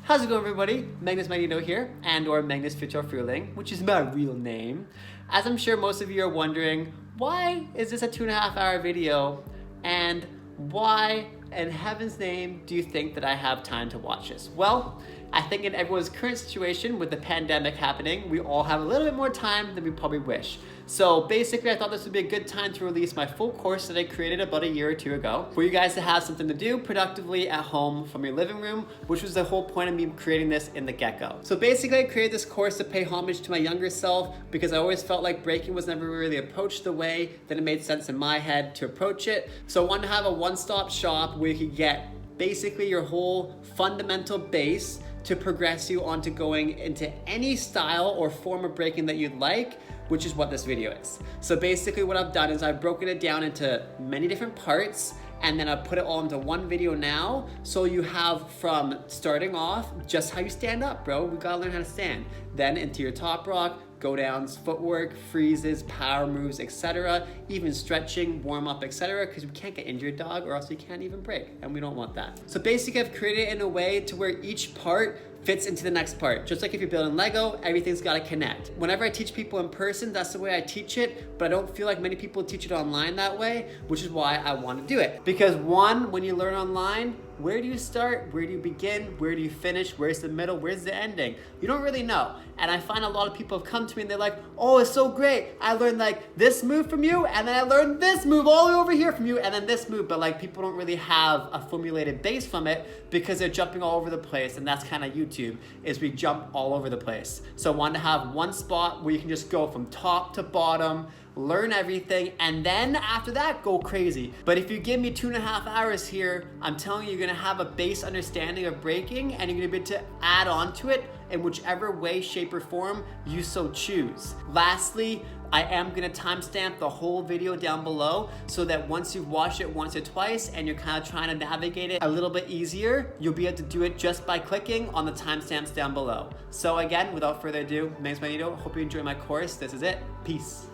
How's it going, everybody? Magnus.Magneto here, or Magnus Frühling, which is my real name. As I'm sure most of you are wondering, why is this a 2.5 hour video, and why in heaven's name do you think that I have time to watch this? Well, I think in everyone's current situation with the pandemic happening, we all have a little bit more time than we probably wish. So basically, I thought this would be a good time to release my full course that I created about a year or two ago for you guys to have something to do productively at home from your living room, which was the whole point of me creating this in the get-go. So basically, I created this course to pay homage to my younger self because I always felt like breaking was never really approached the way that it made sense in my head to approach it. So I wanted to have a one-stop shop where you could get basically your whole fundamental base to progress you onto going into any style or form of breaking that you'd like, which is what this video is. So basically what I've done is I've broken it down into many different parts, and then I put it all into one video now, so you have from starting off just how you stand up, bro. We gotta learn how to stand. Then into your top rock, go downs, footwork, freezes, power moves, etc. Even stretching, warm up, etc. Because we can't get injured, dog, or else you can't even break, and we don't want that. So basically I've created it in a way to where each part fits into the next part. Just like if you're building Lego, everything's gotta connect. Whenever I teach people in person, that's the way I teach it, but I don't feel like many people teach it online that way, which is why I wanna do it. Because one, when you learn online, where do you start? Where do you begin? Where do you finish? Where's the middle? Where's the ending? You don't really know. And I find a lot of people have come to me and they're like, oh, it's so great. I learned like this move from you, and then I learned this move all the way over here from you, and then this move. But like people don't really have a formulated base from it because they're jumping all over the place. And that's kind of YouTube, is we jump all over the place. So I wanted to have one spot where you can just go from top to bottom, learn everything, and then after that, go crazy. But if you give me 2.5 hours here, I'm telling you, you're gonna have a base understanding of breaking, and you're gonna be able to add on to it in whichever way, shape, or form you so choose. Lastly, I am gonna timestamp the whole video down below so that once you've watched it once or twice and you're kind of trying to navigate it a little bit easier, you'll be able to do it just by clicking on the timestamps down below. So again, without further ado, Magnus.Magneto, hope you enjoy my course. This is it. Peace.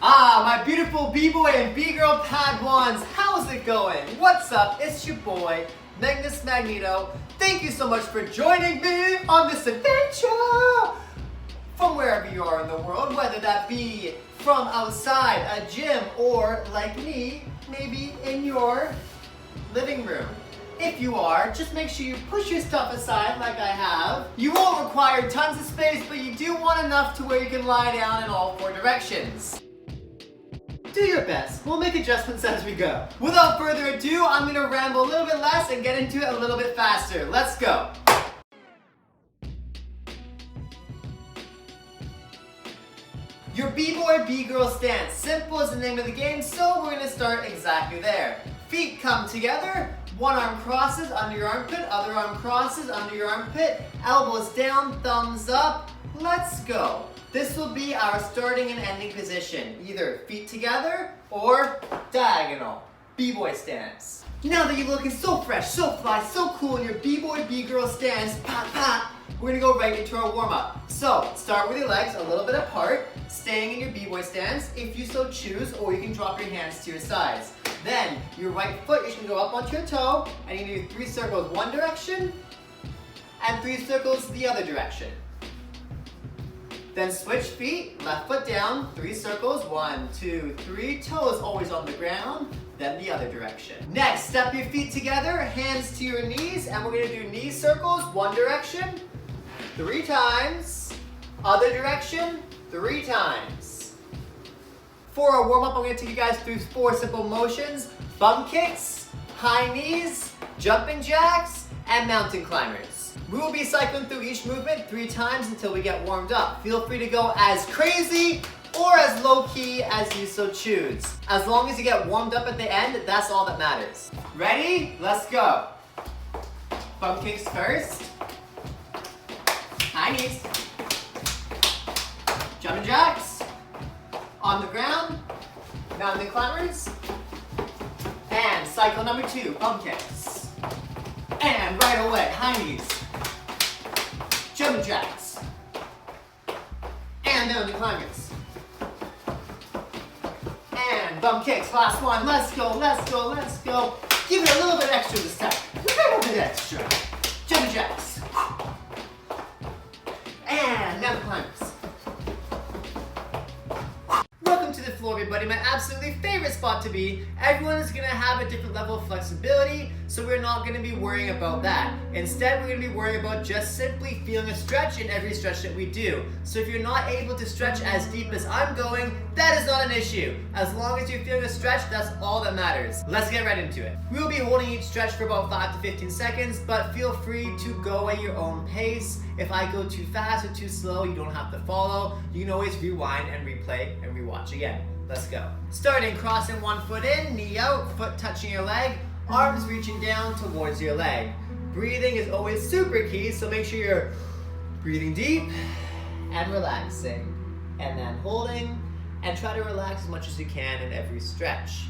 My beautiful B-boy and B-girl Padawans, how's it going? What's up? It's your boy, Magnus.Magneto. Thank you so much for joining me on this adventure from wherever you are in the world, whether that be from outside a gym or like me, maybe in your living room. If you are, just make sure you push your stuff aside like I have. You won't require tons of space, but you do want enough to where you can lie down in all 4 directions. Do your best. We'll make adjustments as we go. Without further ado, I'm gonna ramble a little bit less and get into it a little bit faster. Let's go. Your B-boy, B-girl stance. Simple is the name of the game, so we're gonna start exactly there. Feet come together, one arm crosses under your armpit, other arm crosses under your armpit, elbows down, thumbs up. Let's go. This will be our starting and ending position, either feet together or diagonal. B-boy stance. Now that you're looking so fresh, so fly, so cool in your B-boy, B-girl stance, pop, pop, we're gonna go right into our warm-up. So, start with your legs a little bit apart, staying in your B-boy stance if you so choose, or you can drop your hands to your sides. Then, your right foot, you can go up onto your toe, and you can do 3 circles one direction, and 3 circles the other direction. Then switch feet, left foot down, 3 circles, 1, 2, 3, toes always on the ground, then the other direction. Next, step your feet together, hands to your knees, and we're gonna do knee circles, 1 direction, 3 times, other direction, 3 times. For our warm-up, I'm gonna take you guys through 4 simple motions: bum kicks, high knees, jumping jacks, and mountain climbers. We will be cycling through each movement 3 times until we get warmed up. Feel free to go as crazy or as low-key as you so choose. As long as you get warmed up at the end, that's all that matters. Ready? Let's go. Bum kicks first. High knees. Jumping jacks. On the ground. Mountain climbers. And cycle number 2, bum kicks. And right away, high knees. Jumping jacks. And down the climbers. And bum kicks, last one. Let's go, let's go, let's go. Give it a little bit extra this time. A little bit extra. Jumping jacks. everybody, my absolutely favorite spot to be. Everyone is going to have a different level of flexibility, so we're not going to be worrying about that. Instead, we're going to be worrying about just simply feeling a stretch in every stretch that we do. So if you're not able to stretch as deep as I'm going, that is not an issue. As long as you're feeling a stretch, that's all that matters. Let's get right into it. We'll be holding each stretch for about 5 to 15 seconds, but feel free to go at your own pace. If I go too fast or too slow, you don't have to follow. You can always rewind and replay and rewatch again. Let's go. Starting, crossing one foot in, knee out, foot touching your leg, arms reaching down towards your leg. Breathing is always super key, so make sure you're breathing deep and relaxing. And then holding, and try to relax as much as you can in every stretch.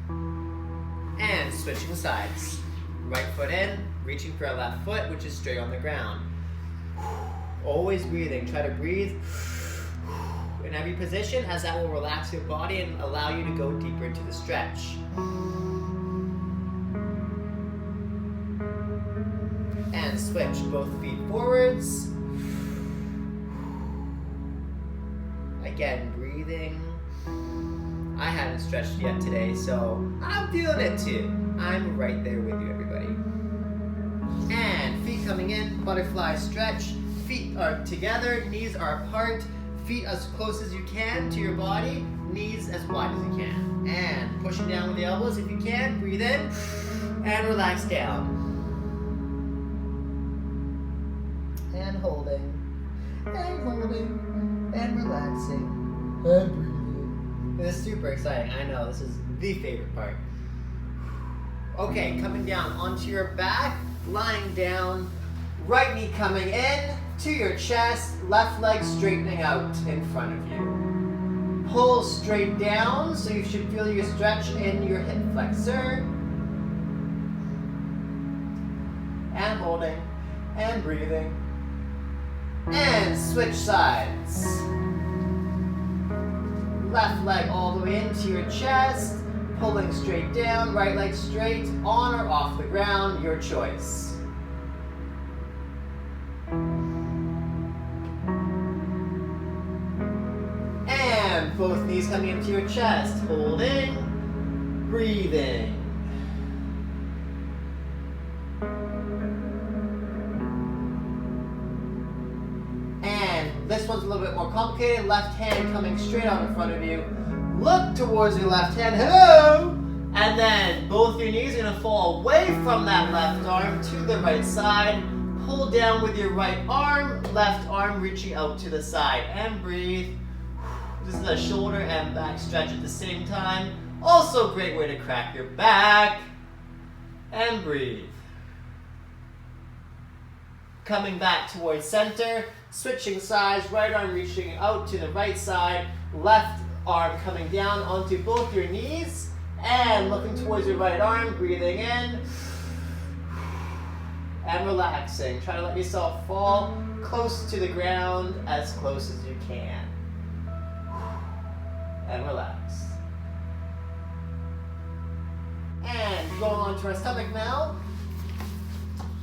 And switching sides. Right foot in, reaching for our left foot, which is straight on the ground. Always breathing. Try to breathe in every position, as that will relax your body and allow you to go deeper into the stretch. And switch both feet forwards. Again, breathing. I haven't stretched yet today, so I'm feeling it too. I'm right there with you, everybody. And feet coming in, butterfly stretch. Feet are together, knees are apart. Feet as close as you can to your body, knees as wide as you can. And pushing down with the elbows if you can. Breathe in and relax down. And holding, and relaxing, and breathing. This is super exciting. I know, this is the favorite part. Okay, coming down onto your back, lying down, right knee coming in to your chest, left leg straightening out in front of you. Pull straight down, so you should feel your stretch in your hip flexor. And holding, and breathing. And switch sides. Left leg all the way into your chest, pulling straight down, right leg straight, on or off the ground, your choice. And both knees coming into your chest, holding, breathing. This one's a little bit more complicated. Left hand coming straight out in front of you. Look towards your left hand. Hello! And then both your knees are going to fall away from that left arm to the right side. Pull down with your right arm. Left arm reaching out to the side. And breathe. This is a shoulder and back stretch at the same time. Also a great way to crack your back. And breathe. Coming back towards center. Switching sides, right arm reaching out to the right side, left arm coming down onto both your knees, and looking towards your right arm, breathing in, and relaxing. Try to let yourself fall close to the ground, as close as you can. And relax. And going on to our stomach now.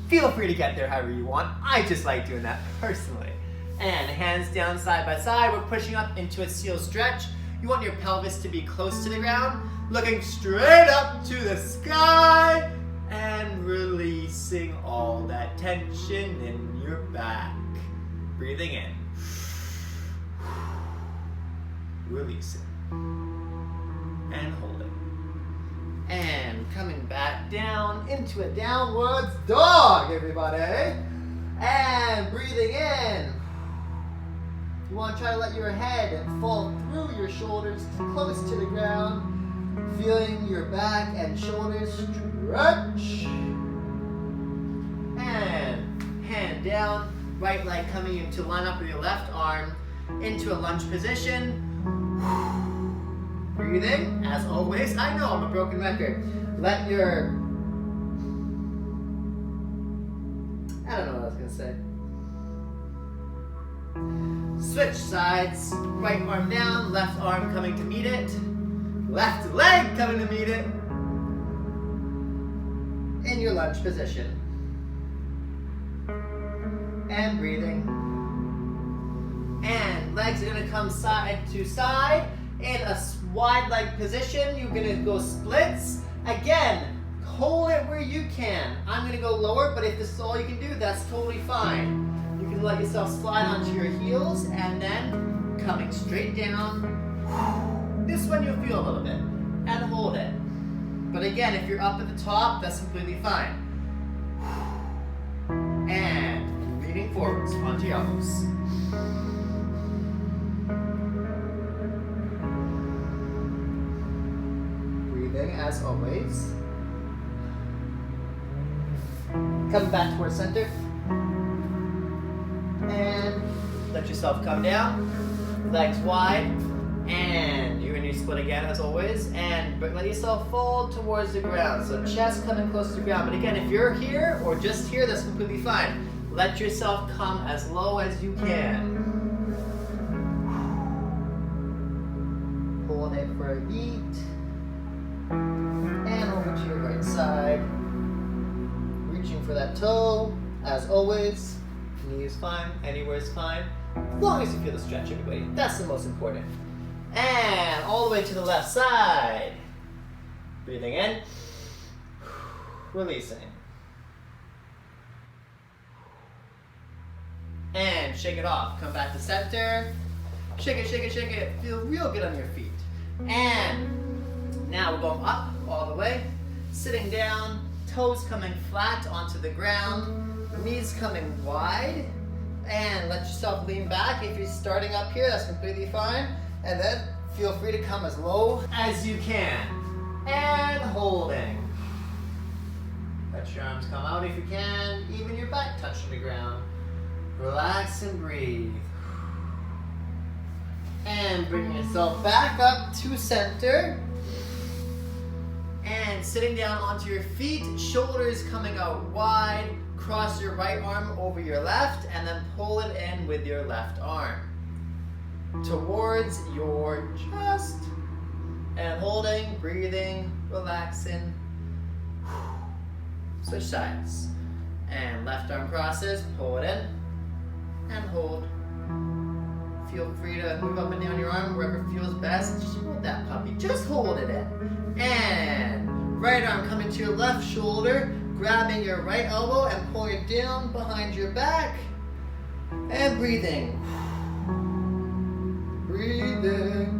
Feel free to get there however you want. I just like doing that personally. And hands down side by side. We're pushing up into a seal stretch. You want your pelvis to be close to the ground. Looking straight up to the sky. And releasing all that tension in your back. Breathing in. Releasing. And holding. And coming back down into a downwards dog, everybody. And breathing in. You want to try to let your head fall through your shoulders close to the ground. Feeling your back and shoulders stretch. And hand down. Right leg coming into line up with your left arm into a lunge position. Breathing, as always. I know I'm a broken record. Let your... I don't know what I was going to say. Switch sides. Right arm down, left arm coming to meet it. Left leg coming to meet it. In your lunge position. And breathing. And legs are going to come side to side. in a wide leg position. You're gonna go splits. Again, hold it where you can. I'm gonna go lower, but if this is all you can do, that's totally fine. You can let yourself slide onto your heels and then coming straight down. This one you'll feel a little bit and hold it. But again, if you're up at the top, that's completely fine. And leaning forwards onto your elbows. Breathing as always. Come back towards center. And let yourself come down. Legs wide. And you're gonna split again as always. And let yourself fall towards the ground. So chest coming close to the ground. But again, if you're here or just here, that's completely fine. Let yourself come as low as you can. Pulling it for a beat. And over to your right side. Reaching for that toe, as always. Knee is fine, anywhere is fine. As long as you feel the stretch, everybody. That's the most important. And all the way to the left side. Breathing in. Releasing. And shake it off. Come back to center. Shake it, shake it, shake it. Feel real good on your feet. And now we're going up all the way. Sitting down. Toes coming flat onto the ground. Knees coming wide. And let yourself lean back. If you're starting up here, that's completely fine. And then feel free to come as low as you can. And holding. Let your arms come out if you can. Even your back touching the ground. Relax and breathe. And bring yourself back up to center. And sitting down onto your feet, shoulders coming out wide. Cross your right arm over your left and then pull it in with your left arm towards your chest. And holding, breathing, relaxing. Switch sides. And left arm crosses, pull it in and hold. Feel free to move up and down your arm wherever feels best. Just hold that puppy, just hold it in. And right arm coming to your left shoulder, grabbing your right elbow and pulling it down behind your back. And breathing. Breathing.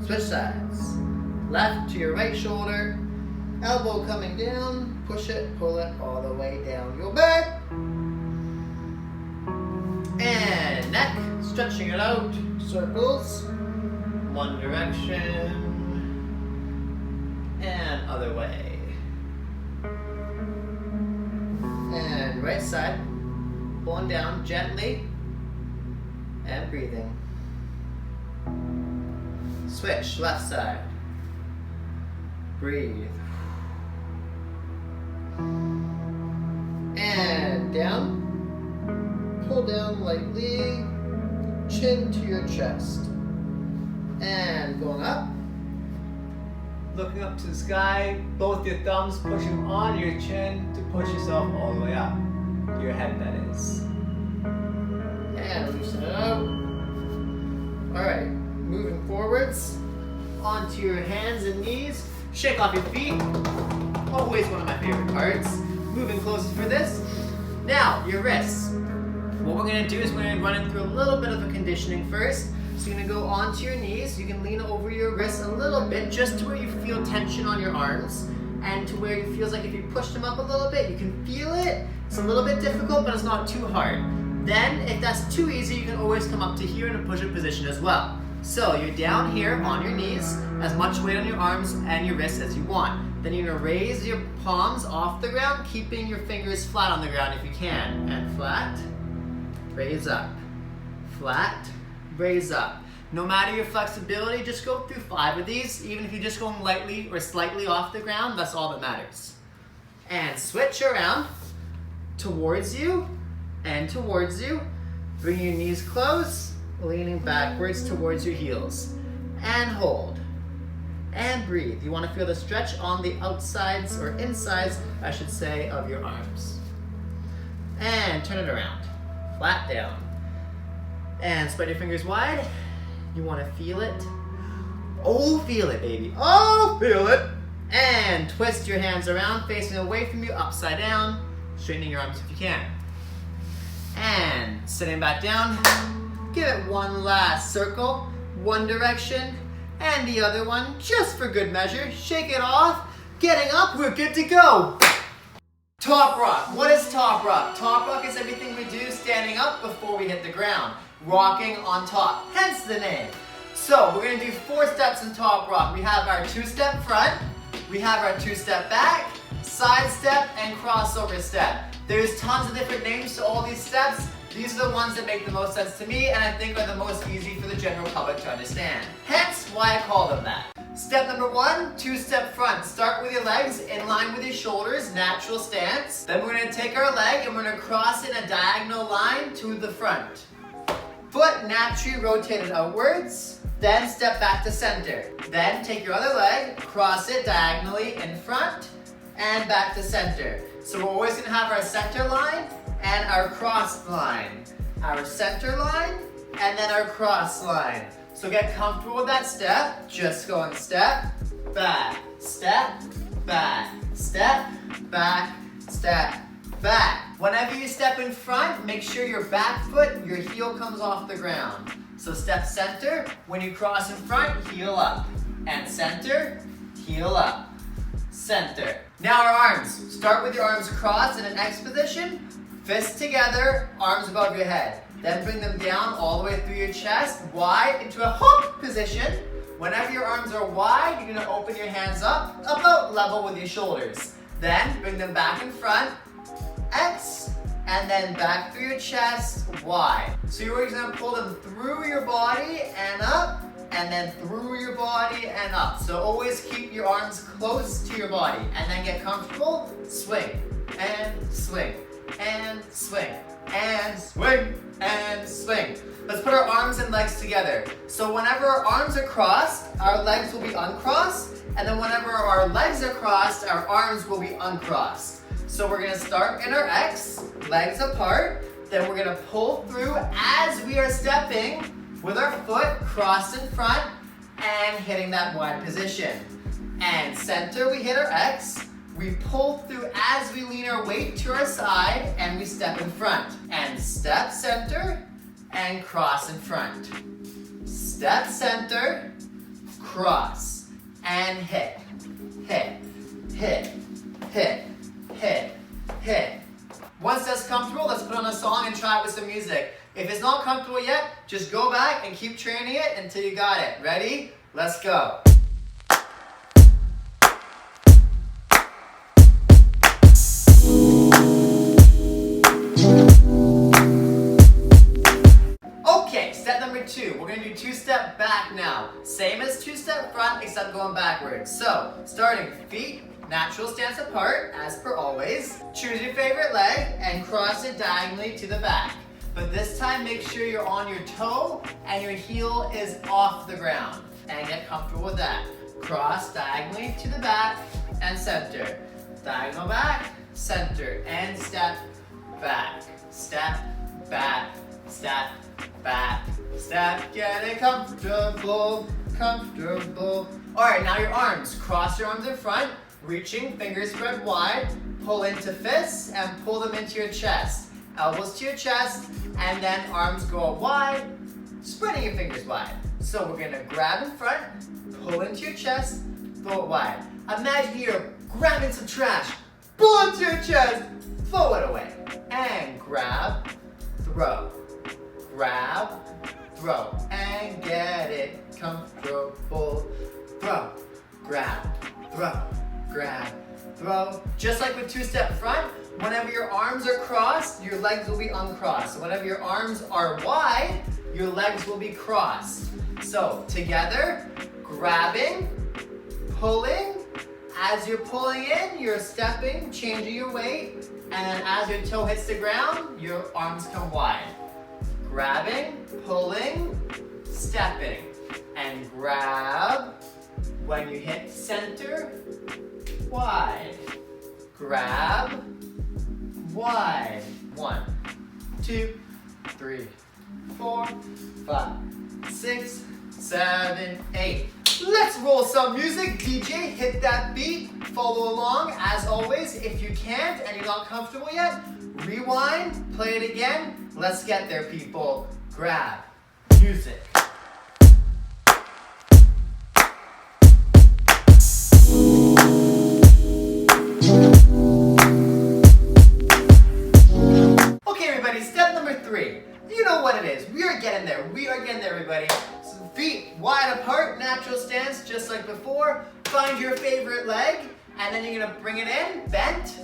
Switch sides. Left to your right shoulder, elbow coming down, push it, pull it all the way down your back. And neck, stretching it out, circles, one direction, and other way. And right side, pulling down gently, and breathing. Switch, left side. Breathe. And down. Pull down lightly, chin to your chest. And going up. Looking up to the sky, both your thumbs pushing on your chin to push yourself all the way up. Your head, that is. And loosen it out. Alright, moving forwards onto your hands and knees. Shake off your feet. Always one of my favorite parts. Moving closer for this. Now, your wrists. What we're going to do is we're going to run it through a little bit of a conditioning first. So you're going to go onto your knees. You can lean over your wrists a little bit just to where you feel tension on your arms and to where it feels like if you push them up a little bit, you can feel it. It's a little bit difficult, but it's not too hard. Then, if that's too easy, you can always come up to here in a push-up position as well. So you're down here on your knees, as much weight on your arms and your wrists as you want. Then you're going to raise your palms off the ground, keeping your fingers flat on the ground if you can. And flat, raise up. Flat, raise up. No matter your flexibility, just go through 5 of these. Even if you're just going lightly or slightly off the ground, that's all that matters. And switch around towards you and towards you. Bring your knees close, leaning backwards towards your heels. And hold. And breathe. You want to feel the stretch on the outsides, or insides, I should say, of your arms. And turn it around. Flat down. And spread your fingers wide. You want to feel it? Oh, feel it, baby. Oh, feel it. And twist your hands around, facing away from you, upside down. Straightening your arms if you can. And sitting back down. Give it one last circle. One direction and the other one, just for good measure. Shake it off. Getting up, we're good to go. Top rock. What is top rock? Top rock is everything we do standing up before we hit the ground. Rocking on top, hence the name. So we're going to do 4 steps in top rock. We have our 2-step front, we have our 2-step back, side step, and crossover step. There's tons of different names to all these steps. These are the ones that make the most sense to me and I think are the most easy for the general public to understand. Hence why I call them that. Step number 1, 2-step front. Start with your legs in line with your shoulders, natural stance. Then we're going to take our leg and we're going to cross in a diagonal line to the front. Foot naturally rotated outwards. Then step back to center. Then take your other leg, cross it diagonally in front and back to center. So we're always going to have our center line and our cross line. Our center line and then our cross line. So get comfortable with that step. Just going step, back, step, back, step, back, step, back. Whenever you step in front, make sure your back foot, your heel comes off the ground. So step center, when you cross in front, heel up. And center, heel up. Center. Now our arms. Start with your arms crossed in an X position. Fists together, arms above your head. Then bring them down all the way through your chest, wide into a hook position. Whenever your arms are wide, you're going to open your hands up, about level with your shoulders. Then bring them back in front, X, and then back through your chest, wide. So you're always going to pull them through your body and up, and then through your body and up. So always keep your arms close to your body, and then get comfortable, swing, and swing, and swing, and swing, and swing. Let's put our arms and legs together. So whenever our arms are crossed, our legs will be uncrossed, and then whenever our legs are crossed, our arms will be uncrossed. So we're going to start in our X, legs apart, then we're going to pull through as we are stepping with our foot crossed in front and hitting that wide position. And center, we hit our X, we pull through as we lean our weight to our side and we step in front. And step center and cross in front. Step center, cross, and hit, hit, hit, hit, hit, hit. Once that's comfortable, let's put on a song and try it with some music. If it's not comfortable yet, just go back and keep training it until you got it. Ready? Let's go. Okay, step number 2. We're going to do 2-step back now. Same as 2-step front, except going backwards. So, starting feet, natural stance apart, as per always. Choose your favorite leg and cross it diagonally to the back. But this time, make sure you're on your toe and your heel is off the ground. And get comfortable with that. Cross diagonally to the back and center. Diagonal back, center, and step back. Step back, step back, step. Get it comfortable, comfortable. All right, now your arms. Cross your arms in front, reaching, fingers spread wide. Pull into fists and pull them into your chest. Elbows to your chest, and then arms go wide, spreading your fingers wide. So we're gonna grab in front, pull into your chest, throw it wide. Imagine you're grabbing some trash, pull into your chest, throw it away. And grab, throw, and get it comfortable. Throw, grab, throw. Just like with 2-step front, whenever your arms are crossed, your legs will be uncrossed. So whenever your arms are wide, your legs will be crossed. So together, grabbing, pulling. As you're pulling in, you're stepping, changing your weight. And then as your toe hits the ground, your arms come wide. Grabbing, pulling, stepping. And grab. When you hit center, wide. Grab, wide. 1, 2, 3, 4, 5, 6, 7, 8. Let's roll some music. DJ, hit that beat. Follow along. As always, if you can't and you're not comfortable yet, rewind, play it again. Let's get there, people. Grab music. Okay, everybody, step number 3. You know what it is. We are getting there. We are getting there, everybody. So feet wide apart, natural stance, just like before. Find your favorite leg, and then you're gonna bring it in, bent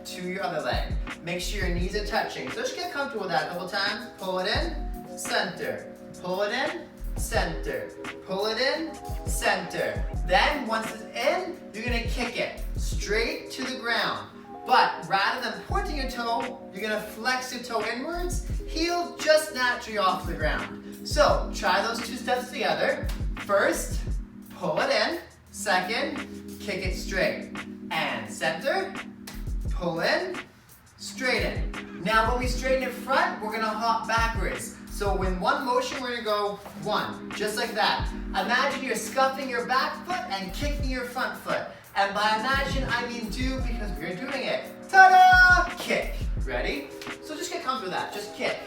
to your other leg. Make sure your knees are touching. So just get comfortable with that a couple times. Pull it in, center. Pull it in, center. Pull it in, center. Then once it's in, you're gonna kick it straight to the ground. But rather than pointing your toe, you're gonna flex your toe inwards, heel just naturally off the ground. So try those 2 steps together. First, pull it in. Second, kick it straight. And center, pull in, straighten. Now when we straighten in front, we're gonna hop backwards. So in one motion, we're gonna go 1, just like that. Imagine you're scuffing your back foot and kicking your front foot. And by imagine, I mean do, because we're doing it. Ta-da! Kick. Ready? So just get comfortable with that. Just kick,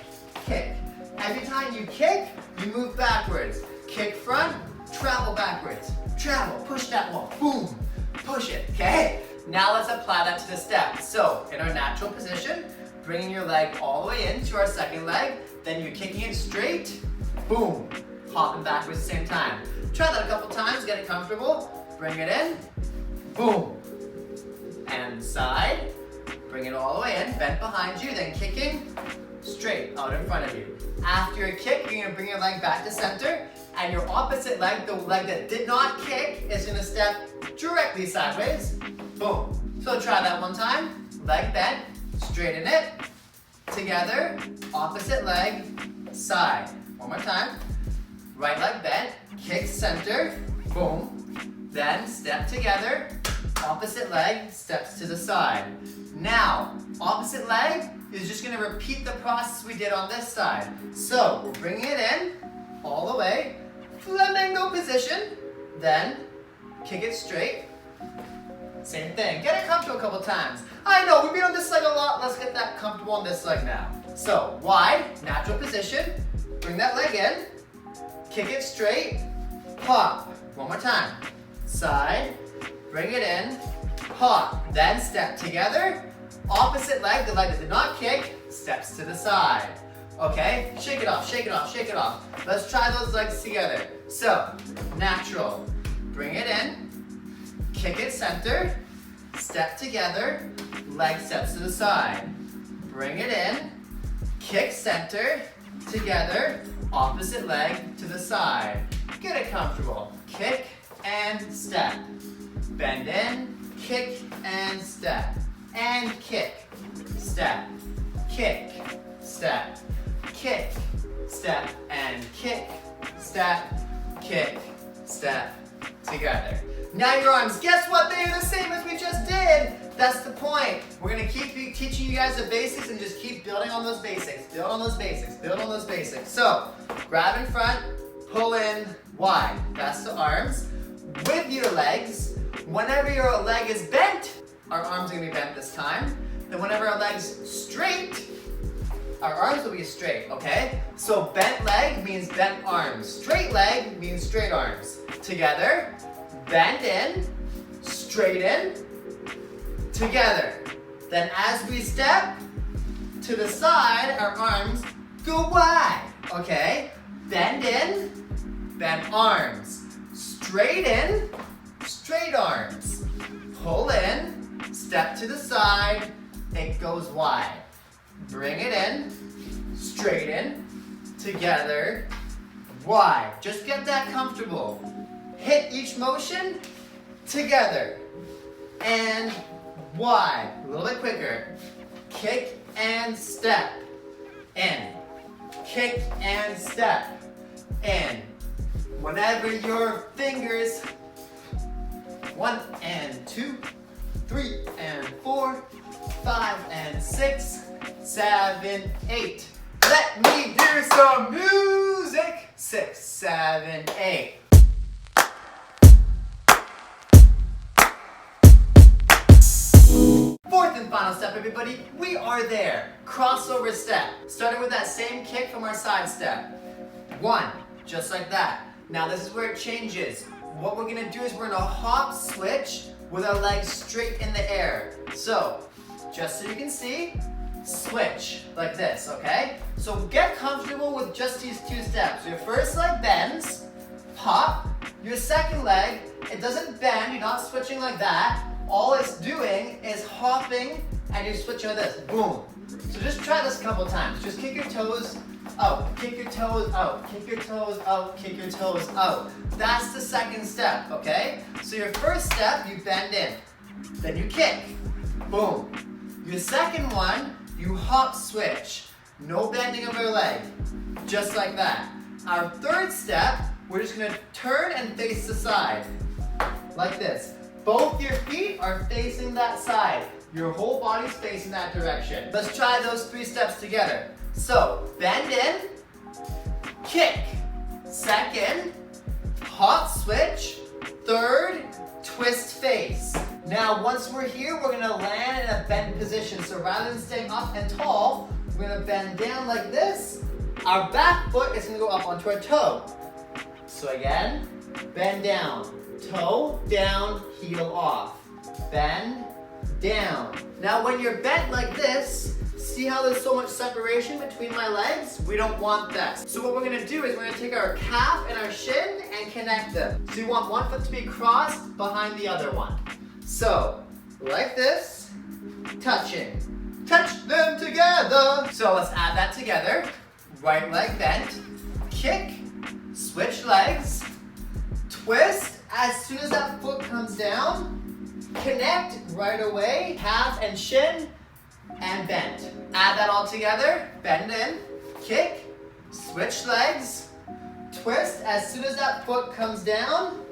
kick. Every time you kick, you move backwards. Kick front, travel backwards. Travel, push that wall, boom. Push it, okay? Now let's apply that to the step. So in our natural position, bringing your leg all the way into our second leg, then you're kicking it straight, boom. Hopping backwards at the same time. Try that a couple times, get it comfortable. Bring it in, boom. And side, bring it all the way in, bent behind you, then kicking straight out in front of you. After your kick, you're gonna bring your leg back to center, and your opposite leg, the leg that did not kick, is gonna step directly sideways, boom. So try that one time, leg bent, straighten it, together, opposite leg, side. One more time, right leg bent, kick center, boom. Then step together, opposite leg steps to the side. Now, opposite leg is just gonna repeat the process we did on this side. So, we're bringing it in, all the way, flamingo position, then kick it straight. Same thing, get it comfortable a couple times. I know, we've been on this leg a lot, let's get that comfortable on this leg now. So, wide, natural position, bring that leg in, kick it straight, hop. One more time. Side, bring it in, hop, then step together, opposite leg, the leg that did not kick, steps to the side. Okay, shake it off, shake it off, shake it off. Let's try those legs together. So, natural, bring it in, kick it center, step together, leg steps to the side. Bring it in, kick center, together, opposite leg to the side. Get it comfortable. Kick and step. Bend in, kick and step. And kick, step, kick, step, kick, step, and kick, step, kick, step, together. Now your arms, guess what? They are the same as we just did. That's the point. We're gonna keep teaching you guys the basics and just keep building on those basics. Build on those basics, build on those basics. So, grab in front, pull in, wide. That's the arms. With your legs, whenever your leg is bent, our arms are gonna be bent this time. Then whenever our leg's straight, our arms will be straight, okay? So bent leg means bent arms. Straight leg means straight arms. Together, bend in, straighten, together. Then as we step to the side, our arms go wide, okay? Bend in, bend arms. Straighten, straight arms. Pull in, step to the side, it goes wide. Bring it in, straighten, together, wide. Just get that comfortable. Hit each motion, together, and wide. A little bit quicker. Kick and step, in. Kick and step, in. Whenever your fingers, 1 and 2, 3 and 4, 5 and 6, 7, 8. Let me hear some music. 6, 7, 8. Fourth and final step, everybody. We are there. Crossover step. Starting with that same kick from our side step. 1, just like that. Now this is where it changes. What we're gonna do is we're gonna hop switch with our legs straight in the air. So, just so you can see, switch like this, okay? So get comfortable with just these 2 steps. Your first leg bends, hop. Your second leg, it doesn't bend, you're not switching like that. All it's doing is hopping and you're switching like this, boom. So just try this a couple times. Just kick your toes out, kick your toes out, kick your toes out, kick your toes out. That's the second step, okay? So your first step, you bend in. Then you kick, boom. Your second one, you hop switch. No bending of your leg, just like that. Our third step, we're just gonna turn and face the side, like this. Both your feet are facing that side. Your whole body's facing that direction. Let's try those 3 steps together. So, bend in, kick. Second, hop switch. Third, twist face. Now, once we're here, we're gonna land in a bend position. So rather than staying up and tall, we're gonna bend down like this. Our back foot is gonna go up onto our toe. So again, bend down. Toe down, heel off. Bend down. Now when you're bent like this, see how there's so much separation between my legs? We don't want that. So what we're gonna do is we're gonna take our calf and our shin and connect them. So you want one foot to be crossed behind the other one. So, like this, touching. Touch them together. So let's add that together. Right leg bent, kick, switch legs, twist. As soon as that foot comes down, connect right away, calf and shin, and bend. Add that all together, bend in, kick, switch legs, twist. As soon as that foot comes down,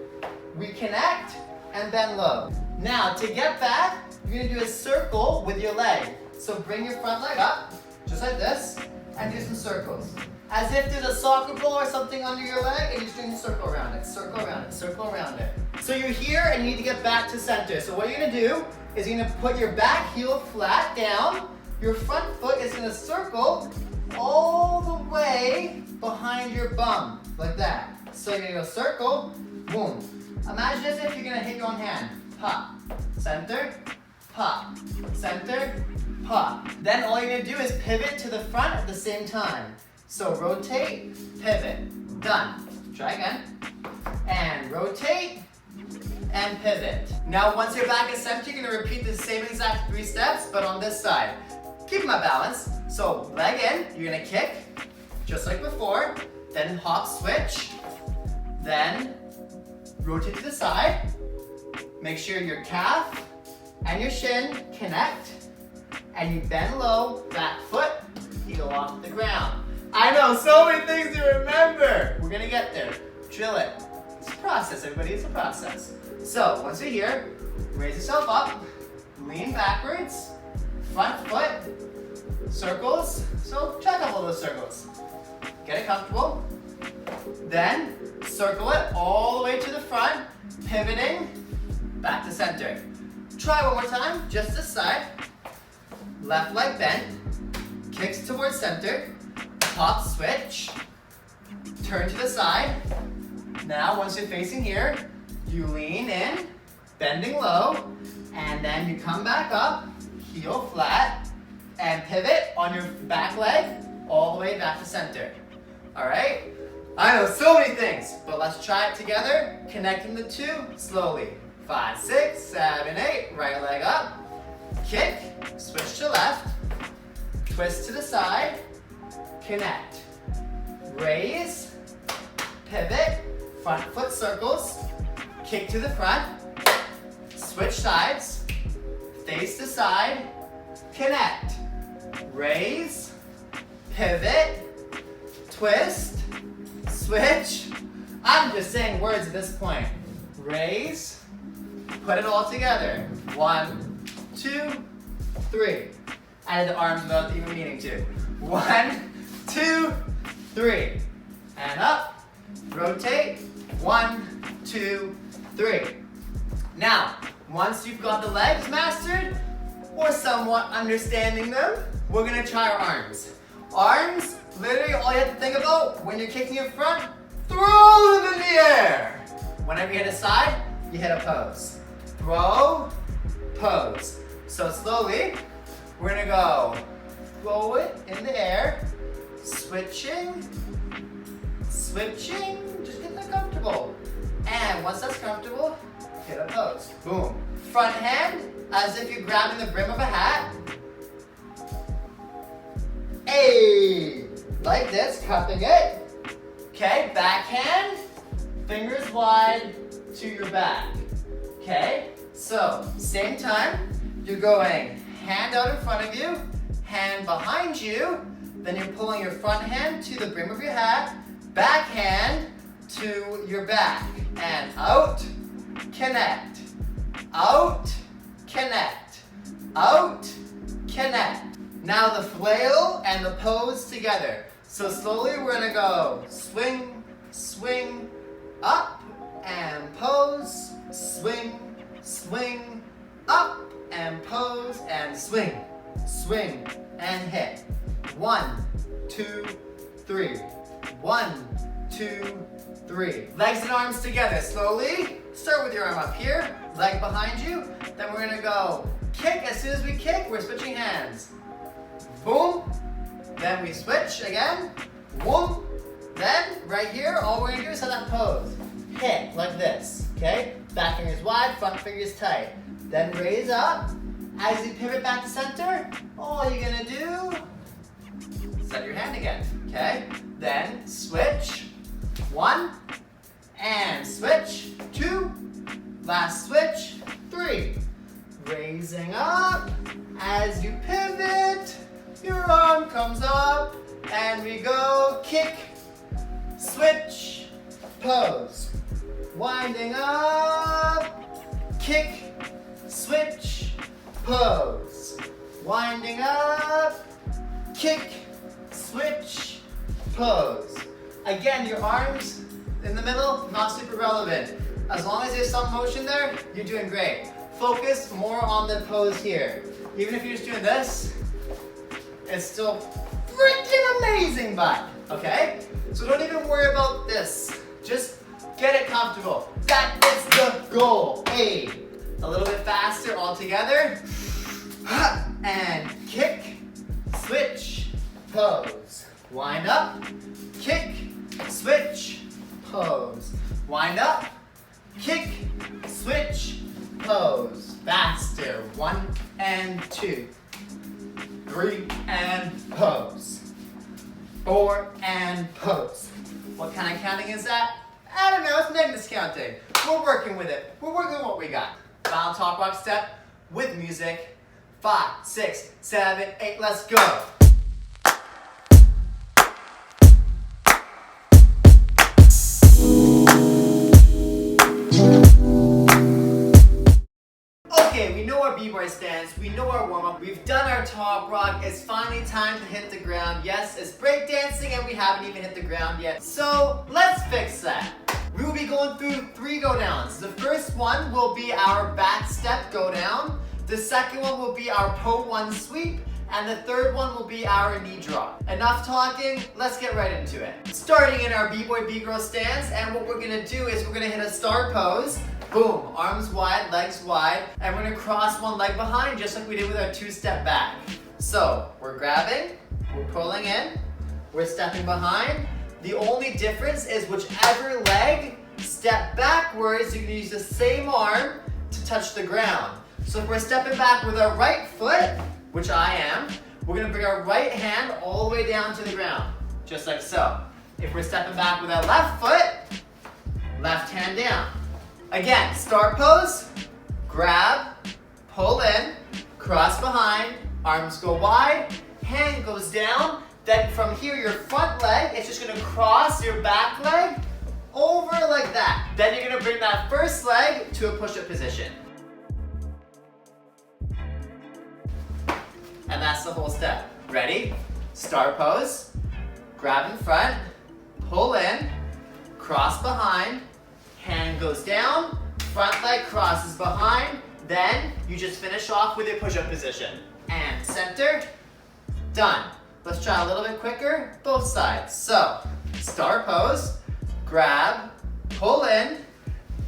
we connect and bend low. Now, to get back, you're gonna do a circle with your leg. So bring your front leg up, just like this, and do some circles. As if there's a soccer ball or something under your leg and you're just doing a circle around it, circle around it, circle around it. So you're here and you need to get back to center. So what you're gonna do is you're gonna put your back heel flat down, your front foot is gonna circle all the way behind your bum, like that. So you're gonna go circle, boom. Imagine as if you're gonna hit your own hand. Pop, center, pop, center, pop. Then all you're gonna do is pivot to the front at the same time. So rotate, pivot, done. Try again. And rotate, and pivot. Now once you're back at center, you're gonna repeat the same exact 3 steps, but on this side. Keep my balance. So leg in, you're gonna kick, just like before, then hop switch, then rotate to the side. Make sure your calf and your shin connect, and you bend low, back foot, heel off the ground. I know, so many things to remember. We're gonna get there. Drill it. It's a process, everybody, it's a process. So, once you're here, raise yourself up, lean backwards, front foot, circles. So, try a couple of those circles. Get it comfortable. Then, circle it all the way to the front, pivoting, back to center. Try one more time, just this side. Left leg bent, kicks towards center, hop switch, turn to the side. Now, once you're facing here, you lean in, bending low, and then you come back up, heel flat, and pivot on your back leg all the way back to center. All right? I know so many things, but let's try it together, connecting the 2 slowly. 5, 6, 7, 8, right leg up, kick, switch to left, twist to the side, connect, raise, pivot, front foot circles, kick to the front, switch sides, face to side, connect, raise, pivot, twist, switch. I'm just saying words at this point. Raise, put it all together. 1, 2, 3. Added the arms without even meaning to. 1, 2, 3. And up, rotate, 1, 2, 3. Now, once you've got the legs mastered, or somewhat understanding them, we're gonna try our arms. Arms, literally all you have to think about when you're kicking in front, throw them in the air. Whenever you hit a side, you hit a pose. Throw, pose. So slowly, we're gonna go, throw it in the air, switching, switching, just get that comfortable. And once that's comfortable, hit a pose. Boom. Front hand, as if you're grabbing the brim of a hat. Hey, like this, cupping it. Okay, back hand, fingers wide to your back. Okay, so same time, you're going hand out in front of you, hand behind you, then you're pulling your front hand to the brim of your hat, back hand to your back, and out, connect, out, connect, out, connect. Now the flail and the pose together. So slowly we're gonna go swing, swing, up, and pose, swing, swing, up, and pose, and swing, swing, and hit. 1, 2, 3. 1, 2, 3. Legs and arms together. Slowly, start with your arm up here, leg behind you. Then we're gonna go kick. As soon as we kick, we're switching hands. Boom. Then we switch again. Boom. Then, right here, all we're gonna do is have that pose. Hit, like this, okay? Back fingers wide, front fingers tight. Then raise up. As you pivot back to center, all you're gonna do, set your hand again, okay? Then switch, 1, and switch, 2, last switch, 3. Raising up, as you pivot, your arm comes up, and we go kick, switch, pose. Winding up, kick, switch, pose. Winding up, kick, switch, pose. Again, your arms in the middle, not super relevant. As long as there's some motion there, you're doing great. Focus more on the pose here. Even if you're just doing this, it's still freaking amazing, bud. Okay? So don't even worry about this. Just get it comfortable. That is the goal. Hey, a little bit faster all together. And kick, switch, pose. Wind up, kick, switch, pose. Wind up, kick, switch, pose. Faster. 1 and 2. 3 and pose. 4 and pose. What kind of counting is that? I don't know, it's Magnus counting. We're working with it. We're working with what we got. Final Toprock step with music. 5, 6, 7, 8, let's go. Okay, we know our b-boy stance, we know our warm-up, we've done our toprock, it's finally time to hit the ground. Yes, it's breakdancing and we haven't even hit the ground yet. So let's fix that. We will be going through 3 go downs. The first one will be our back step go down. The second one will be our Poe One Sweep. And the third one will be our knee drop. Enough talking, let's get right into it. Starting in our b-boy b-girl stance, and what we're gonna do is we're gonna hit a star pose. Boom, arms wide, legs wide, and we're gonna cross one leg behind just like we did with our 2-step back. So, we're grabbing, we're pulling in, we're stepping behind. The only difference is whichever leg step backwards, you can use the same arm to touch the ground. So if we're stepping back with our right foot, which I am, we're gonna bring our right hand all the way down to the ground, just like so. If we're stepping back with our left foot, left hand down. Again, start pose, grab, pull in, cross behind, arms go wide, hand goes down, then from here your front leg is just gonna cross your back leg over like that. Then you're gonna bring that first leg to a push-up position. And that's the whole step. Ready? Start pose, grab in front, pull in, cross behind, hand goes down, front leg crosses behind, then you just finish off with a push-up position. And center, done. Let's try a little bit quicker, both sides. So, star pose, grab, pull in,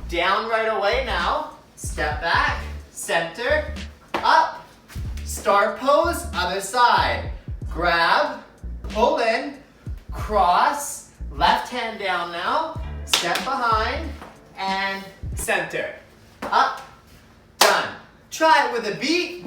down right away now, step back, center, up, star pose, other side. Grab, pull in, cross, left hand down now, step behind, and center. Up, done. Try it with a beat.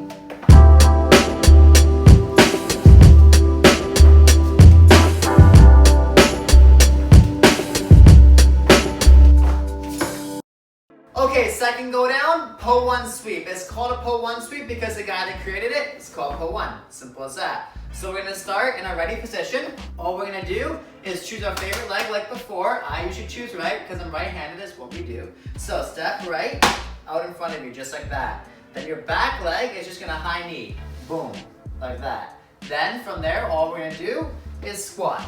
Okay, second go down, Poe One Sweep. It's called a Poe One Sweep because the guy that created it, it's called Poe One. Simple as that. So we're gonna start in a ready position. All we're gonna do is choose our favorite leg like before. I usually choose right because I'm right-handed is what we do. So step right out in front of you, just like that. Then your back leg is just gonna high knee. Boom, like that. Then from there, all we're gonna do is squat.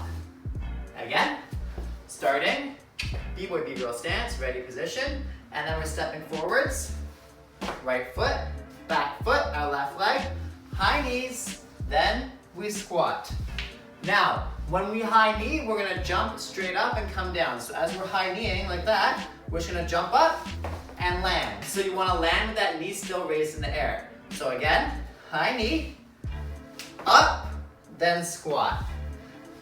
Again, starting, B-boy, B-girl stance, ready position. And then we're stepping forwards, right foot, back foot, our left leg, high knees, then we squat. Now, when we high knee, we're gonna jump straight up and come down. So as we're high kneeing like that, we're just gonna jump up and land. So you wanna land with that knee still raised in the air. So again, high knee, up, then squat.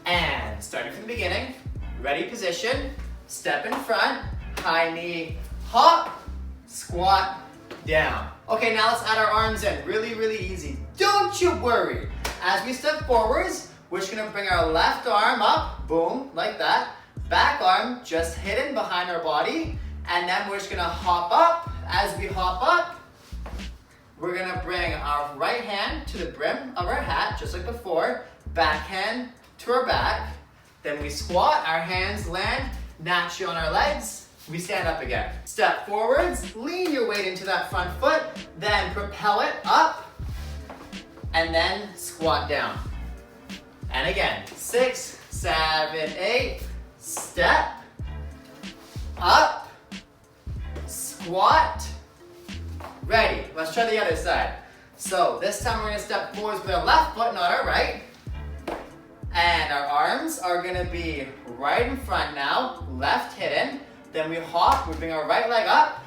And starting from the beginning, ready position, step in front, high knee, hop, squat, down. Okay, now let's add our arms in. Really, really easy. Don't you worry. As we step forwards, we're just gonna bring our left arm up, boom, like that. Back arm just hidden behind our body. And then we're just gonna hop up. As we hop up, we're gonna bring our right hand to the brim of our hat, just like before. Back hand to our back. Then we squat, our hands land naturally on our legs. We stand up again. Step forwards, lean your weight into that front foot, then propel it up, and then squat down. And again, 6, 7, 8, step, up, squat, ready. Let's try the other side. So this time we're gonna step forwards with our left foot, not our right. And our arms are gonna be right in front now, left hidden. Then we hop, we bring our right leg up,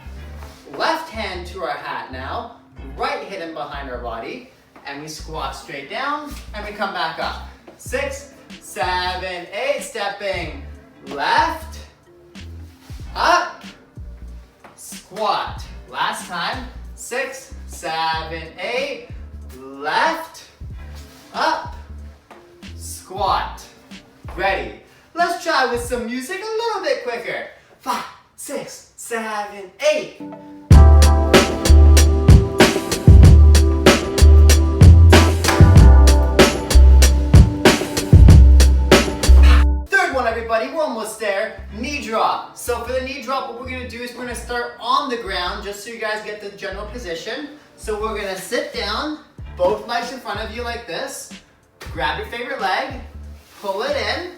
left hand to our hat now, right hidden behind our body, and we squat straight down, and we come back up. 6, 7, 8, stepping left, up, squat. Last time, 6, 7, 8, left, up, squat. Ready. Let's try with some music a little bit quicker. 5, 6, 7, 8. Third one, everybody, we're almost there. Knee drop. So for the knee drop, what we're gonna do is we're gonna start on the ground, just so you guys get the general position. So we're gonna sit down, both legs in front of you like this. Grab your favorite leg, pull it in.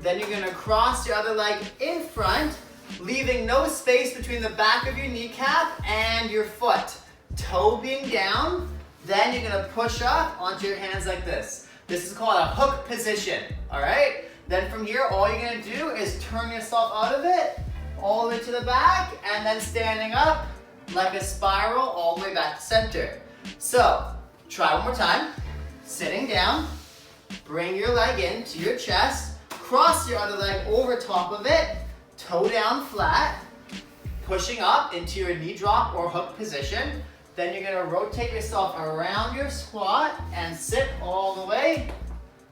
Then you're gonna cross your other leg in front, leaving no space between the back of your kneecap and your foot. Toe being down, then you're gonna push up onto your hands like this. This is called a hook position, all right? Then from here, all you're gonna do is turn yourself out of it, all the way to the back, and then standing up like a spiral all the way back to center. So, try one more time. Sitting down, bring your leg into your chest, cross your other leg over top of it, toe down flat, pushing up into your knee drop or hook position. Then you're gonna rotate yourself around your squat and sit all the way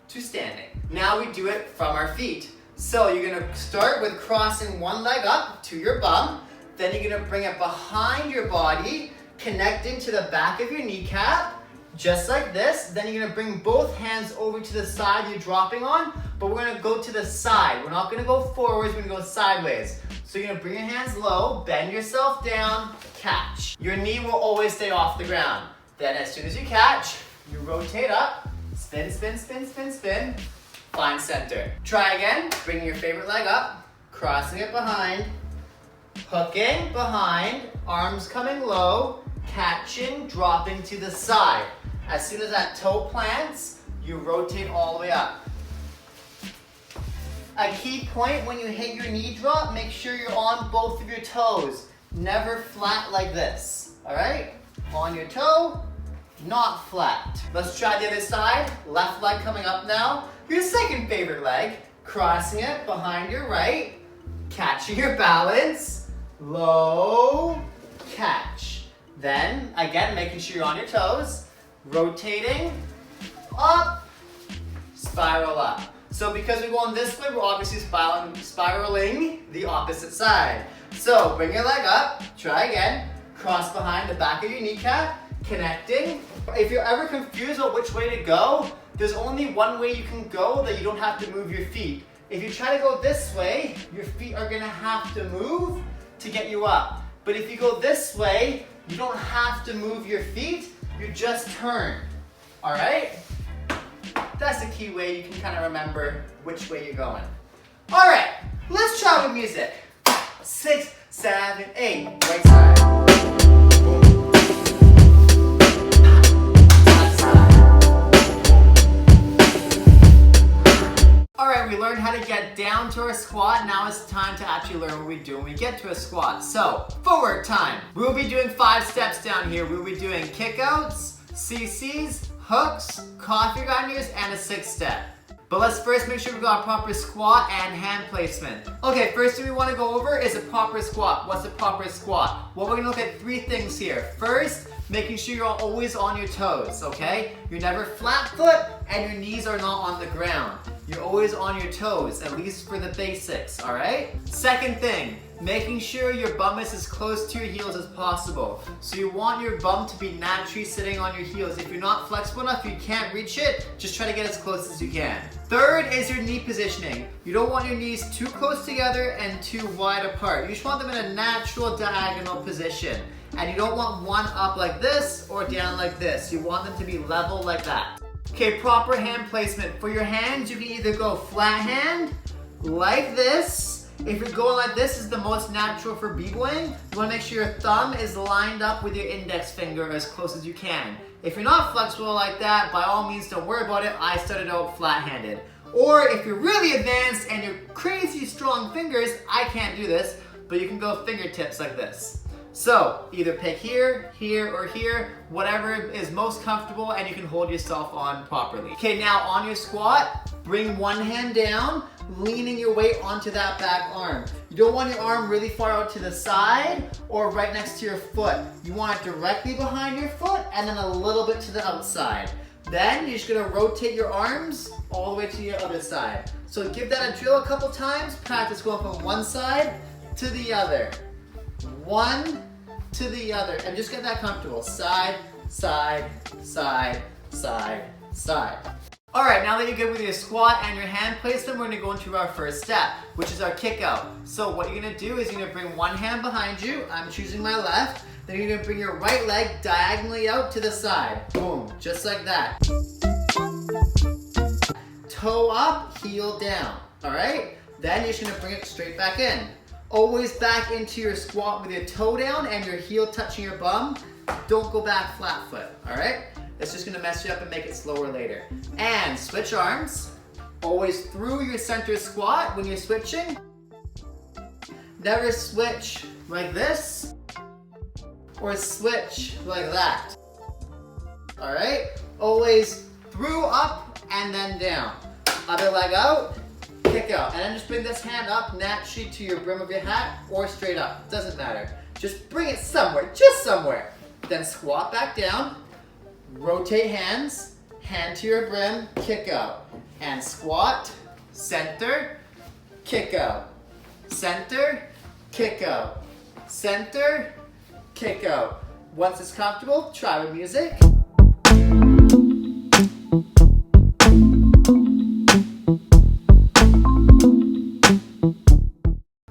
to standing. Now we do it from our feet. So you're gonna start with crossing one leg up to your bum, then you're gonna bring it behind your body, connecting to the back of your kneecap, just like this. Then you're gonna bring both hands over to the side you're dropping on, but we're gonna go to the side. We're not gonna go forwards, we're gonna go sideways. So you're gonna bring your hands low, bend yourself down, catch. Your knee will always stay off the ground. Then as soon as you catch, you rotate up, spin, spin, spin, spin, spin, find center. Try again, bring your favorite leg up, crossing it behind, hooking behind, arms coming low, catching, dropping to the side. As soon as that toe plants, you rotate all the way up. A key point when you hit your knee drop, make sure you're on both of your toes. Never flat like this, all right? On your toe, not flat. Let's try the other side. Left leg coming up now. Your second favorite leg, crossing it behind your right, catching your balance, low, catch. Then, again, making sure you're on your toes, rotating, up, spiral up. So because we're going this way, we're obviously spiraling the opposite side. So bring your leg up, try again, cross behind the back of your kneecap, connecting. If you're ever confused on which way to go, there's only one way you can go that you don't have to move your feet. If you try to go this way, your feet are gonna have to move to get you up. But if you go this way, you don't have to move your feet, you just turn, all right? That's the key way you can kind of remember which way you're going. All right, let's try with music. 6, 7, 8, right side. Boom. Left side. All right, we learned how to get down to our squat. Now it's time to actually learn what we do when we get to a squat. So, footwork time. We'll be doing 5 steps down here. We'll be doing kickouts, CCs, hooks, coffee grinders, and a 6 step. But let's first make sure we've got a proper squat and hand placement. Okay, first thing we want to go over is a proper squat. What's a proper squat? Well, we're going to look at 3 things here. First, making sure you're always on your toes, okay? You're never flat foot and your knees are not on the ground. You're always on your toes, at least for the basics, all right? Second thing, making sure your bum is as close to your heels as possible. So you want your bum to be naturally sitting on your heels. If you're not flexible enough, you can't reach it, just try to get as close as you can. Third is your knee positioning. You don't want your knees too close together and too wide apart. You just want them in a natural diagonal position. And you don't want one up like this or down like this. You want them to be level like that. Okay, proper hand placement. For your hands, you can either go flat hand, like this. If you're going like this, is the most natural for b-boying. You want to make sure your thumb is lined up with your index finger as close as you can. If you're not flexible like that, by all means, don't worry about it. I started out flat-handed. Or if you're really advanced and you're crazy strong fingers, I can't do this, but you can go fingertips like this. So either pick here, here, or here, whatever is most comfortable and you can hold yourself on properly. Okay, now on your squat, bring one hand down, leaning your weight onto that back arm. You don't want your arm really far out to the side or right next to your foot. You want it directly behind your foot and then a little bit to the outside. Then you're just gonna rotate your arms all the way to your other side. So give that a drill a couple times, practice going from one side to the other. One to the other, and just get that comfortable. Side, side, side, side, side. All right, now that you're good with your squat and your hand placement, we're gonna go into our first step, which is our kick out. So what you're gonna do is you're gonna bring one hand behind you. I'm choosing my left. Then you're gonna bring your right leg diagonally out to the side. Boom, just like that. Toe up, heel down, all right? Then you're just gonna bring it straight back in. Always back into your squat with your toe down and your heel touching your bum. Don't go back flat foot, all right? It's just gonna mess you up and make it slower later. And switch arms. Always through your center squat when you're switching. Never switch like this or switch like that. All right? Always through, up, and then down. Other leg out. Kick out, and then just bring this hand up naturally to your brim of your hat or straight up, doesn't matter. Just bring it somewhere, just somewhere. Then squat back down, rotate hands, hand to your brim, kick out. And squat, center, kick out. Center, kick out. Center, kick out. Once it's comfortable, try with music.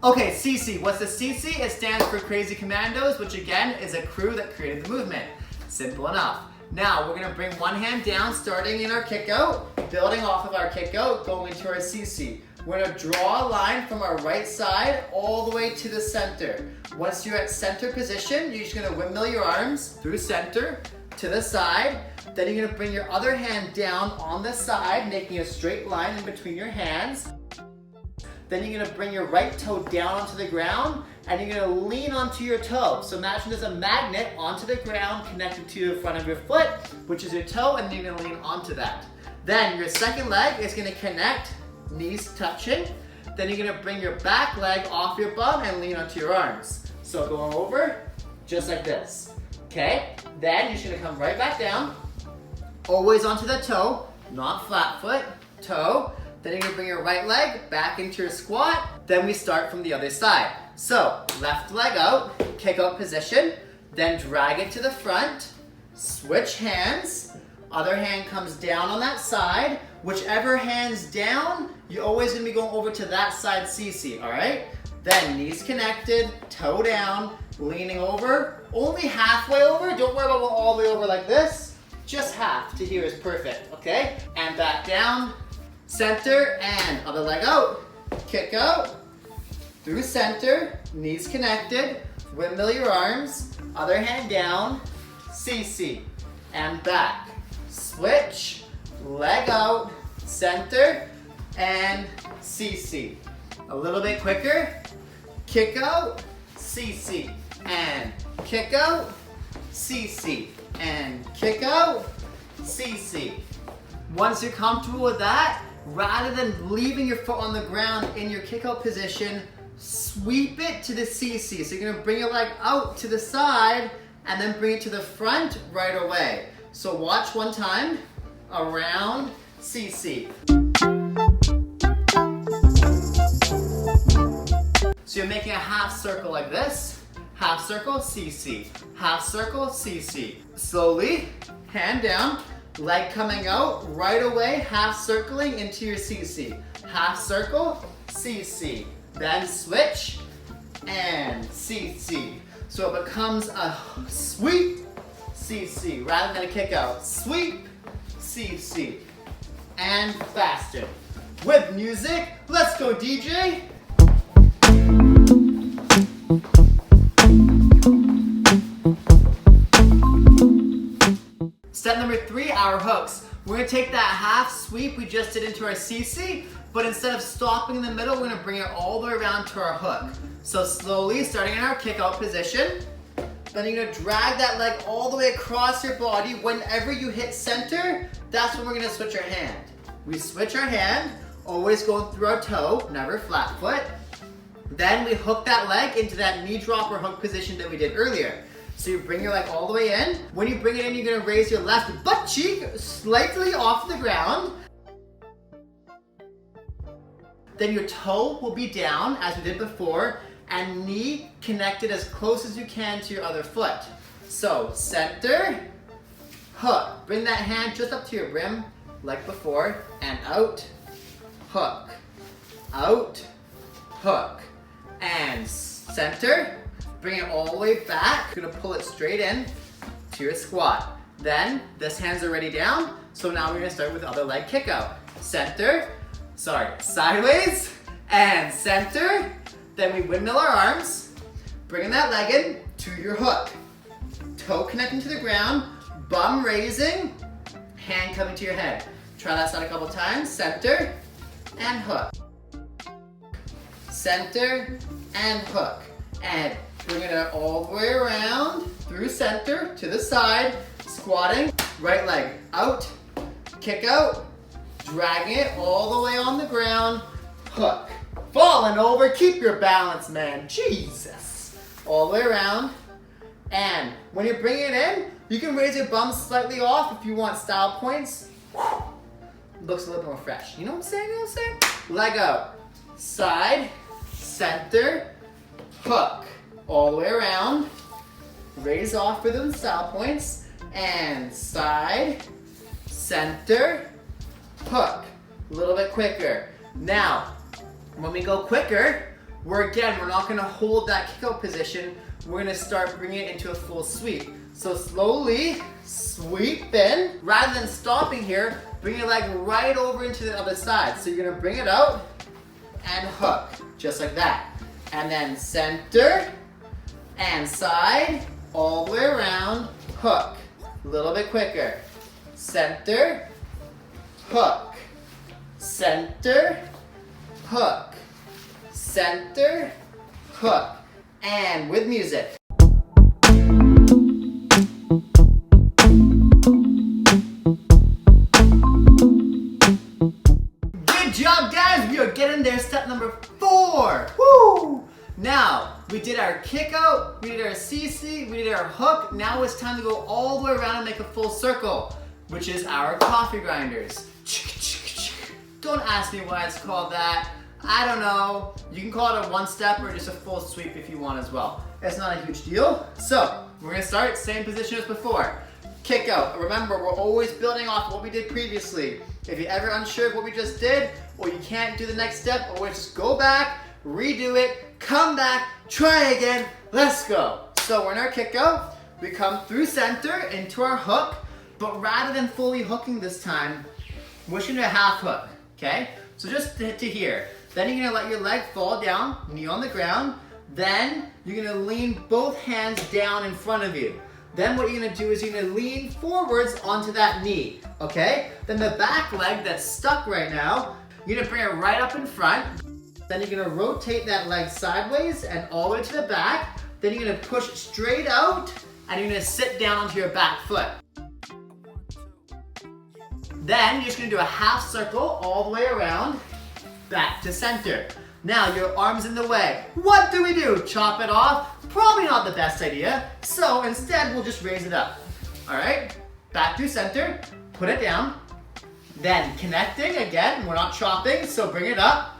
Okay, CC. What's the CC? It stands for Crazy Commandos, which again is a crew that created the movement. Simple enough. Now we're gonna bring one hand down, starting in our kick out. building off of our kick out, going into our CC. We're gonna draw a line from our right side all the way to the center. Once you're at center position, you're just gonna windmill your arms through center to the side. Then you're gonna bring your other hand down on the side, making a straight line in between your hands. Then you're gonna bring your right toe down onto the ground and you're gonna lean onto your toe. So imagine there's a magnet onto the ground connected to the front of your foot, which is your toe, and you're gonna lean onto that. Then your second leg is gonna connect, knees touching. Then you're gonna bring your back leg off your bum and lean onto your arms. So going over, just like this. Okay? Then you're just gonna come right back down, always onto the toe, not flat foot, toe. Then you're gonna bring your right leg back into your squat. Then we start from the other side. So left leg out, kick out position, then drag it to the front, switch hands, other hand comes down on that side. Whichever hand's down, you're always gonna be going over to that side CC, all right? Then knees connected, toe down, leaning over, only halfway over. Don't worry about going all the way over like this. Just half to here is perfect, okay? And back down, center, and other leg out, kick out, through center, knees connected, windmill your arms, other hand down, CC, and back. Switch, leg out, center, and CC. A little bit quicker, kick out, CC, and kick out, CC, and kick out, CC. Once you're comfortable with that, rather than leaving your foot on the ground in your kick out position, sweep it to the CC. So you're gonna bring your leg out to the side and then bring it to the front right away. So watch one time, around, CC. So you're making a half circle like this, half circle, CC, half circle, CC. Slowly, hand down, leg coming out, right away, half circling into your CC. Half circle, CC. Then switch, and CC. So it becomes a sweep, CC, rather than a kick out. Sweep, CC. And faster. With music, let's go DJ. Step number 3, our hooks. We're gonna take that half sweep we just did into our CC, but instead of stopping in the middle, we're gonna bring it all the way around to our hook. So slowly, starting in our kick out position, then you're gonna drag that leg all the way across your body. Whenever you hit center, that's when we're gonna switch our hand. We switch our hand, always going through our toe, never flat foot. Then we hook that leg into that knee drop or hook position that we did earlier. So you bring your leg all the way in. When you bring it in, you're gonna raise your left butt cheek slightly off the ground. Then your toe will be down, as we did before, and knee connected as close as you can to your other foot. So center, hook. Bring that hand just up to your rim, like before, and out, hook, out, hook, and center. Bring it all the way back. You're gonna pull it straight in to your squat. Then this hand's already down, so now we're gonna start with the other leg kick out. Sideways and center. Then we windmill our arms, bringing that leg in to your hook. Toe connecting to the ground, bum raising, hand coming to your head. Try that side a couple times. Center and hook. Center and hook. And bring it all the way around through center to the side, squatting, right leg out, kick out, dragging it all the way on the ground, hook. Falling over, keep your balance, man. Jesus. All the way around. And when you're bringing it in, you can raise your bum slightly off if you want style points. Looks a little more fresh. You know what I'm saying? Leg out. Side, center, hook. All the way around. Raise off for those style points. And side, center, hook. A little bit quicker. Now, when we go quicker, we're not gonna hold that kick out position. We're gonna start bringing it into a full sweep. So slowly sweep in. Rather than stopping here, bring your leg right over into the other side. So you're gonna bring it out and hook, just like that. And then center and side, all the way around, hook. A little bit quicker. Center, hook. Center, hook. Center, hook. And with music. Good job, guys. We are getting there. Step number 4. Woo! Now, we did our kick out, we did our CC, we did our hook. Now it's time to go all the way around and make a full circle, which is our coffee grinders. Don't ask me why it's called that. I don't know. You can call it a one step or just a full sweep if you want as well. It's not a huge deal. So, we're gonna start same position as before. Kick out. Remember, we're always building off what we did previously. If you're ever unsure of what we just did, or you can't do the next step, always just go back, redo it, come back, try again, let's go. So we're in our kick out, we come through center into our hook, but rather than fully hooking this time, we're just gonna do a half hook, okay? So just to here. Then you're gonna let your leg fall down, knee on the ground, then you're gonna lean both hands down in front of you. Then what you're gonna do is you're gonna lean forwards onto that knee, okay? Then the back leg that's stuck right now, you're gonna bring it right up in front. Then you're gonna rotate that leg sideways and all the way to the back. Then you're gonna push straight out and you're gonna sit down onto your back foot. Then you're just gonna do a half circle all the way around, back to center. Now your arm's in the way. What do we do? Chop it off? Probably not the best idea. So instead we'll just raise it up. All right, back to center, put it down. Then connecting again, we're not chopping, so bring it up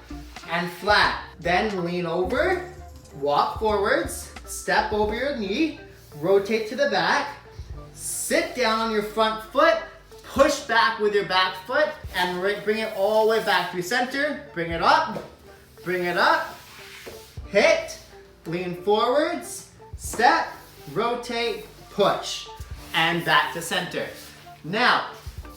and flat. Then lean over, walk forwards, step over your knee, rotate to the back, sit down on your front foot, push back with your back foot, and bring it all the way back to center. Bring it up, hit, lean forwards, step, rotate, push, and back to center. Now,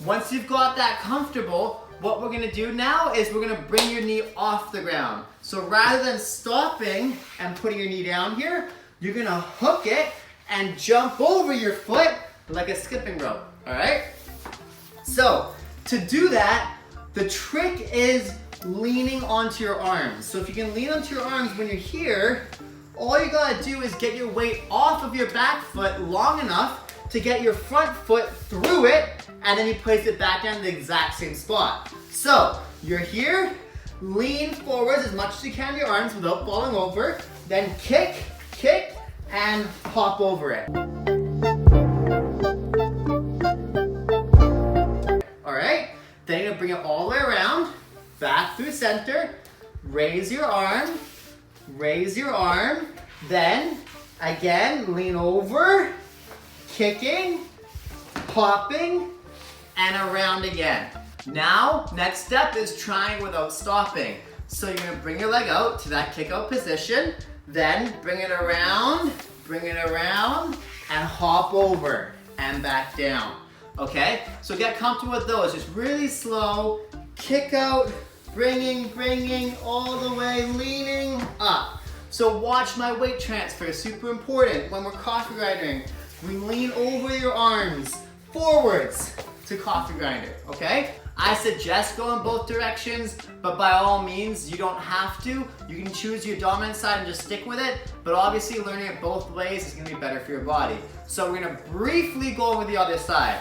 once you've got that comfortable, what we're gonna do now is we're gonna bring your knee off the ground. So rather than stopping and putting your knee down here, you're gonna hook it and jump over your foot like a skipping rope, all right? So to do that, the trick is leaning onto your arms. So if you can lean onto your arms when you're here, all you gotta do is get your weight off of your back foot long enough to get your front foot through it, and then you place it back down in the exact same spot. So you're here, lean forwards as much as you can with your arms without falling over, then kick, and hop over it. All right, then you're gonna bring it all the way around, back through center, raise your arm, then again, lean over, kicking, hopping, and around again. Now, next step is trying without stopping. So you're gonna bring your leg out to that kick out position, then bring it around, and hop over and back down. Okay, so get comfortable with those. Just really slow, kick out, bringing all the way, leaning up. So watch my weight transfer, super important when we're coffee grinding. We lean over your arms, forwards to coffee grinder, okay? I suggest go in both directions, but by all means, you don't have to. You can choose your dominant side and just stick with it, but obviously learning it both ways is gonna be better for your body. So we're gonna briefly go over the other side.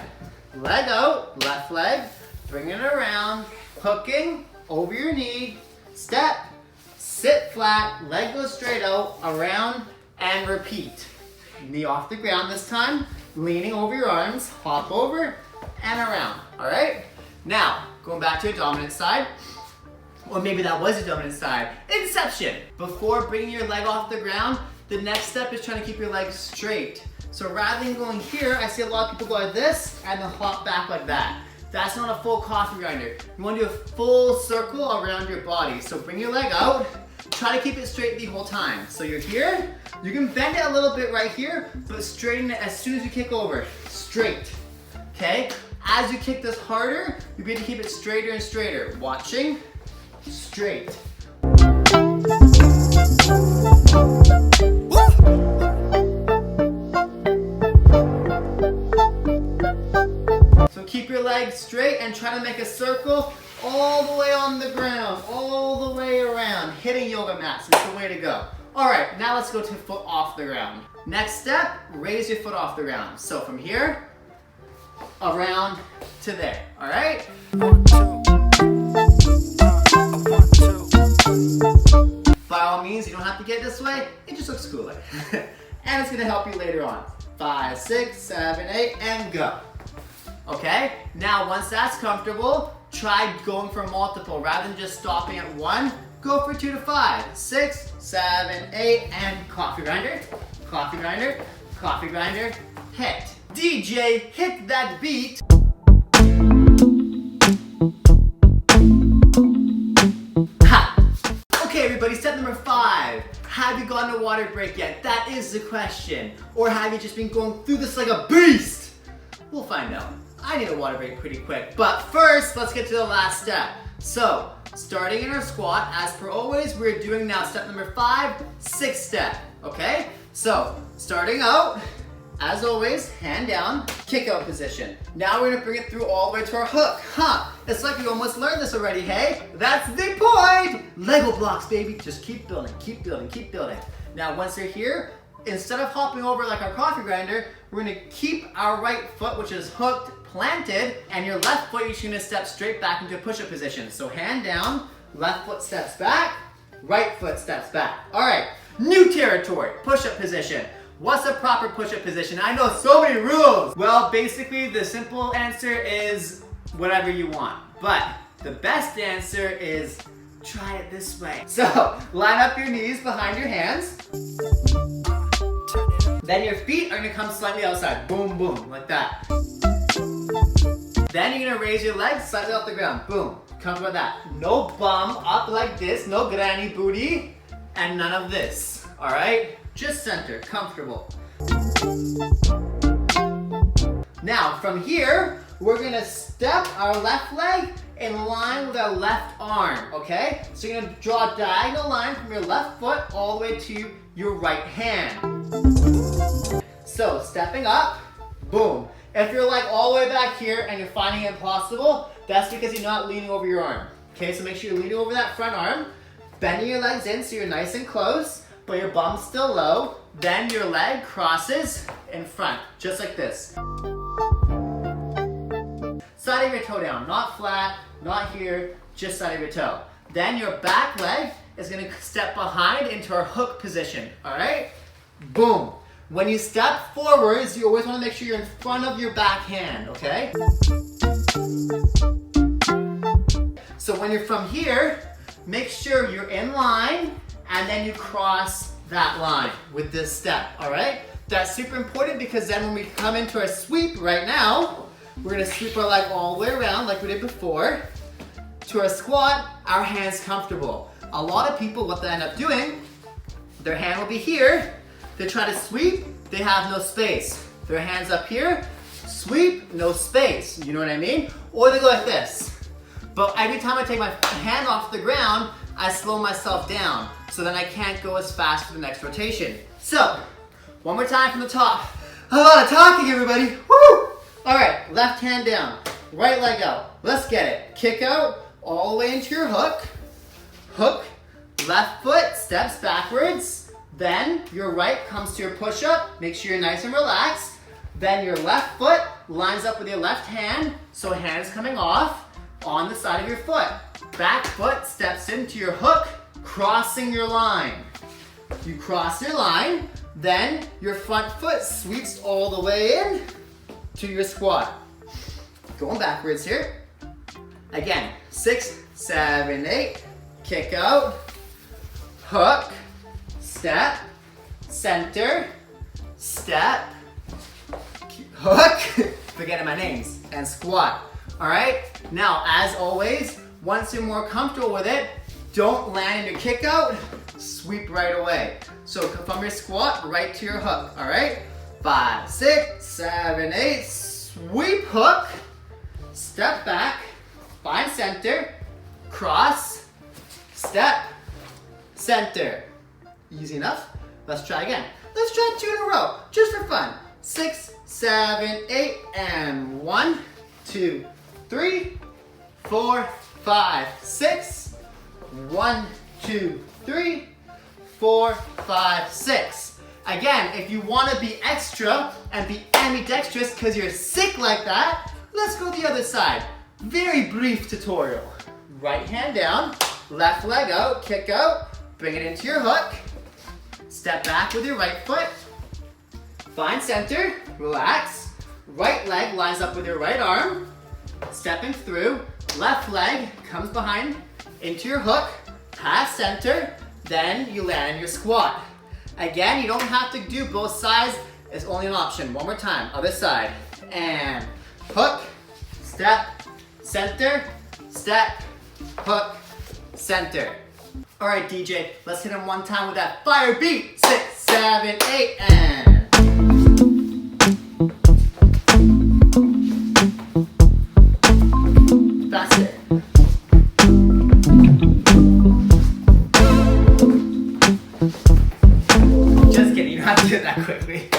Leg out, left leg, bring it around, hooking, over your knee, step, sit flat, leg goes straight out, around, and repeat. Knee off the ground this time, leaning over your arms, hop over, and around, all right? Now, going back to your dominant side, or maybe that was your dominant side. Inception! Before bringing your leg off the ground, the next step is trying to keep your legs straight. So rather than going here, I see a lot of people go like this, and then hop back like that. That's not a full coffee grinder. You want to do a full circle around your body. So bring your leg out, try to keep it straight the whole time. So you're here, you can bend it a little bit right here, but straighten it as soon as you kick over, straight, okay? as you kick this harder, you begin to keep it straighter and straighter. Watching, straight. So keep your legs straight and try to make a circle all the way on the ground, all the way around. Hitting yoga mats is the way to go. All right, now let's go to foot off the ground. Next step, raise your foot off the ground. So from here, around to there, all right? 1, 2. 1, 2. By all means, you don't have to get this way. It just looks cooler. And it's gonna help you later on. 5, 6, 7, 8, and go. Okay, now once that's comfortable, try going for multiple. Rather than just stopping at 1, go for 2 to 5, 6, 7, 8, and coffee grinder, coffee grinder, coffee grinder, hit. DJ, hit that beat. Ha! Okay everybody, step number 5. Have you gotten a water break yet? That is the question. Or have you just been going through this like a beast? We'll find out. I need a water break pretty quick. But first, let's get to the last step. So, starting in our squat, as per always, we're doing now step number 5, 6 step, okay? So, starting out, as always, hand down, kick out position. Now we're gonna bring it through all the way to our hook. It's like we almost learned this already, hey? That's the point! Lego blocks, baby. Just keep building, keep building, keep building. Now, once you're here, instead of hopping over like our coffee grinder, we're gonna keep our right foot, which is hooked, planted, and your left foot, you're just gonna step straight back into a push-up position. So hand down, left foot steps back, right foot steps back. All right, new territory, push-up position. What's a proper push-up position? I know so many rules. Well, basically the simple answer is whatever you want. But the best answer is try it this way. So line up your knees behind your hands. Then your feet are gonna come slightly outside. Boom, boom, like that. Then you're gonna raise your legs slightly off the ground. Boom, comfortable with that. No bum up like this, no granny booty, and none of this, all right? Just center, comfortable. Now, from here, we're gonna step our left leg in line with our left arm, okay? So you're gonna draw a diagonal line from your left foot all the way to your right hand. So, stepping up, boom. If you're like all the way back here and you're finding it impossible, that's because you're not leaning over your arm. Okay, so make sure you're leaning over that front arm, bending your legs in so you're nice and close, but your bum's still low. Then your leg crosses in front, just like this. Side of your toe down, not flat, not here, just side of your toe. Then your back leg is gonna step behind into our hook position, all right? Boom. When you step forwards, you always want to make sure you're in front of your back hand, okay? So when you're from here, make sure you're in line and then you cross that line with this step, all right? That's super important because then when we come into our sweep right now, we're gonna sweep our leg all the way around like we did before. To our squat, our hand's comfortable. A lot of people, what they end up doing, their hand will be here. They try to sweep, they have no space. Their hand's up here, sweep, no space. You know what I mean? Or they go like this. But every time I take my hand off the ground, I slow myself down. So then I can't go as fast for the next rotation. So, one more time from the top. A lot of talking, everybody. Woo! All right, left hand down, right leg out. Let's get it. Kick out all the way into your hook. Hook, left foot steps backwards. Then your right comes to your push-up. Make sure you're nice and relaxed. Then your left foot lines up with your left hand. So hands coming off on the side of your foot. Back foot steps into your hook, crossing your line. You cross your line, then your front foot sweeps all the way in to your squat. Going backwards here. Again, 6, 7, 8, kick out, hook, step, center, step, hook, forgetting my names, and squat. All right, now as always, once you're more comfortable with it, don't land in your kick out, sweep right away. So from your squat, right to your hook, all right? 5, 6, 7, 8, sweep, hook, step back, find center, cross, step, center. Easy enough. Let's try again. Let's try 2 in a row, just for fun. 6, 7, 8, and 1, 2, 3, 4, 5, 6. 1, 2, 3, 4, 5, 6. Again, if you want to be extra and be ambidextrous because you're sick like that, let's go the other side. Very brief tutorial. Right hand down, left leg out, kick out, bring it into your hook. Step back with your right foot. Find center, relax. Right leg lines up with your right arm. Stepping through, left leg comes behind into your hook, past center, then you land in your squat. Again, you don't have to do both sides, it's only an option. One more time, other side. And hook, step, center, step, hook, center. All right, DJ, let's hit him one time with that fire beat. 6, 7, 8, and. Faster. Just kidding, you don't have to do it that quickly.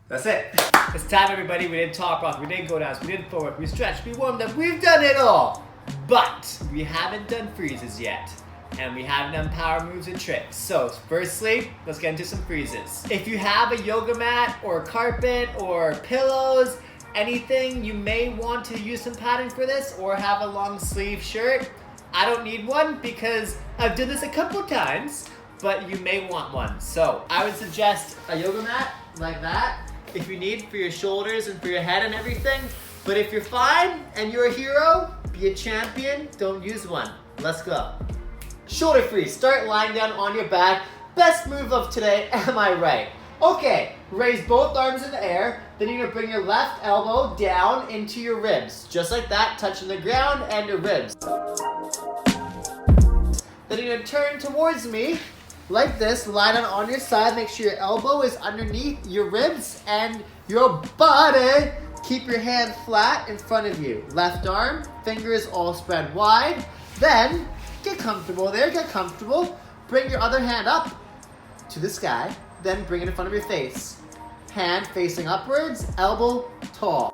That's it. It's time, everybody. We did Toprock, we did go dance, we did footwork, we stretched, we warmed up, we've done it all. But we haven't done freezes yet. And we haven't done power moves and tricks. So firstly, let's get into some freezes. If you have a yoga mat or carpet or pillows, anything, you may want to use some padding for this or have a long sleeve shirt. I don't need one because I've done this a couple times, but you may want one. So I would suggest a yoga mat like that if you need for your shoulders and for your head and everything. But if you're fine and you're a hero, be a champion, don't use one. Let's go. Shoulder freeze, start lying down on your back. Best move of today, am I right? Okay, raise both arms in the air, then you're gonna bring your left elbow down into your ribs. Just like that, touching the ground and your ribs. Then you're gonna turn towards me, like this, lie down on your side, make sure your elbow is underneath your ribs and your body. Keep your hand flat in front of you. Left arm, fingers all spread wide. Then, get comfortable there, get comfortable. Bring your other hand up to the sky, then bring it in front of your face. Hand facing upwards, elbow tall.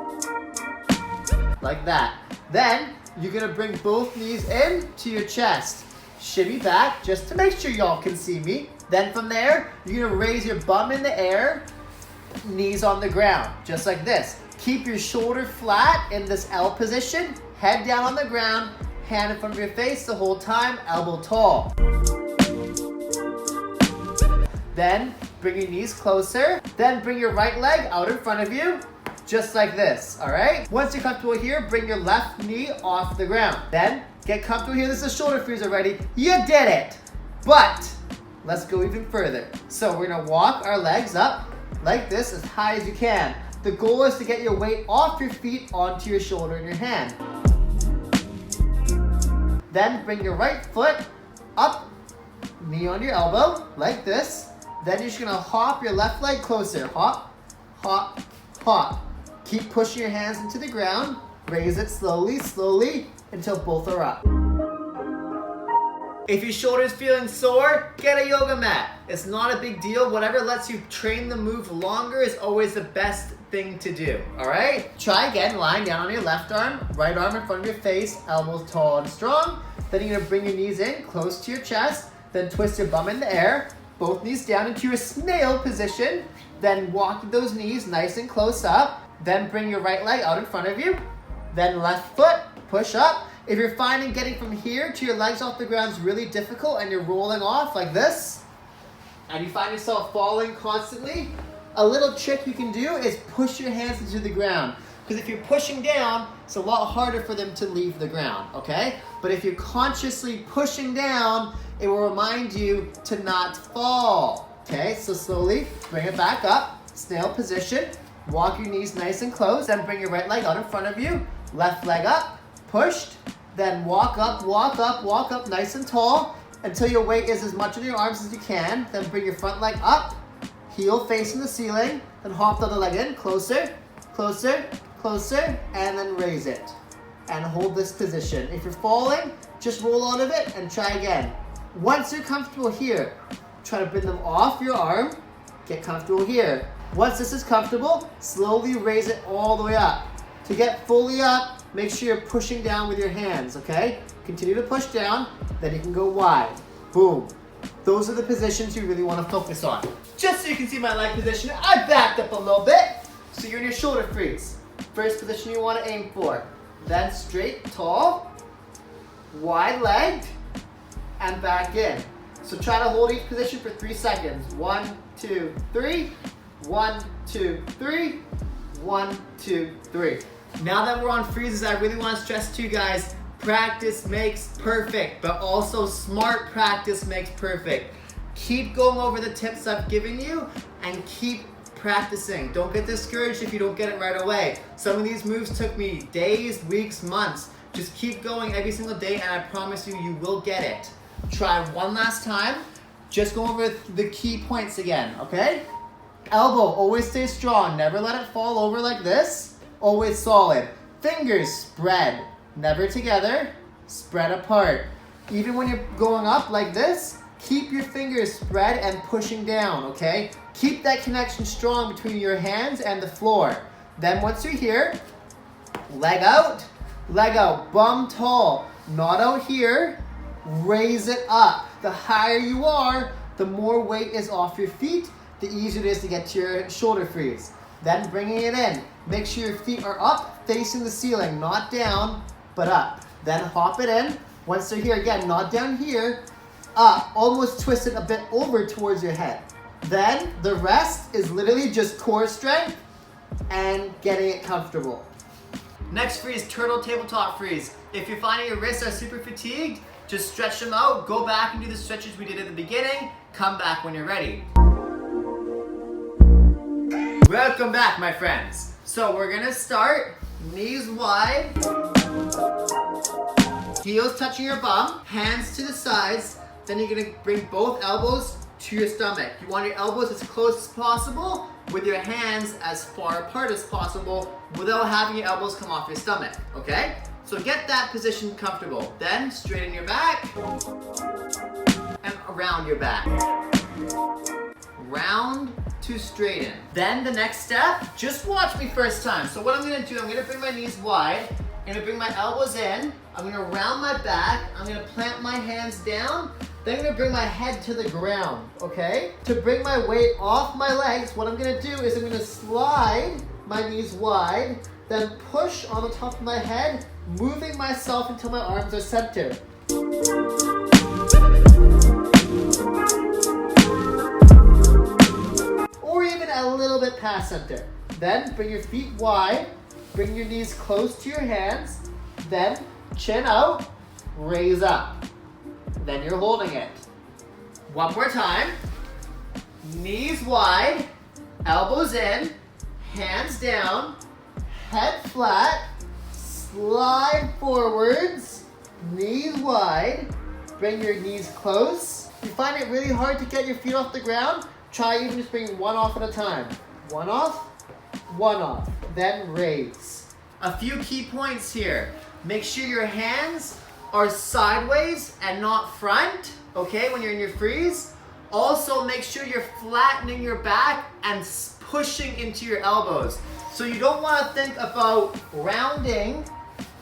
Like that. Then, you're gonna bring both knees in to your chest. Shimmy back, just to make sure y'all can see me. Then from there, you're gonna raise your bum in the air, knees on the ground, just like this. Keep your shoulder flat in this L position, head down on the ground, hand in front of your face the whole time, elbow tall. Then bring your knees closer. Then bring your right leg out in front of you, just like this, all right? Once you're comfortable here, bring your left knee off the ground. Then get comfortable here. This is a shoulder freeze already. You did it. But let's go even further. So we're gonna walk our legs up like this as high as you can. The goal is to get your weight off your feet onto your shoulder and your hand. Then bring your right foot up, knee on your elbow, like this. Then you're just gonna hop your left leg closer. Hop, hop, hop. Keep pushing your hands into the ground. Raise it slowly, slowly, until both are up. If your shoulder's feeling sore, get a yoga mat. It's not a big deal. Whatever lets you train the move longer is always the best thing to do, all right? Try again, lying down on your left arm, right arm in front of your face, elbows tall and strong. Then you're gonna bring your knees in, close to your chest, then twist your bum in the air, both knees down into your snail position, then walk those knees nice and close up, then bring your right leg out in front of you, then left foot, push up. If you're finding getting from here to your legs off the ground is really difficult and you're rolling off like this, and you find yourself falling constantly, a little trick you can do is push your hands into the ground. Because if you're pushing down, it's a lot harder for them to leave the ground, okay? But if you're consciously pushing down, it will remind you to not fall, okay? So slowly bring it back up, snail position, walk your knees nice and close, then bring your right leg out in front of you, left leg up, pushed, then walk up nice and tall until your weight is as much in your arms as you can. Then bring your front leg up, heel facing the ceiling, then hop the other leg in, closer, closer, closer, and then raise it. And hold this position. If you're falling, just roll out of it and try again. Once you're comfortable here, try to bring them off your arm, get comfortable here. Once this is comfortable, slowly raise it all the way up. To get fully up, make sure you're pushing down with your hands, okay? Continue to push down, then you can go wide. Boom. Those are the positions you really want to focus on. Just so you can see my leg position, I backed up a little bit, so you're in your shoulder freeze. First position you want to aim for. Then straight, tall, wide-legged, and back in. So try to hold each position for 3 seconds. 1, 2, 3. 1, 2, 3. 1, 2, 3. Now that we're on freezes, I really want to stress to you guys, practice makes perfect, but also smart practice makes perfect. Keep going over the tips I've given you and keep practicing. Don't get discouraged if you don't get it right away. Some of these moves took me days, weeks, months. Just keep going every single day and I promise you, you will get it. Try one last time. Just go over the key points again, okay? Elbow, always stay strong. Never let it fall over like this. Always solid. Fingers spread. Never together. Spread apart. Even when you're going up like this, keep your fingers spread and pushing down, okay? Keep that connection strong between your hands and the floor. Then once you're here, leg out, bum tall, not out here, raise it up. The higher you are, the more weight is off your feet, the easier it is to get to your shoulder freeze. Then bringing it in, make sure your feet are up, facing the ceiling, not down, but up. Then hop it in. Once they're here, again, not down here, up, almost twist it a bit over towards your head. Then the rest is literally just core strength and getting it comfortable. Next freeze, turtle tabletop freeze. If you're finding your wrists are super fatigued, just stretch them out, go back and do the stretches we did at the beginning, come back when you're ready. Welcome back, my friends. So we're gonna start knees wide, heels touching your bum, hands to the sides, then you're gonna bring both elbows to your stomach. You want your elbows as close as possible with your hands as far apart as possible without having your elbows come off your stomach, okay? So get that position comfortable. Then straighten your back and around your back. Round to straighten. Then the next step, just watch me first time. So what I'm gonna do, I'm gonna bring my knees wide, I'm gonna bring my elbows in, I'm gonna round my back, I'm gonna plant my hands down, then I'm gonna bring my head to the ground, okay? To bring my weight off my legs, what I'm gonna do is I'm gonna slide my knees wide, then push on the top of my head, moving myself until my arms are centered. Or even a little bit past center. Then bring your feet wide, bring your knees close to your hands, then chin out, raise up. Then you're holding it. One more time. Knees wide, elbows in, hands down, head flat, slide forwards, knees wide, bring your knees close. If you find it really hard to get your feet off the ground, try even just bringing one off at a time. One off, then raise. A few key points here. Make sure your hands are sideways and not front, okay, when you're in your freeze. Also, make sure you're flattening your back and pushing into your elbows. So you don't want to think about rounding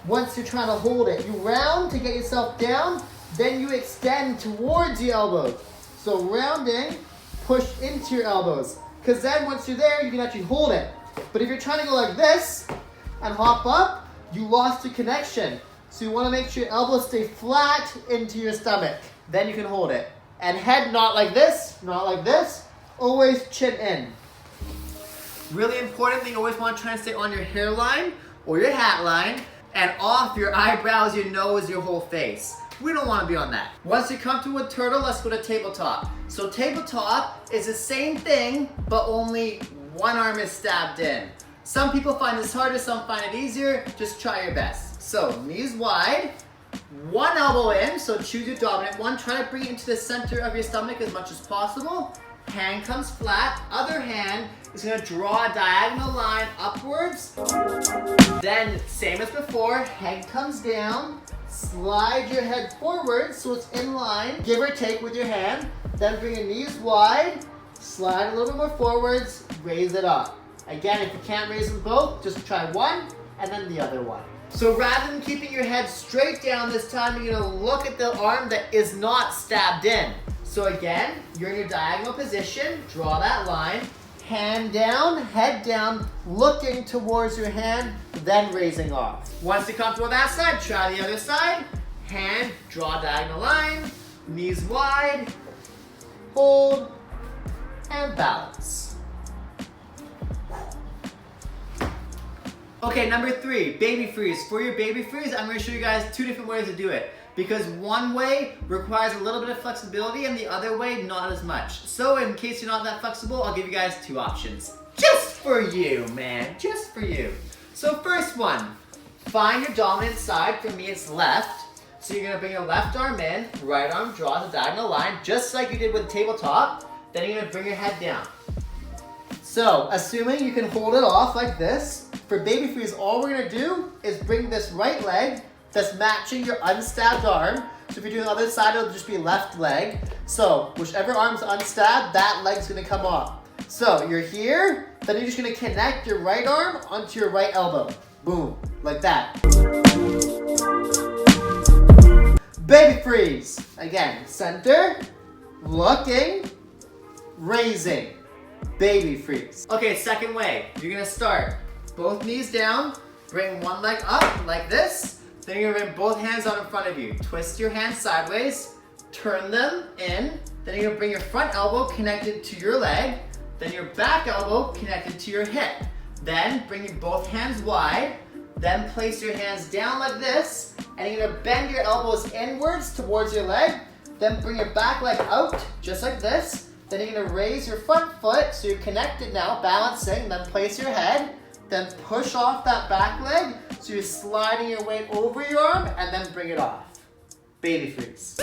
once you're trying to hold it. You round to get yourself down, then you extend towards your elbows. So rounding, push into your elbows. Because then once you're there, you can actually hold it. But if you're trying to go like this and hop up, you lost your connection. So you want to make sure your elbows stay flat into your stomach. Then you can hold it. And head not like this, always chin in. Really important thing, you always want to try and stay on your hairline or your hat line and off your eyebrows, your nose, your whole face. We don't want to be on that. Once you're comfortable with turtle, let's go to tabletop. So tabletop is the same thing, but only one arm is stabbed in. Some people find this harder, some find it easier. Just try your best. So knees wide, one elbow in, so choose your dominant one. Try to bring it into the center of your stomach as much as possible. hand comes flat, other hand is gonna draw a diagonal line upwards. Then, same as before, head comes down, slide your head forward so it's in line, give or take with your hand, then bring your knees wide, slide a little bit more forwards, raise it up. Again, if you can't raise them both, just try one and then the other one. So rather than keeping your head straight down this time, you're gonna look at the arm that is not stabbed in. So again, you're in your diagonal position, draw that line, hand down, head down, looking towards your hand, then raising off. Once you're comfortable with that side, try the other side. Hand, draw a diagonal line, knees wide, hold, and balance. Okay, number 3, baby freeze. For your baby freeze, I'm gonna show you guys 2 different ways to do it. Because one way requires a little bit of flexibility and the other way not as much. So in case you're not that flexible, I'll give you guys 2 options. Just for you, man, just for you. So first one, find your dominant side. For me, it's left. So you're gonna bring your left arm in, right arm draws a diagonal line, just like you did with tabletop. Then you're gonna bring your head down. So assuming you can hold it off like this, for baby freeze, all we're gonna do is bring this right leg that's matching your unstabbed arm. So if you're doing the other side, it'll just be left leg. So whichever arm's unstabbed, that leg's gonna come off. So you're here, then you're just gonna connect your right arm onto your right elbow. Boom, like that. Baby freeze. Again, center, looking, raising. Baby freeze. Okay, second way. You're gonna start both knees down, bring one leg up like this. Then you're gonna bring both hands out in front of you. Twist your hands sideways, turn them in. Then you're gonna bring your front elbow connected to your leg. Then your back elbow connected to your hip. Then bring your both hands wide. Then place your hands down like this. And you're gonna bend your elbows inwards towards your leg. Then bring your back leg out, just like this. Then you're gonna raise your front foot, so you're connected now, balancing. Then place your head. Then push off that back leg, so you're sliding your weight over your arm, and then bring it off. Baby freeze.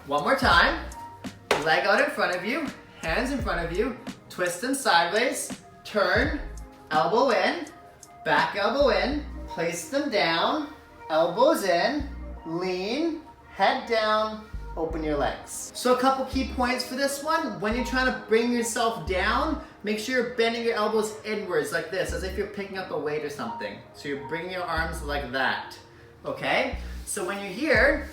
One more time. Leg out in front of you. Hands in front of you, twist them sideways, turn, elbow in, back elbow in, place them down, elbows in, lean, head down, open your legs. So a couple key points for this one. When you're trying to bring yourself down, make sure you're bending your elbows inwards like this, as if you're picking up a weight or something. So you're bringing your arms like that, okay? So when you're here,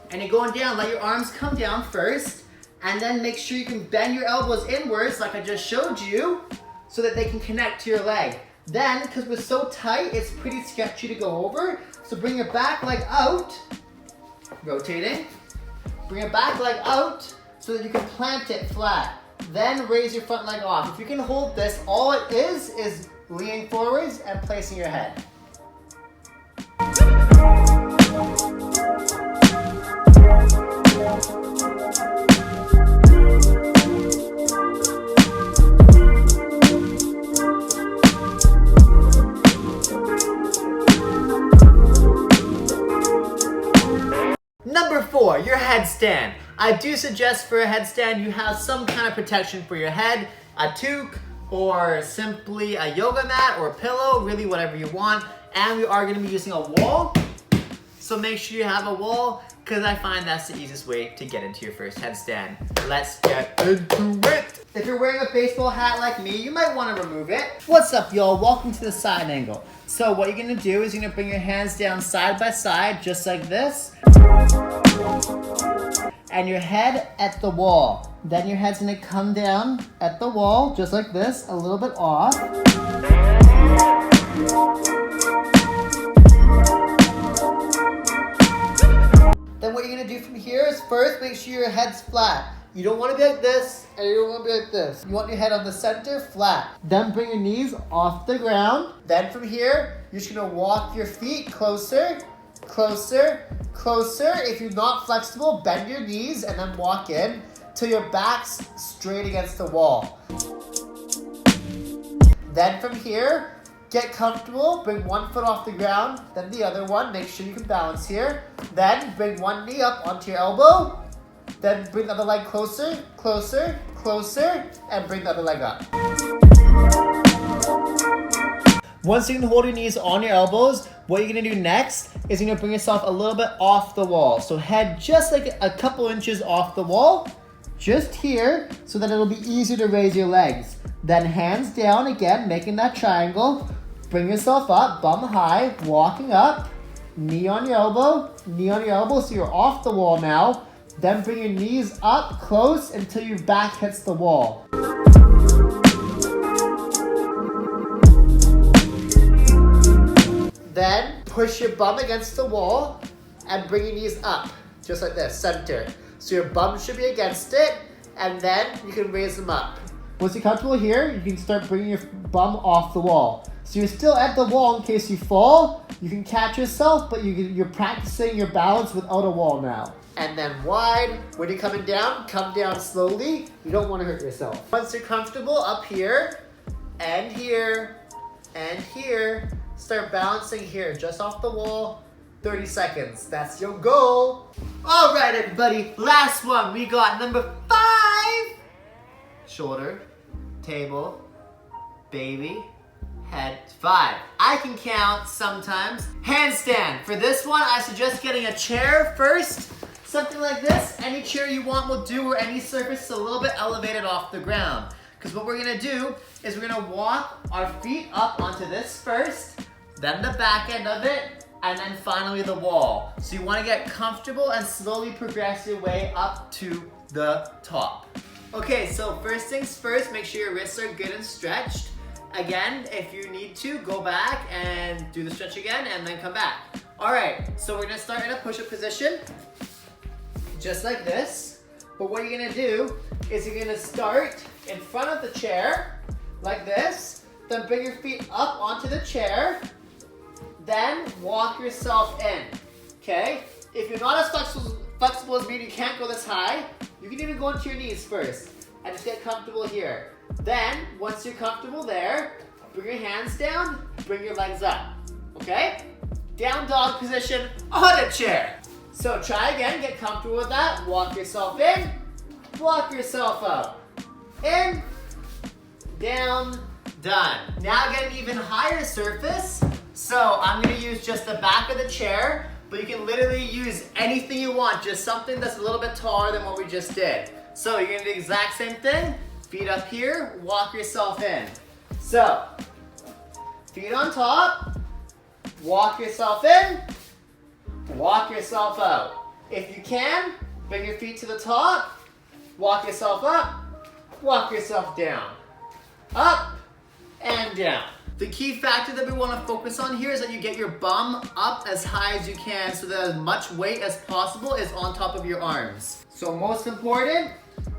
and you're going down, let your arms come down first, and then make sure you can bend your elbows inwards like I just showed you so that they can connect to your leg. Then, because we're so tight, it's pretty sketchy to go over. So bring your back leg out, rotating. Bring your back leg out so that you can plant it flat. Then raise your front leg off. If you can hold this, all it is leaning forwards and placing your head. Number 4, your headstand. I do suggest for a headstand you have some kind of protection for your head, a toque, or simply a yoga mat or a pillow, really whatever you want. And we are going to be using a wall, so make sure you have a wall, because I find that's the easiest way to get into your first headstand. Let's get into it. If you're wearing a baseball hat like me, you might want to remove it. What's up, y'all? Welcome to the side angle. So what you're going to do is you're going to bring your hands down side by side, just like this. And your head at the wall. Then your head's going to come down at the wall, just like this, a little bit off. Then what you're going to do from here is first make sure your head's flat. You don't want to be like this, and you don't want to be like this. You want your head on the center, flat. Then bring your knees off the ground. Then from here, you're just going to walk your feet closer closer, closer. If you're not flexible, bend your knees and then walk in till your back's straight against the wall. Then from here, get comfortable, bring one foot off the ground, then the other one, make sure you can balance here. Then bring one knee up onto your elbow, then bring the other leg closer, closer, closer, and bring the other leg up. Once you can hold your knees on your elbows, what you're gonna do next is you're gonna bring yourself a little bit off the wall. So head just like a couple inches off the wall, just here, so that it'll be easier to raise your legs. Then hands down again, making that triangle. Bring yourself up, bum high, walking up, knee on your elbow, so you're off the wall now. Then bring your knees up close until your back hits the wall. Then push your bum against the wall and bring your knees up, just like this, center. So your bum should be against it, and then you can raise them up. Once you're comfortable here, you can start bringing your bum off the wall. So you're still at the wall in case you fall. You can catch yourself, but you're practicing your balance without a wall now. And then wide. When you're coming down, come down slowly. You don't want to hurt yourself. Once you're comfortable up here, and here, and here, start balancing here, just off the wall. 30 seconds. That's your goal. All right, everybody. Last one. We got number 5. Shoulder, table, baby, head. 5. I can count sometimes. Handstand. For this one, I suggest getting a chair first. Something like this. Any chair you want will do, or any surface a little bit elevated off the ground. Because what we're going to do is we're going to walk our feet up onto this first, then the back end of it, and then finally the wall. So you want to get comfortable and slowly progress your way up to the top. Okay, so first things first, make sure your wrists are good and stretched. Again, if you need to, go back and do the stretch again and then come back. All right, so we're gonna start in a push-up position, just like this. But what you're gonna do is you're gonna start in front of the chair, like this, then bring your feet up onto the chair, then walk yourself in, okay? If you're not as flexible as me and you can't go this high, you can even go into your knees first and just get comfortable here. Then, once you're comfortable there, bring your hands down, bring your legs up, okay? Down dog position on a chair. So try again, get comfortable with that. Walk yourself in, walk yourself out. In, down, done. Now get an even higher surface. So I'm gonna use just the back of the chair, but you can literally use anything you want, just something that's a little bit taller than what we just did. So you're gonna do the exact same thing, feet up here, walk yourself in. So, feet on top, walk yourself in, walk yourself out. If you can, bring your feet to the top, walk yourself up, walk yourself down. Up and down. The key factor that we want to focus on here is that you get your bum up as high as you can so that as much weight as possible is on top of your arms. So most important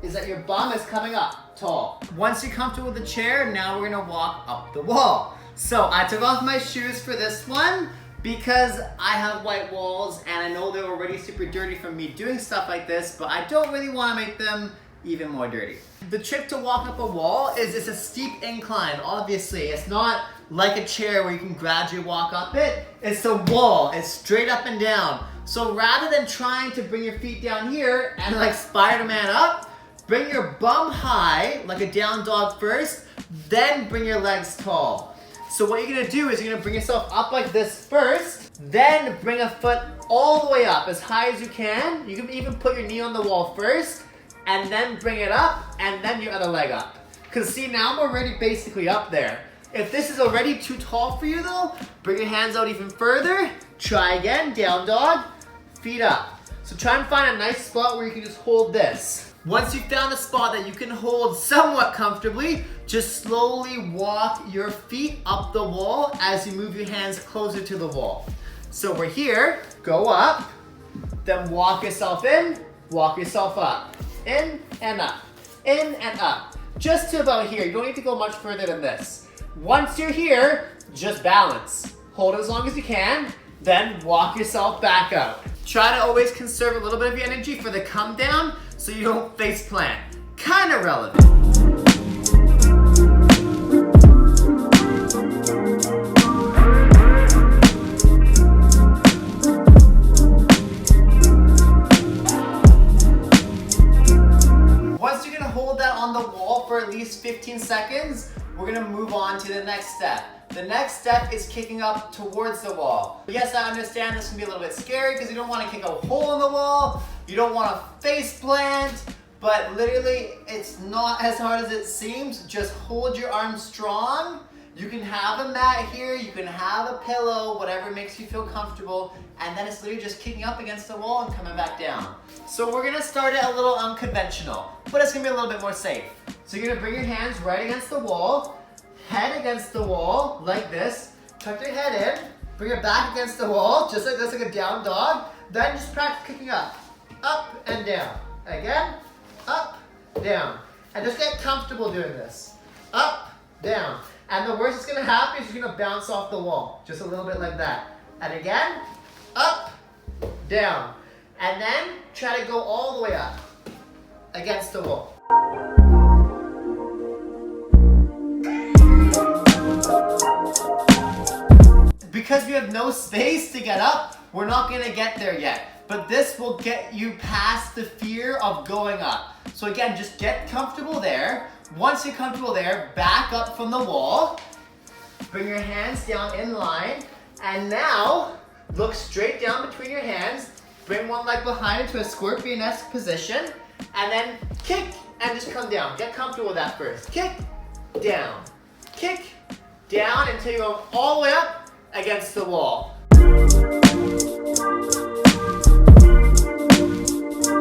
is that your bum is coming up tall. Once you're comfortable with the chair, now we're gonna walk up the wall. So I took off my shoes for this one because I have white walls and I know they're already super dirty from me doing stuff like this, but I don't really want to make them even more dirty. The trick to walk up a wall is it's a steep incline, obviously. It's not like a chair where you can gradually walk up it. It's a wall, it's straight up and down. So rather than trying to bring your feet down here and like Spider-Man up, bring your bum high, like a down dog first, then bring your legs tall. So what you're gonna do is you're gonna bring yourself up like this first, then bring a foot all the way up as high as you can. You can even put your knee on the wall first, and then bring it up, and then your other leg up. Because see, now I'm already basically up there. If this is already too tall for you though, bring your hands out even further. Try again, down dog, feet up. So try and find a nice spot where you can just hold this. Once you've found a spot that you can hold somewhat comfortably, just slowly walk your feet up the wall as you move your hands closer to the wall. So we're here, go up, then walk yourself in, walk yourself up. In and up, in and up. Just to about here, you don't need to go much further than this. Once you're here, just balance. Hold it as long as you can, then walk yourself back out. Try to always conserve a little bit of your energy for the come down so you don't face plant. Kind of relevant. Once you're gonna hold that on the wall for at least 15 seconds, we're gonna move on to the next step. The next step is kicking up towards the wall. Yes, I understand this can be a little bit scary because you don't want to kick a hole in the wall, you don't want to face plant, but literally it's not as hard as it seems. Just hold your arms strong. You can have a mat here, you can have a pillow, whatever makes you feel comfortable, and then it's literally just kicking up against the wall and coming back down. So we're gonna start it a little unconventional, but it's gonna be a little bit more safe. So you're gonna bring your hands right against the wall, head against the wall, like this. Tuck your head in, bring it back against the wall, just like this, like a down dog. Then just practice kicking up and down. Again, up, down. And just get comfortable doing this. Up, down. And the worst that's gonna happen is you're gonna bounce off the wall. Just a little bit like that. And again, up, down. And then try to go all the way up against the wall. Because we have no space to get up, we're not gonna get there yet. But this will get you past the fear of going up. So again, just get comfortable there. Once you're comfortable there, back up from the wall. Bring your hands down in line. And now, look straight down between your hands. Bring one leg behind into a scorpion-esque position. And then kick and just come down. Get comfortable with that first. Kick, down until you go all the way up against the wall.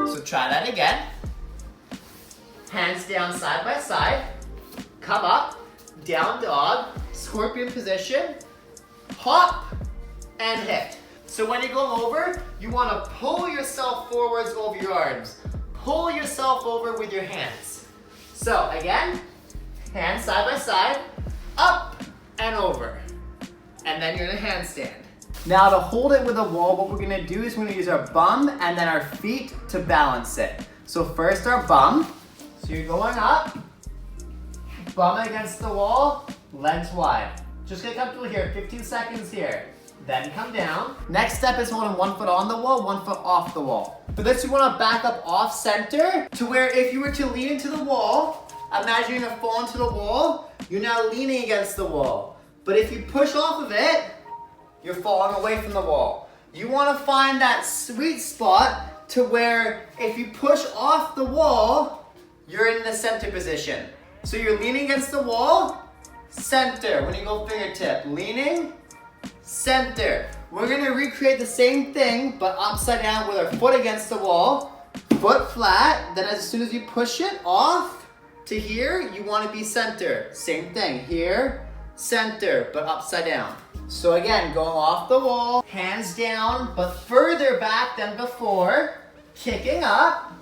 So try that again. Hands down side by side. Come up, down dog, scorpion position, hop, and hit. So when you go over, you want to pull yourself forwards over your arms. Pull yourself over with your hands. So again, hands side by side, up and over. And then you're in a handstand. Now to hold it with a wall, what we're gonna do is we're gonna use our bum and then our feet to balance it. So first our bum. So you're going up, bum against the wall, legs wide. Just get comfortable here, 15 seconds here. Then come down. Next step is holding one foot on the wall, one foot off the wall. For this, you wanna back up off center to where if you were to lean into the wall, imagine you're gonna fall into the wall, you're now leaning against the wall. But if you push off of it, you're falling away from the wall. You wanna find that sweet spot to where if you push off the wall, you're in the center position. So you're leaning against the wall, center. When you go fingertip, leaning, center. We're gonna recreate the same thing, but upside down with our foot against the wall, foot flat, then as soon as you push it off to here, you wanna be center. Same thing, here, center, but upside down. So again, going off the wall, hands down, but further back than before, kicking up,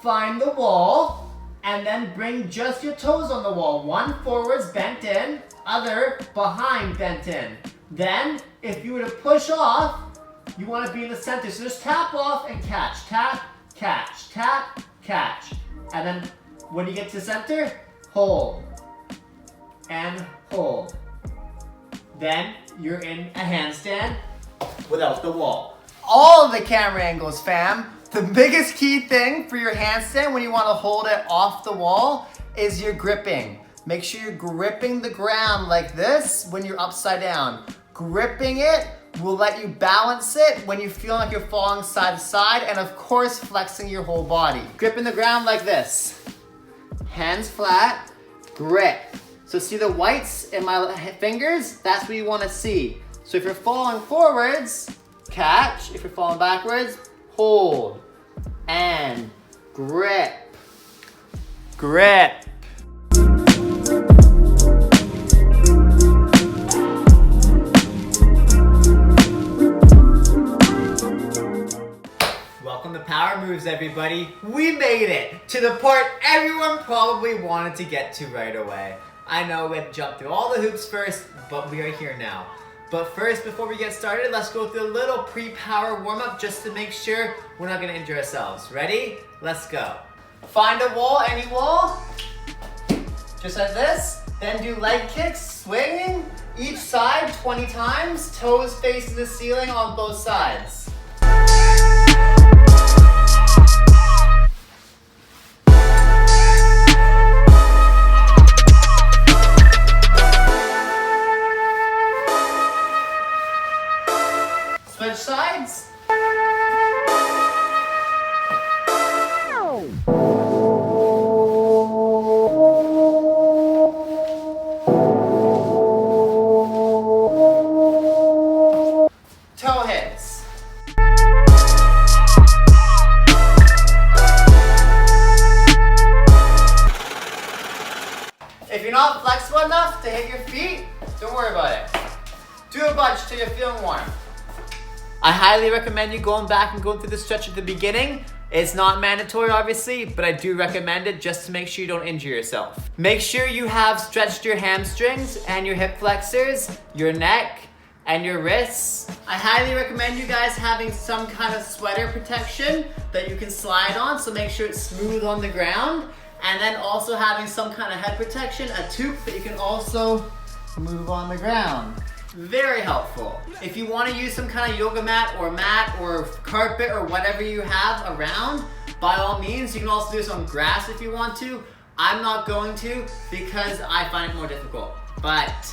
find the wall, and then bring just your toes on the wall. One forwards, bent in, other behind, bent in. Then, if you were to push off, you want to be in the center. So just tap off and catch. Tap, catch, tap, catch. And then when you get to the center, hold. And hold. Then you're in a handstand without the wall. All of the camera angles, fam. The biggest key thing for your handstand when you want to hold it off the wall is your gripping. Make sure you're gripping the ground like this when you're upside down. Gripping it will let you balance it when you feel like you're falling side to side, and of course flexing your whole body. Gripping the ground like this. Hands flat, grip. So see the whites in my fingers? That's what you want to see. So if you're falling forwards, catch. If you're falling backwards, hold. And grip. Grip. Welcome to Power Moves, everybody. We made it to the part everyone probably wanted to get to right away. I know we had to jump through all the hoops first, but we are here now. But first, before we get started, let's go through a little pre-power warm-up just to make sure we're not gonna injure ourselves. Ready? Let's go. Find a wall, any wall, just like this. Then do leg kicks, swinging each side 20 times, toes facing the ceiling on both sides. Switch sides. Toe hits. If you're not flexible enough to hit your feet, don't worry about it. Do a bunch till you're feeling warm. I highly recommend you going back and going through the stretch at the beginning. It's not mandatory, obviously, but I do recommend it just to make sure you don't injure yourself. Make sure you have stretched your hamstrings and your hip flexors, your neck, and your wrists. I highly recommend you guys having some kind of sweater protection that you can slide on, so make sure it's smooth on the ground. And then also having some kind of head protection, a toque that you can also move on the ground. Very helpful. If you want to use some kind of yoga mat or carpet or whatever you have around, by all means, you can also do this on grass if you want to. I'm not going to because I find it more difficult, but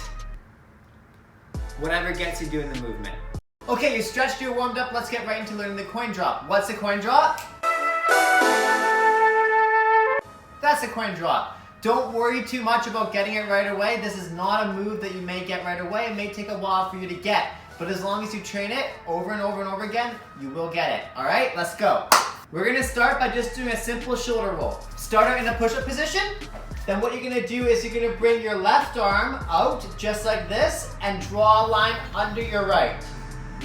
whatever gets you doing the movement. Okay, you stretched, you're warmed up, let's get right into learning the coin drop. What's a coin drop? That's a coin drop. Don't worry too much about getting it right away. This is not a move that you may get right away. It may take a while for you to get, but as long as you train it over and over and over again, you will get it. All right, let's go. We're gonna start by just doing a simple shoulder roll. Start out in a push-up position. Then what you're gonna do is you're gonna bring your left arm out just like this and draw a line under your right.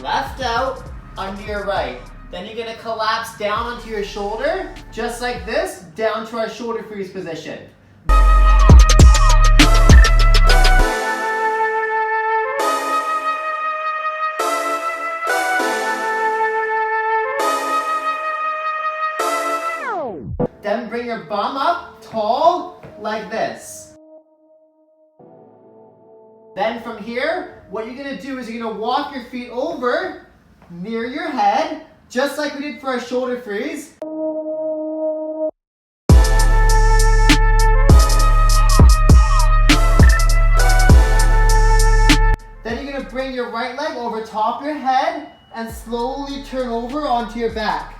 Left out, under your right. Then you're gonna collapse down onto your shoulder, just like this, down to our shoulder freeze position. Then bring your bum up tall like this. Then from here, what you're gonna do is you're gonna walk your feet over near your head, just like we did for our shoulder freeze. Then you're gonna bring your right leg over top your head and slowly turn over onto your back.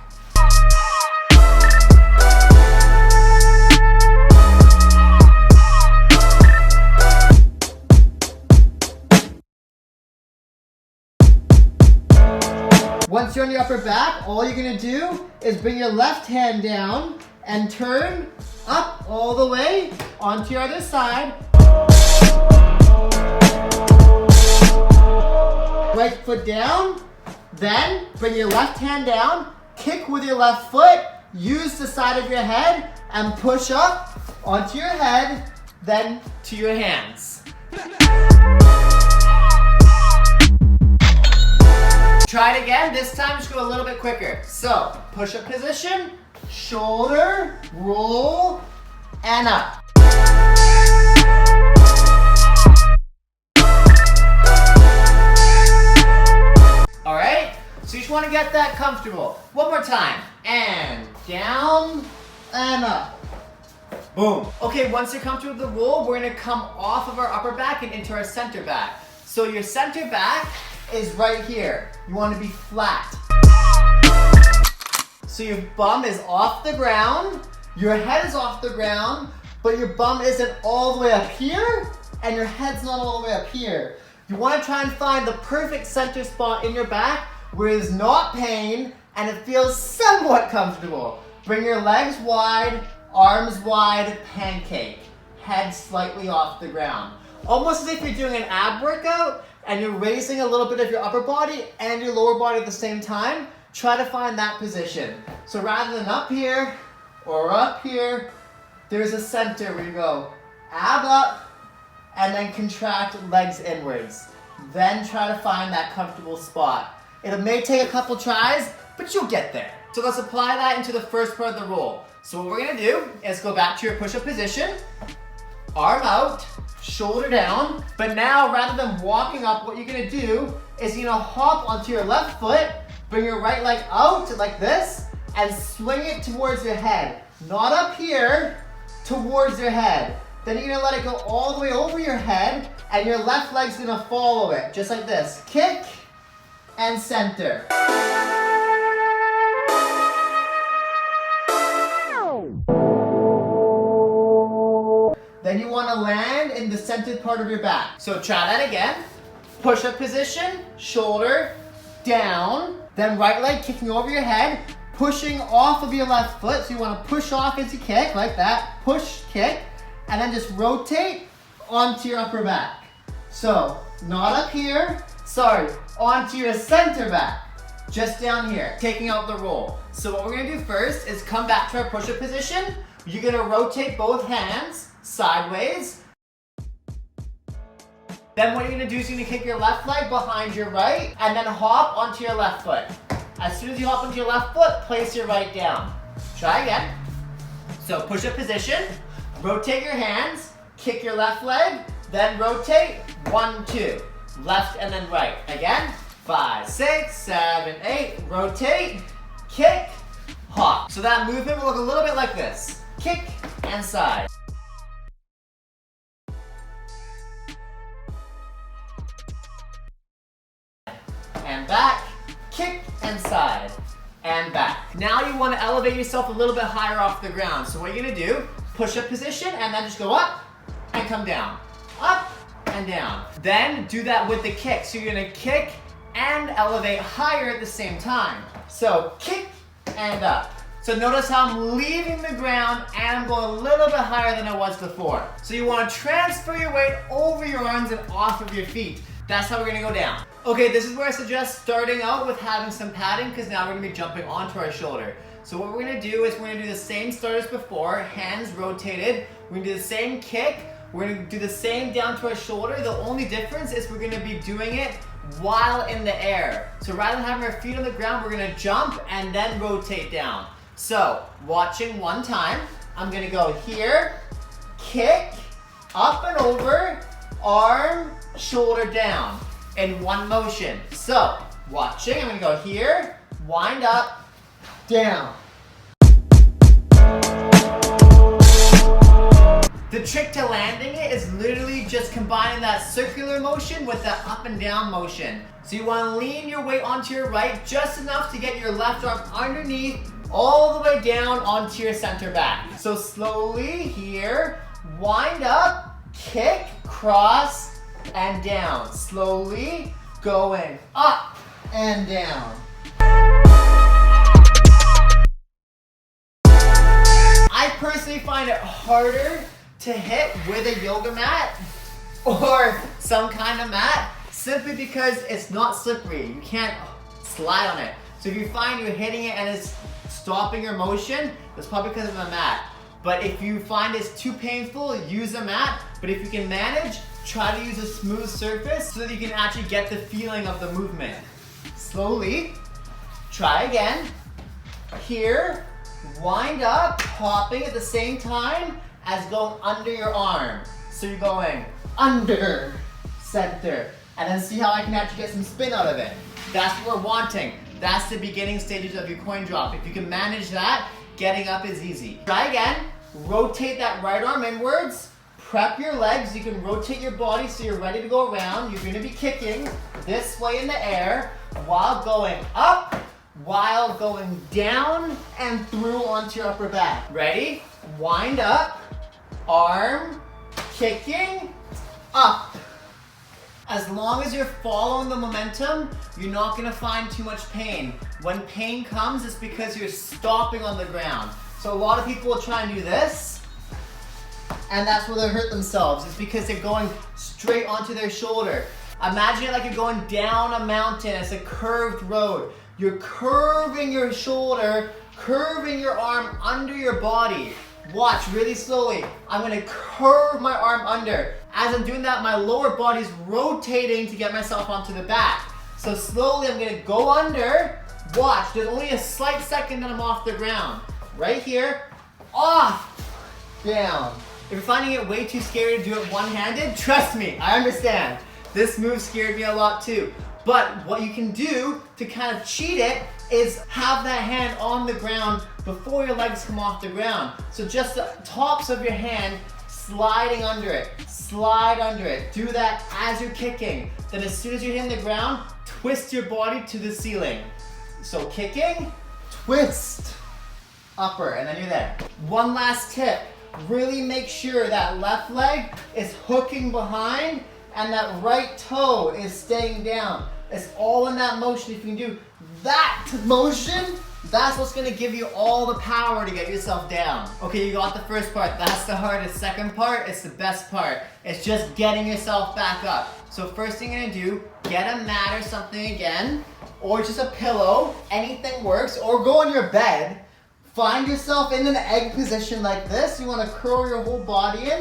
Once you're on your upper back, all you're gonna do is bring your left hand down and turn up all the way onto your other side. Right foot down, then bring your left hand down, kick with your left foot, use the side of your head and push up onto your head, then to your hands. Try it again, this time just go a little bit quicker. So, push-up position, shoulder, roll, and up. All right, so you just want to get that comfortable. One more time, and down, and up. Boom. Okay, once you're comfortable with the roll, we're gonna come off of our upper back and into our center back. So your center back is right here. You want to be flat. So your bum is off the ground, your head is off the ground, but your bum isn't all the way up here, and your head's not all the way up here. You want to try and find the perfect center spot in your back where it is not pain and it feels somewhat comfortable. Bring your legs wide, arms wide, pancake, head slightly off the ground. Almost as if you're doing an ab workout and you're raising a little bit of your upper body and your lower body at the same time. Try to find that position. So rather than up here or up here, there's a center where you go ab up and then contract legs inwards. then try to find that comfortable spot. It may take a couple tries, but you'll get there. So let's apply that into the first part of the roll. So what we're gonna do is go back to your push-up position, arm out, shoulder down, but now rather than walking up, what you're gonna do is you're gonna hop onto your left foot, bring your right leg out like this, and swing it towards your head. Not up here, towards your head. Then you're gonna let it go all the way over your head, and your left leg's gonna follow it, just like this. Kick and center. Then you wanna land in the centered part of your back. So try that again. Push-up position, shoulder, down, then right leg kicking over your head, pushing off of your left foot. So you wanna push off as you kick, like that. Push, kick, and then just rotate onto your upper back. So, not up here, onto your center back. Just down here, taking out the roll. So what we're gonna do first is come back to our push-up position. You're gonna rotate both hands sideways. Then what you're gonna do is you're gonna kick your left leg behind your right and then hop onto your left foot. As soon as you hop onto your left foot, place your right down. Try again. So push-up position, rotate your hands, kick your left leg, then rotate, 1, 2. Left and then right. Again, 5, 6, 7, 8, rotate, kick, hop. So that movement will look a little bit like this. Kick and side. And back, kick and side, and back. Now you want to elevate yourself a little bit higher off the ground. So what you're gonna do, push-up position, and then just go up and come down. Up and down. Then do that with the kick. So you're gonna kick and elevate higher at the same time. So kick and up. So notice how I'm leaving the ground and I'm going a little bit higher than I was before. So you want to transfer your weight over your arms and off of your feet. That's how we're gonna go down. Okay, this is where I suggest starting out with having some padding because now we're gonna be jumping onto our shoulder. So what we're gonna do is we're gonna do the same start as before, hands rotated. We're gonna do the same kick. We're gonna do the same down to our shoulder. The only difference is we're gonna be doing it while in the air. So rather than having our feet on the ground, we're gonna jump and then rotate down. So, watching one time, I'm gonna go here, kick, up and over, arm, shoulder down in one motion. So, watching, I'm gonna go here, wind up, down. The trick to landing it is literally just combining that circular motion with that up and down motion. So you want to lean your weight onto your right just enough to get your left arm underneath all the way down onto your center back. So slowly here, wind up, kick, cross, and down. Slowly going up and down. I personally find it harder to hit with a yoga mat or some kind of mat simply because it's not slippery. You can't slide on it. So if you find you're hitting it and it's stopping your motion, that's probably because of a mat. But if you find it's too painful, use a mat. But if you can manage, try to use a smooth surface so that you can actually get the feeling of the movement. Slowly, try again. Here, wind up, hopping at the same time as going under your arm. So you're going under, center, and then see how I can actually get some spin out of it. That's what we're wanting. That's the beginning stages of your coin drop. If you can manage that, getting up is easy. Try again, rotate that right arm inwards, prep your legs, you can rotate your body so you're ready to go around. You're gonna be kicking this way in the air while going up, while going down and through onto your upper back. Ready? Wind up, arm, kicking, up. As long as you're following the momentum, you're not gonna find too much pain. When pain comes, it's because you're stopping on the ground. So a lot of people will try and do this, and that's where they hurt themselves. It's because they're going straight onto their shoulder. Imagine it like you're going down a mountain. It's a curved road. You're curving your shoulder, curving your arm under your body. Watch really slowly. I'm gonna curve my arm under. As I'm doing that, my lower body's rotating to get myself onto the back. So slowly I'm gonna go under. Watch, there's only a slight second that I'm off the ground. Right here, off, down. If you're finding it way too scary to do it one-handed, trust me, I understand. This move scared me a lot too. But what you can do to kind of cheat it is have that hand on the ground before your legs come off the ground. So just the tops of your hand sliding under it, slide under it. Do that as you're kicking. Then as soon as you're hitting the ground, twist your body to the ceiling. So kicking, twist, upper, and then you're there. One last tip, really make sure that left leg is hooking behind and that right toe is staying down. It's all in that motion. If you can do that motion, that's what's gonna give you all the power to get yourself down. Okay, you got the first part. That's the hardest. Second part, it's the best part. It's just getting yourself back up. So first thing you're gonna do, get a mat or something again, or just a pillow, anything works, or go on your bed. Find yourself in an egg position like this. You wanna curl your whole body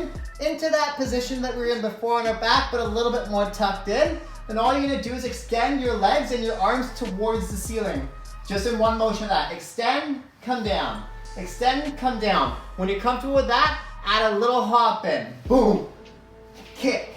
into that position that we were in before on our back, but a little bit more tucked in. And all you're gonna do is extend your legs and your arms towards the ceiling. Just in one motion of that. Extend, come down. Extend, come down. When you're comfortable with that, add a little hop in. Boom. Kick.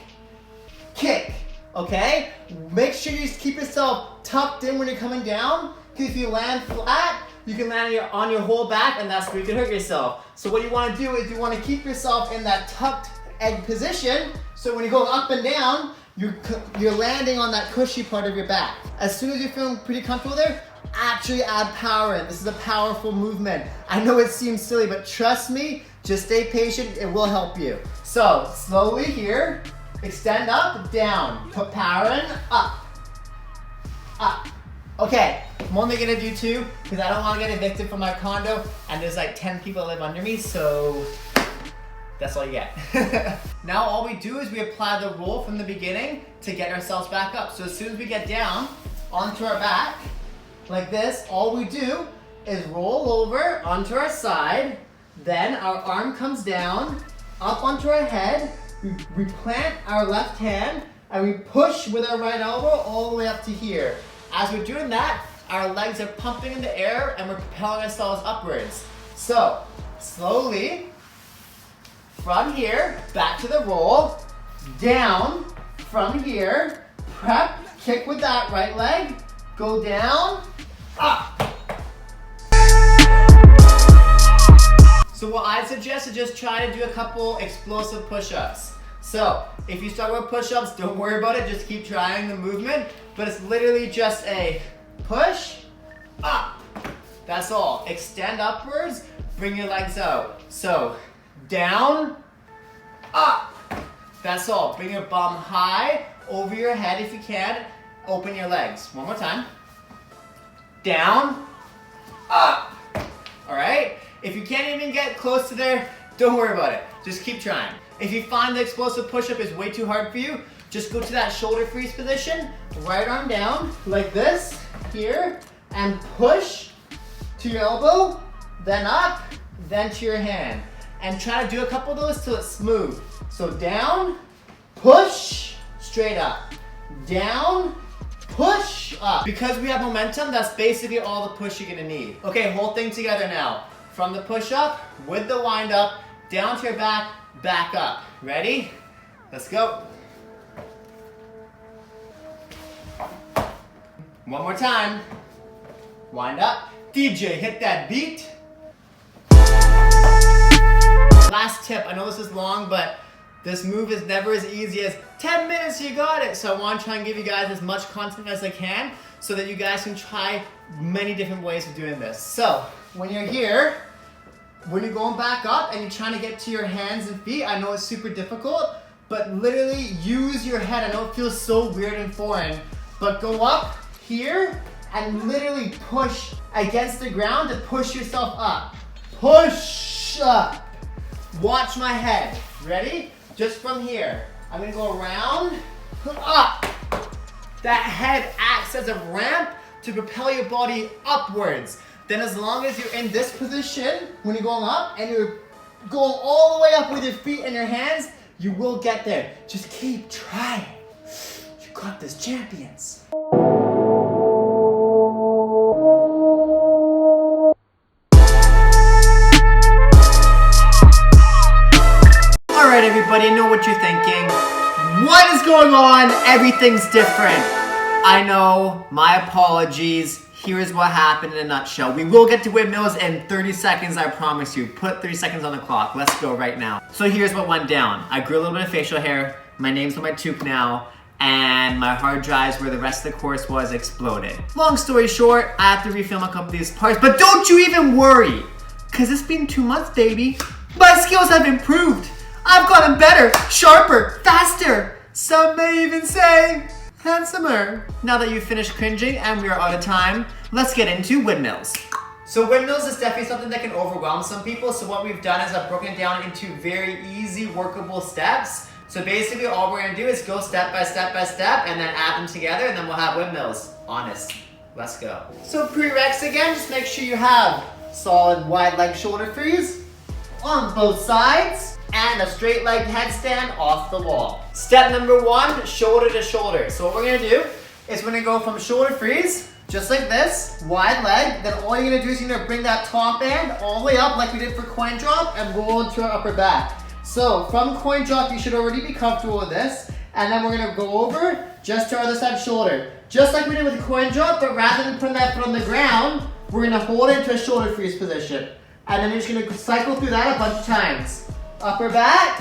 Kick. Okay? Make sure you keep yourself tucked in when you're coming down. Because if you land flat, you can land on your whole back and that's where you can hurt yourself. So what you want to do is you want to keep yourself in that tucked egg position. So when you go up and down, you're landing on that cushy part of your back. As soon as you're feeling pretty comfortable there, actually add power in. This is a powerful movement. I know it seems silly, but trust me, just stay patient, it will help you. So slowly here, extend up, down, put power in, up, up. Okay, I'm only gonna do 2 because I don't wanna get evicted from my condo and there's like 10 people that live under me, so that's all you get. Now all we do is we apply the roll from the beginning to get ourselves back up. So as soon as we get down onto our back, like this, all we do is roll over onto our side, then our arm comes down, up onto our head, we plant our left hand, and we push with our right elbow all the way up to here. As we're doing that, our legs are pumping in the air and we're propelling ourselves upwards. So, slowly, from here, back to the roll, down, from here, prep, kick with that right leg, go down, up. So what I suggest is just try to do a couple explosive push-ups. So if you start with push-ups, don't worry about it, just keep trying the movement, but it's literally just a push, up. That's all. Extend upwards, bring your legs out. So down, up. That's all. Bring your bum high, over your head if you can. Open your legs. One more time. Down, up. All right? If you can't even get close to there, don't worry about it. Just keep trying. If you find the explosive push-up is way too hard for you, just go to that shoulder freeze position, right arm down, like this, here, and push to your elbow, then up, then to your hand. And try to do a couple of those till it's smooth. So down, push, straight up. Down, push, up. Because we have momentum, that's basically all the push you're gonna need. Okay, whole thing together now. From the push-up, with the wind-up, down to your back, back up. Ready? Let's go. One more time. Wind up. DJ, hit that beat. Last tip, I know this is long, but this move is never as easy as 10 minutes, you got it. So I want to try and give you guys as much content as I can so that you guys can try many different ways of doing this. So when you're here, when you're going back up and you're trying to get to your hands and feet, I know it's super difficult, but literally use your head. I know it feels so weird and foreign, but go up here and literally push against the ground to push yourself up. Push up. Watch my head. Ready? Just from here. I'm gonna go around, up. That head acts as a ramp to propel your body upwards. Then as long as you're in this position, when you're going up and you're going all the way up with your feet and your hands, You will get there. Just keep trying. You got this, champions. Alright everybody, I know what you're thinking. What is going on? Everything's different. I know, my apologies. Here's what happened in a nutshell. We will get to windmills in 30 seconds, I promise you. Put 30 seconds on the clock. Let's go right now. So here's what went down. I grew a little bit of facial hair. My name's on my toque now. And my hard drives where the rest of the course was exploded. Long story short, I have to refilm a couple of these parts. But don't you even worry. Because it's been 2 months, baby. My skills have improved. I've gotten better, sharper, faster. Some may even say handsomer. Now that you've finished cringing and we are out of time, let's get into windmills. So windmills is definitely something that can overwhelm some people. So what we've done is I've broken it down into very easy workable steps. So basically all we're gonna do is go step by step by step and then add them together and then we'll have windmills. Honest, let's go. So prereqs again, just make sure you have solid wide leg shoulder freeze on both sides and a straight leg headstand off the wall. Step number 1, shoulder to shoulder. So what we're gonna do is we're gonna go from shoulder freeze, just like this, wide leg. Then all you're gonna do is you're gonna bring that top end all the way up like we did for coin drop and roll into our upper back. So from coin drop, you should already be comfortable with this. And then we're gonna go over just to our other side shoulder. Just like we did with the coin drop, but rather than putting that foot on the ground, we're gonna hold it into a shoulder freeze position. And then you're just gonna cycle through that a bunch of times. Upper back,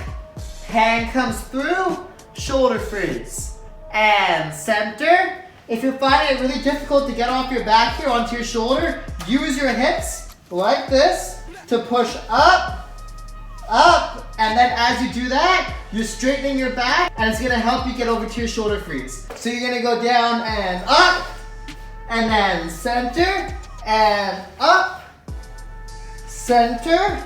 hand comes through, shoulder freeze. And center. If you're finding it really difficult to get off your back here onto your shoulder, use your hips like this to push up, up, and then as you do that, you're straightening your back and it's gonna help you get over to your shoulder freeze. So you're gonna go down and up, and then center, and up, center,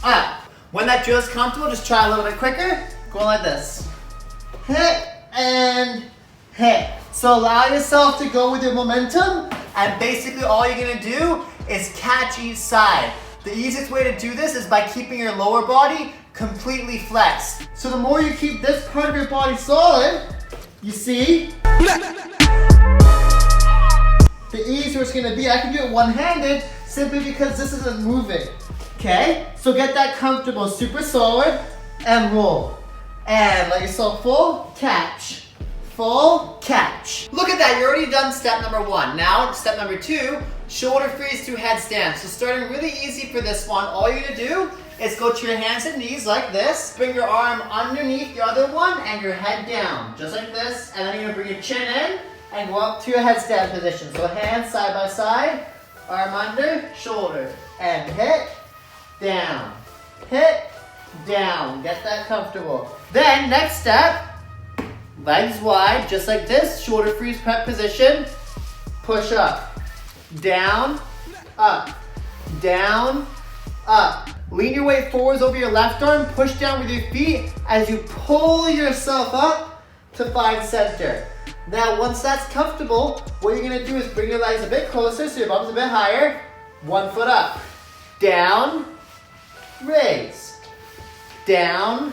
up. When that drill is comfortable, just try a little bit quicker. Go like this. Hit and hit. So allow yourself to go with your momentum, and basically all you're gonna do is catch each side. The easiest way to do this is by keeping your lower body completely flexed. So the more you keep this part of your body solid, you see, the easier it's gonna be. I can do it one-handed simply because this isn't moving. Okay, so get that comfortable, super solid, and roll. And let yourself full catch. Full catch. Look at that, you're already done step number 1. Now, step number 2, shoulder freeze through headstand. So starting really easy for this one, all you're gonna do is go to your hands and knees like this, bring your arm underneath the other one, and your head down, just like this, and then you're gonna bring your chin in, and go up to your headstand position. So hands side by side, arm under, shoulder, and hit, down, hit, down. Get that comfortable. Then next step, legs wide, just like this, shoulder freeze prep position, push up, down, up, down, up. Lean your weight forwards over your left arm, push down with your feet as you pull yourself up to find center. Now once that's comfortable, what you're gonna do is bring your legs a bit closer so your bum's a bit higher, 1 foot up, down, raise, down,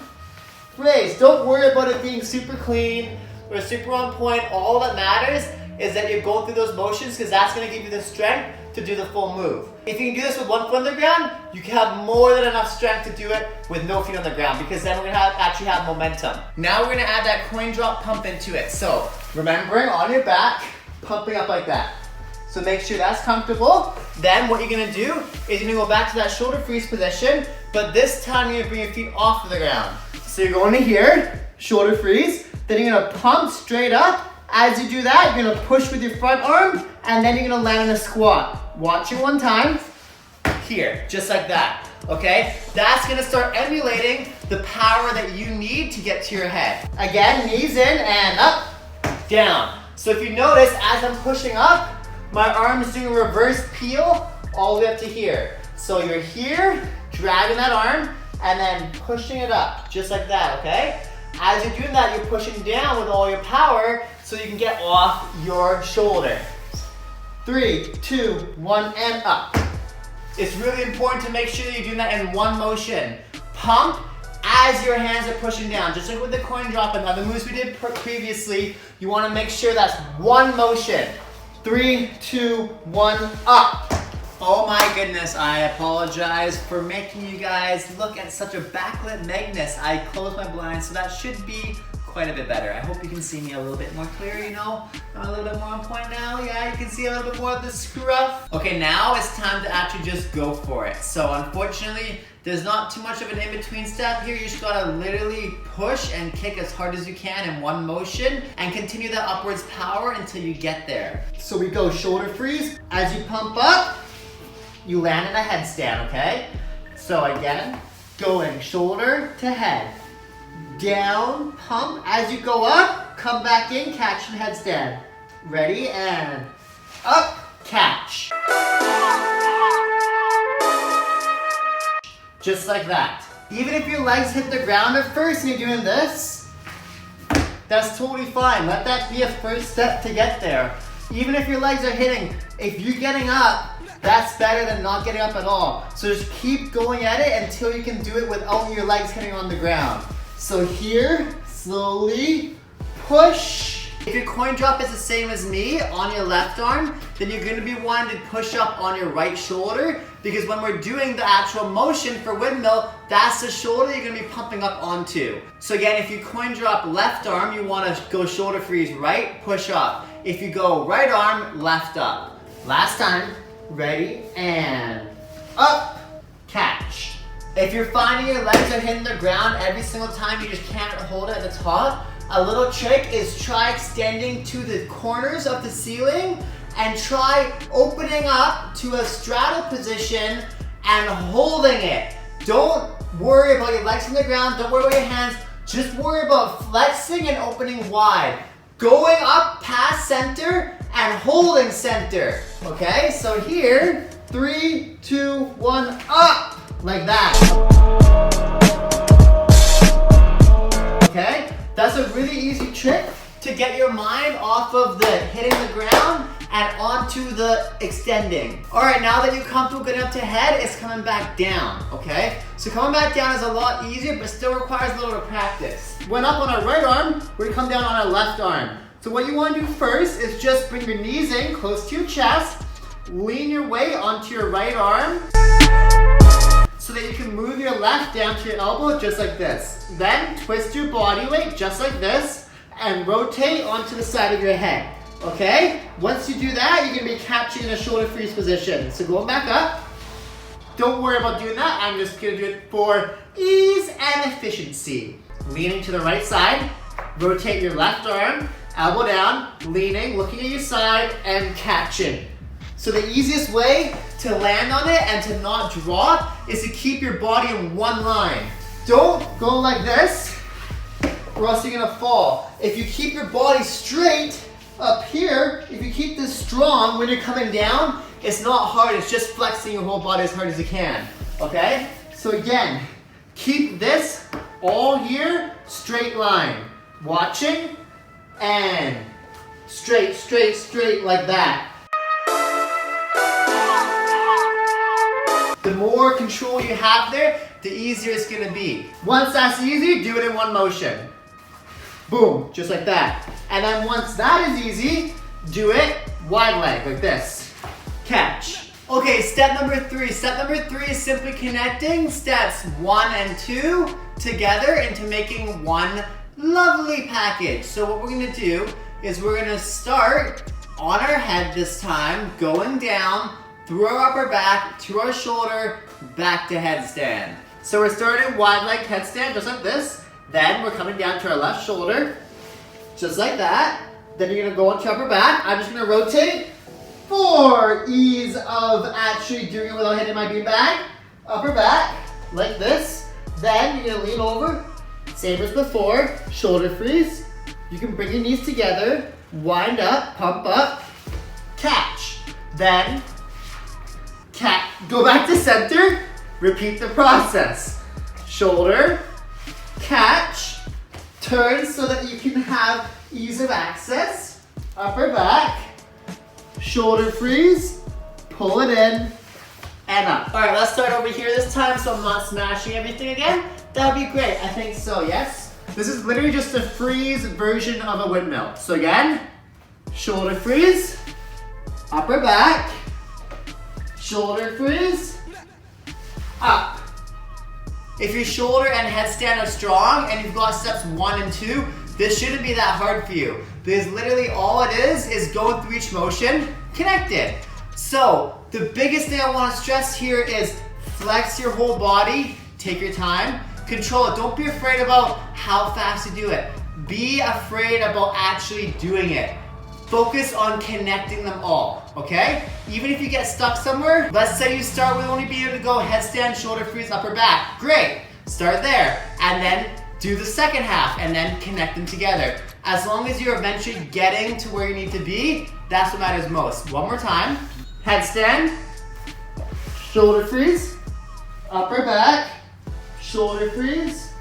raise. Don't worry about it being super clean or super on point. All that matters is that you're going through those motions because that's going to give you the strength to do the full move. If you can do this with 1 foot on the ground, you can have more than enough strength to do it with no feet on the ground because then we're going to actually have momentum. Now we're going to add that coin drop pump into it. So remembering on your back, pumping up like that. So make sure that's comfortable. Then what you're gonna do is you're gonna go back to that shoulder freeze position, but this time you're gonna bring your feet off of the ground. So you're going to here, shoulder freeze, then you're gonna pump straight up. As you do that, you're gonna push with your front arm, and then you're gonna land in a squat. Watch it one time, here, just like that, okay? That's gonna start emulating the power that you need to get to your head. Again, knees in and up, down. So if you notice, as I'm pushing up, my arm is doing a reverse peel all the way up to here. So you're here, dragging that arm, and then pushing it up, just like that, okay? As you're doing that, you're pushing down with all your power so you can get off your shoulder. 3, 2, 1, and up. It's really important to make sure that you're doing that in one motion. Pump as your hands are pushing down, just like with the coin drop and other moves we did previously, you want to make sure that's one motion. 3, 2, 1, up. Oh my goodness, I apologize for making you guys look at such a backlit Magnus. I closed my blinds, so that should be quite a bit better. I hope you can see me a little bit more clear, you know? I'm a little bit more on point now. Yeah, you can see a little bit more of the scruff. Okay, now it's time to actually just go for it. So unfortunately, there's not too much of an in-between step here. You just gotta literally push and kick as hard as you can in one motion and continue that upwards power until you get there. So we go shoulder freeze. As you pump up, you land in a headstand, okay? So again, going shoulder to head. Down, pump. As you go up, come back in, catch and headstand. Ready, and up, catch. Just like that. Even if your legs hit the ground at first and you're doing this, that's totally fine. Let that be a first step to get there. Even if your legs are hitting, if you're getting up, that's better than not getting up at all. So just keep going at it until you can do it without your legs hitting on the ground. So here, slowly push. If your coin drop is the same as me on your left arm, then you're gonna be wanting to push up on your right shoulder, because when we're doing the actual motion for windmill, that's the shoulder you're gonna be pumping up onto. So again, if you coin drop left arm, you wanna go shoulder freeze right, push up. If you go right arm, left up. Last time, ready, and up, catch. If you're finding your legs are hitting the ground every single time, you just can't hold it at the top, a little trick is try extending to the corners of the ceiling and try opening up to a straddle position and holding it. Don't worry about your legs from the ground, don't worry about your hands, just worry about flexing and opening wide. Going up past center and holding center. Okay, so here, 3, 2, 1, up. Like that. Okay, that's a really easy trick to get your mind off of the hitting the ground and onto the extending. All right, now that you're comfortable getting up to head, it's coming back down, okay? So coming back down is a lot easier, but still requires a little bit of practice. Went up on our right arm, we're gonna come down on our left arm. So what you wanna do first is just bring your knees in close to your chest, lean your weight onto your right arm, so that you can move your left down to your elbow just like this. Then twist your body weight just like this and rotate onto the side of your head, okay? Once you do that, you're gonna be catching in a shoulder freeze position. So going back up, don't worry about doing that. I'm just gonna do it for ease and efficiency. Leaning to the right side, rotate your left arm, elbow down, leaning, looking at your side, and catching. So the easiest way to land on it and to not drop is to keep your body in one line. Don't go like this, or else you're gonna fall. If you keep your body straight up here, if you keep this strong when you're coming down, it's not hard, it's just flexing your whole body as hard as you can, okay? So again, keep this all here, straight line. Watching, and straight, straight, straight like that. The more control you have there, the easier it's gonna be. Once that's easy, do it in one motion. Boom, just like that. And then once that is easy, do it wide leg, like this. Catch. Okay, step number 3. Step number 3 is simply connecting steps 1 and 2 together into making one lovely package. So what we're gonna do is we're gonna start on our head this time, going down, through our upper back, to our shoulder, back to headstand. So we're starting wide leg headstand, just like this. Then we're coming down to our left shoulder, just like that. Then you're gonna go onto upper back. I'm just gonna rotate for ease of actually doing it without hitting my beanbag. Upper back, like this. Then you're gonna lean over, same as before, shoulder freeze. You can bring your knees together, wind up, pump up, catch. Then go back to center, repeat the process. Shoulder, catch, turn so that you can have ease of access. Upper back, shoulder freeze, pull it in, and up. All right, let's start over here this time so I'm not smashing everything again. That would be great. I think so, yes? This is literally just a freeze version of a windmill. So again, shoulder freeze, upper back, shoulder freeze, up. If your shoulder and headstand are strong and you've got steps 1 and 2, this shouldn't be that hard for you. Because literally all it is going through each motion, connected. So the biggest thing I want to stress here is flex your whole body, take your time, control it. Don't be afraid about how fast you do it. Be afraid about actually doing it. Focus on connecting them all, okay? Even if you get stuck somewhere, let's say you start with only being able to go headstand, shoulder freeze, upper back. Great, start there. And then do the second half and then connect them together. As long as you're eventually getting to where you need to be, that's what matters most. One more time. Headstand, shoulder freeze, upper back, shoulder freeze,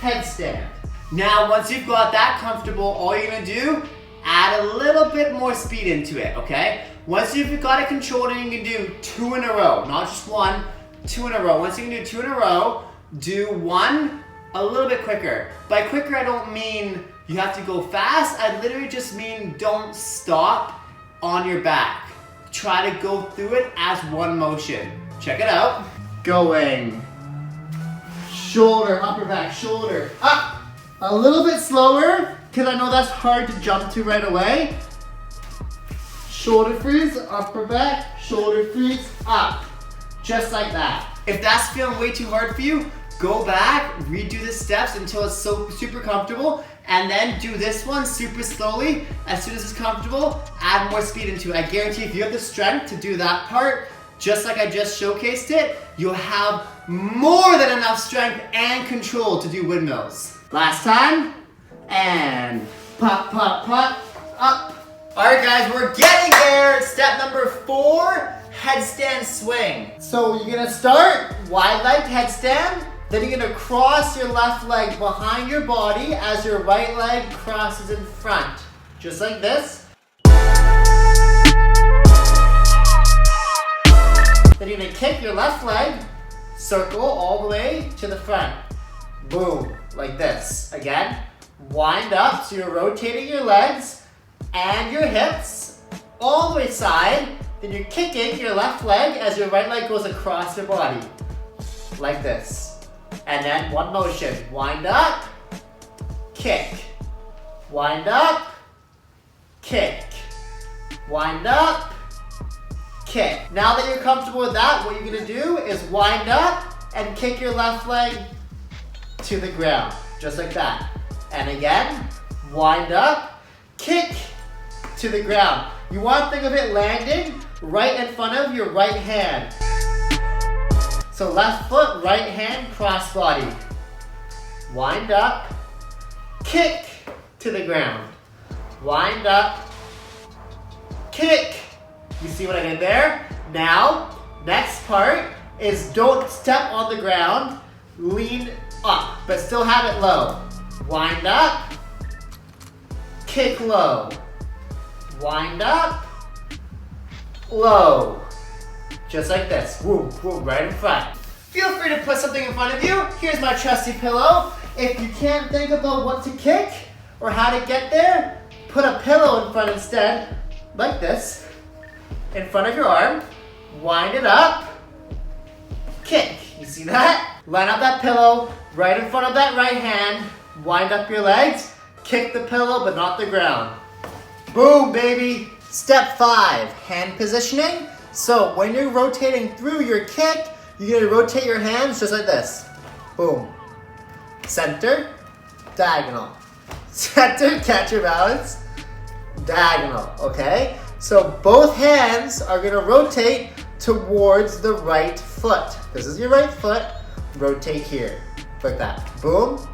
headstand. Now, once you've got that comfortable, all you're gonna do, add a little bit more speed into it, okay? Once you've got it controlled, you can do 2 in a row, not just 1, 2 in a row. Once you can do 2 in a row, do 1 a little bit quicker. By quicker, I don't mean you have to go fast. I literally just mean don't stop on your back. Try to go through it as one motion. Check it out. Going. Shoulder, upper back, shoulder, up. A little bit slower, because I know that's hard to jump to right away. Shoulder freeze, upper back, shoulder freeze, up. Just like that. If that's feeling way too hard for you, go back, redo the steps until it's so super comfortable, and then do this one super slowly. As soon as it's comfortable, add more speed into it. I guarantee if you have the strength to do that part, just like I just showcased it, you'll have more than enough strength and control to do windmills. Last time, and pop, pop, pop, up. All right guys, we're getting there. Step number 4, headstand swing. So you're gonna start wide-legged headstand, then you're gonna cross your left leg behind your body as your right leg crosses in front. Just like this. Then you're gonna kick your left leg, circle all the way to the front. Boom, like this. Again, wind up, so you're rotating your legs and your hips all the way side. Then you're kicking your left leg as your right leg goes across your body. Like this. And then one motion. Wind up, kick. Wind up, kick. Wind up, kick. Now that you're comfortable with that, what you're gonna do is wind up and kick your left leg to the ground. Just like that. And again, wind up, kick to the ground. You want to think of it landing right in front of your right hand. So left foot, right hand, cross body. Wind up, kick to the ground. Wind up, kick. You see what I did there? Now, next part is don't step on the ground, lean up, but still have it low. Wind up, kick low. Wind up, low. Just like this. Woo, woo, right in front. Feel free to put something in front of you. Here's my trusty pillow. If you can't think about what to kick or how to get there, put a pillow in front instead, like this, in front of your arm. Wind it up, kick. You see that? Line up that pillow right in front of that right hand. Wind up your legs, kick the pillow but not the ground. Boom, baby. Step 5, hand positioning. So when you're rotating through your kick, you're gonna rotate your hands just like this. Boom. Center, diagonal. Center, catch your balance, diagonal, okay? So both hands are gonna rotate towards the right foot. This is your right foot, rotate here, like that. Boom,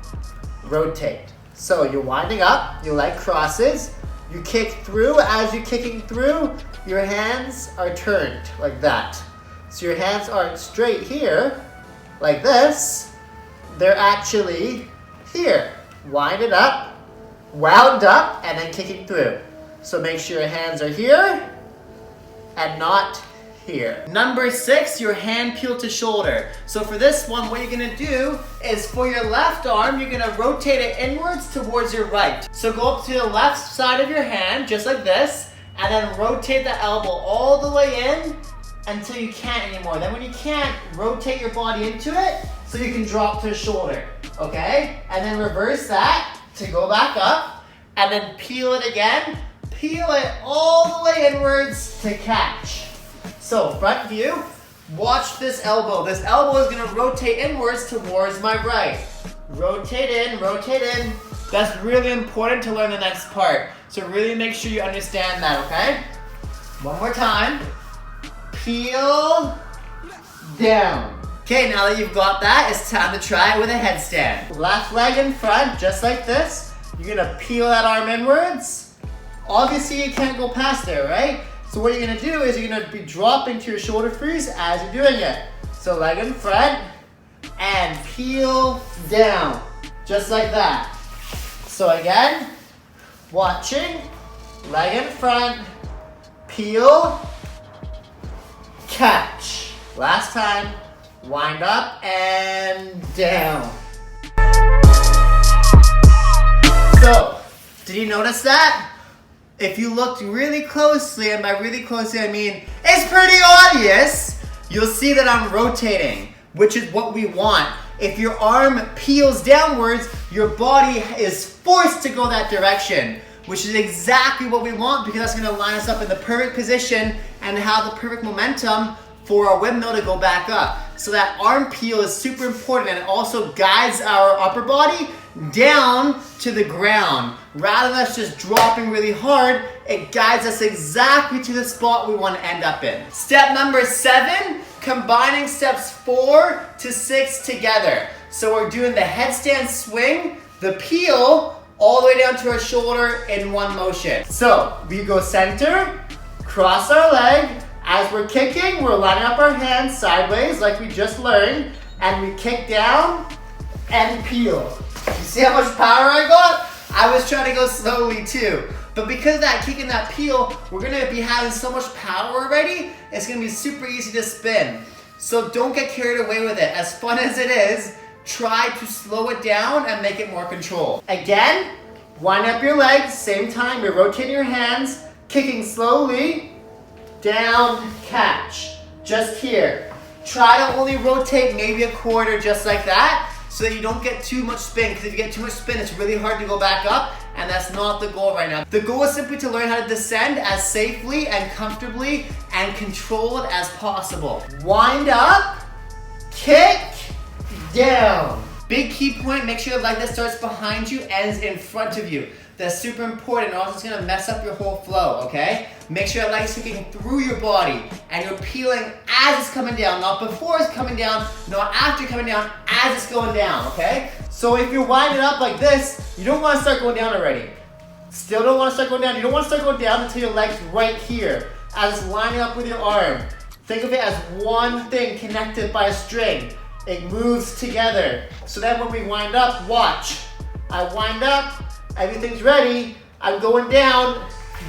rotate. So you're winding up, your leg crosses, you kick through. As you're kicking through, your hands are turned like that. So your hands aren't straight here, like this. They're actually here. Wind it up, wound up, and then kicking through. So make sure your hands are here and not here. Number 6, your hand peel to shoulder. So for this one, what you're gonna do is for your left arm, you're gonna rotate it inwards towards your right. So go up to the left side of your hand, just like this, and then rotate the elbow all the way in until you can't anymore. Then when you can't, rotate your body into it so you can drop to the shoulder, okay? And then reverse that to go back up, and then peel it again. Peel it all the way inwards to catch. So front view, watch this elbow. This elbow is gonna rotate inwards towards my right. Rotate in, rotate in. That's really important to learn the next part. So really make sure you understand that, okay? One more time. Peel down. Okay, now that you've got that, it's time to try it with a headstand. Left leg in front, just like this. You're gonna peel that arm inwards. Obviously, you can't go past there, right? So what you're gonna do is you're gonna be dropping to your shoulder freeze as you're doing it. So leg in front and peel down, just like that. So again, watching, leg in front, peel, catch. Last time, wind up and down. So, did you notice that? If you looked really closely, and by really closely I mean it's pretty obvious, you'll see that I'm rotating, which is what we want. If your arm peels downwards, your body is forced to go that direction, which is exactly what we want because that's gonna line us up in the perfect position and have the perfect momentum for our windmill to go back up. So that arm peel is super important, and it also guides our upper body down to the ground. Rather than us just dropping really hard, it guides us exactly to the spot we want to end up in. Step number 7, combining steps 4 to 6 together. So we're doing the headstand swing, the peel, all the way down to our shoulder in one motion. So we go center, cross our leg. As we're kicking, we're lining up our hands sideways like we just learned, and we kick down and peel. You see how much power I got? I was trying to go slowly too. But because of that kick and that peel, we're gonna be having so much power already, it's gonna be super easy to spin. So don't get carried away with it. As fun as it is, try to slow it down and make it more controlled. Again, wind up your legs, same time, you're rotating your hands, kicking slowly, down, catch. Just here. Try to only rotate maybe a quarter just like that, so that you don't get too much spin, because if you get too much spin, it's really hard to go back up, and that's not the goal right now. The goal is simply to learn how to descend as safely and comfortably and controlled as possible. Wind up, kick, down. Big key point, make sure the leg that starts behind you ends in front of you. That's super important, or else it's gonna mess up your whole flow, okay? Make sure that leg is kicking through your body and you're peeling as it's coming down, not before it's coming down, not after coming down, as it's going down, okay? So if you're winding up like this, you don't wanna start going down already. Still don't wanna start going down. You don't wanna start going down until your leg's right here, as it's lining up with your arm. Think of it as one thing connected by a string. It moves together. So then when we wind up, watch. I wind up, everything's ready, I'm going down,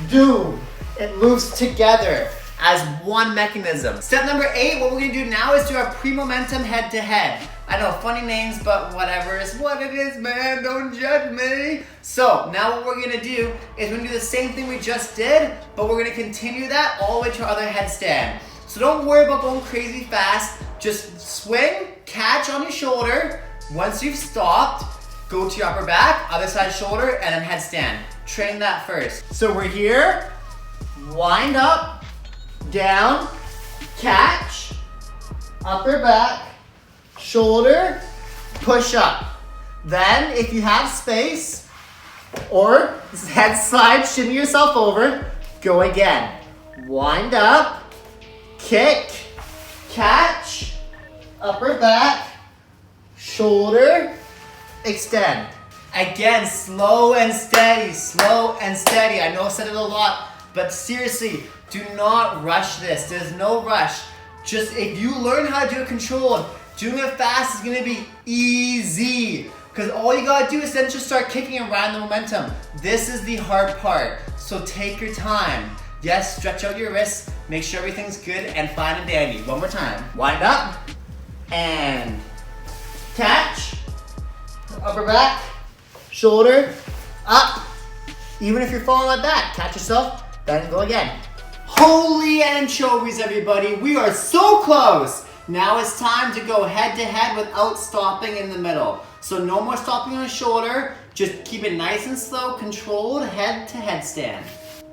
doom. It moves together as one mechanism. Step number 8, what we're gonna do now is do our pre-momentum head to head. I know, funny names, but whatever, it's what it is, man, don't judge me. So now what we're gonna do is we're gonna do the same thing we just did, but we're gonna continue that all the way to our other headstand. So don't worry about going crazy fast, just swing, catch on your shoulder. Once you've stopped, go to your upper back, other side shoulder, and then headstand. Train that first. So we're here, wind up, down, catch, upper back, shoulder, push up. Then, if you have space, or head slide, shimmy yourself over, go again. Wind up, kick, catch, upper back, shoulder, extend. Again, slow and steady, slow and steady. I know I said it a lot, but seriously, do not rush this. There's no rush. Just if you learn how to do it controlled, doing it fast is gonna be easy. Because all you gotta do is then just start kicking and riding the momentum. This is the hard part, so take your time. Yes, stretch out your wrists, Make sure everything's good and fine and dandy. One more time. Wind up and catch. Upper back, shoulder, up. Even if you're falling like that, catch yourself, then go again. Holy anchovies, everybody. We are so close. Now it's time to go head to head without stopping in the middle. So no more stopping on the shoulder. Just keep it nice and slow, controlled head to headstand.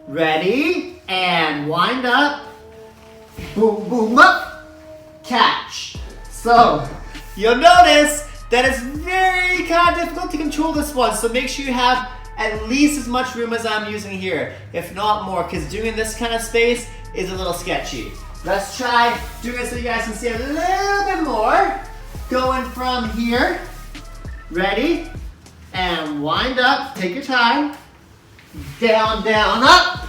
Ready? And wind up. Boom, boom, up. Catch. So you'll notice that it's very kind of difficult to control this one. So make sure you have at least as much room as I'm using here, if not more, because doing this kind of space is a little sketchy. Let's try doing it so you guys can see a little bit more. Going from here. Ready? And wind up. Take your time. Down, down, up.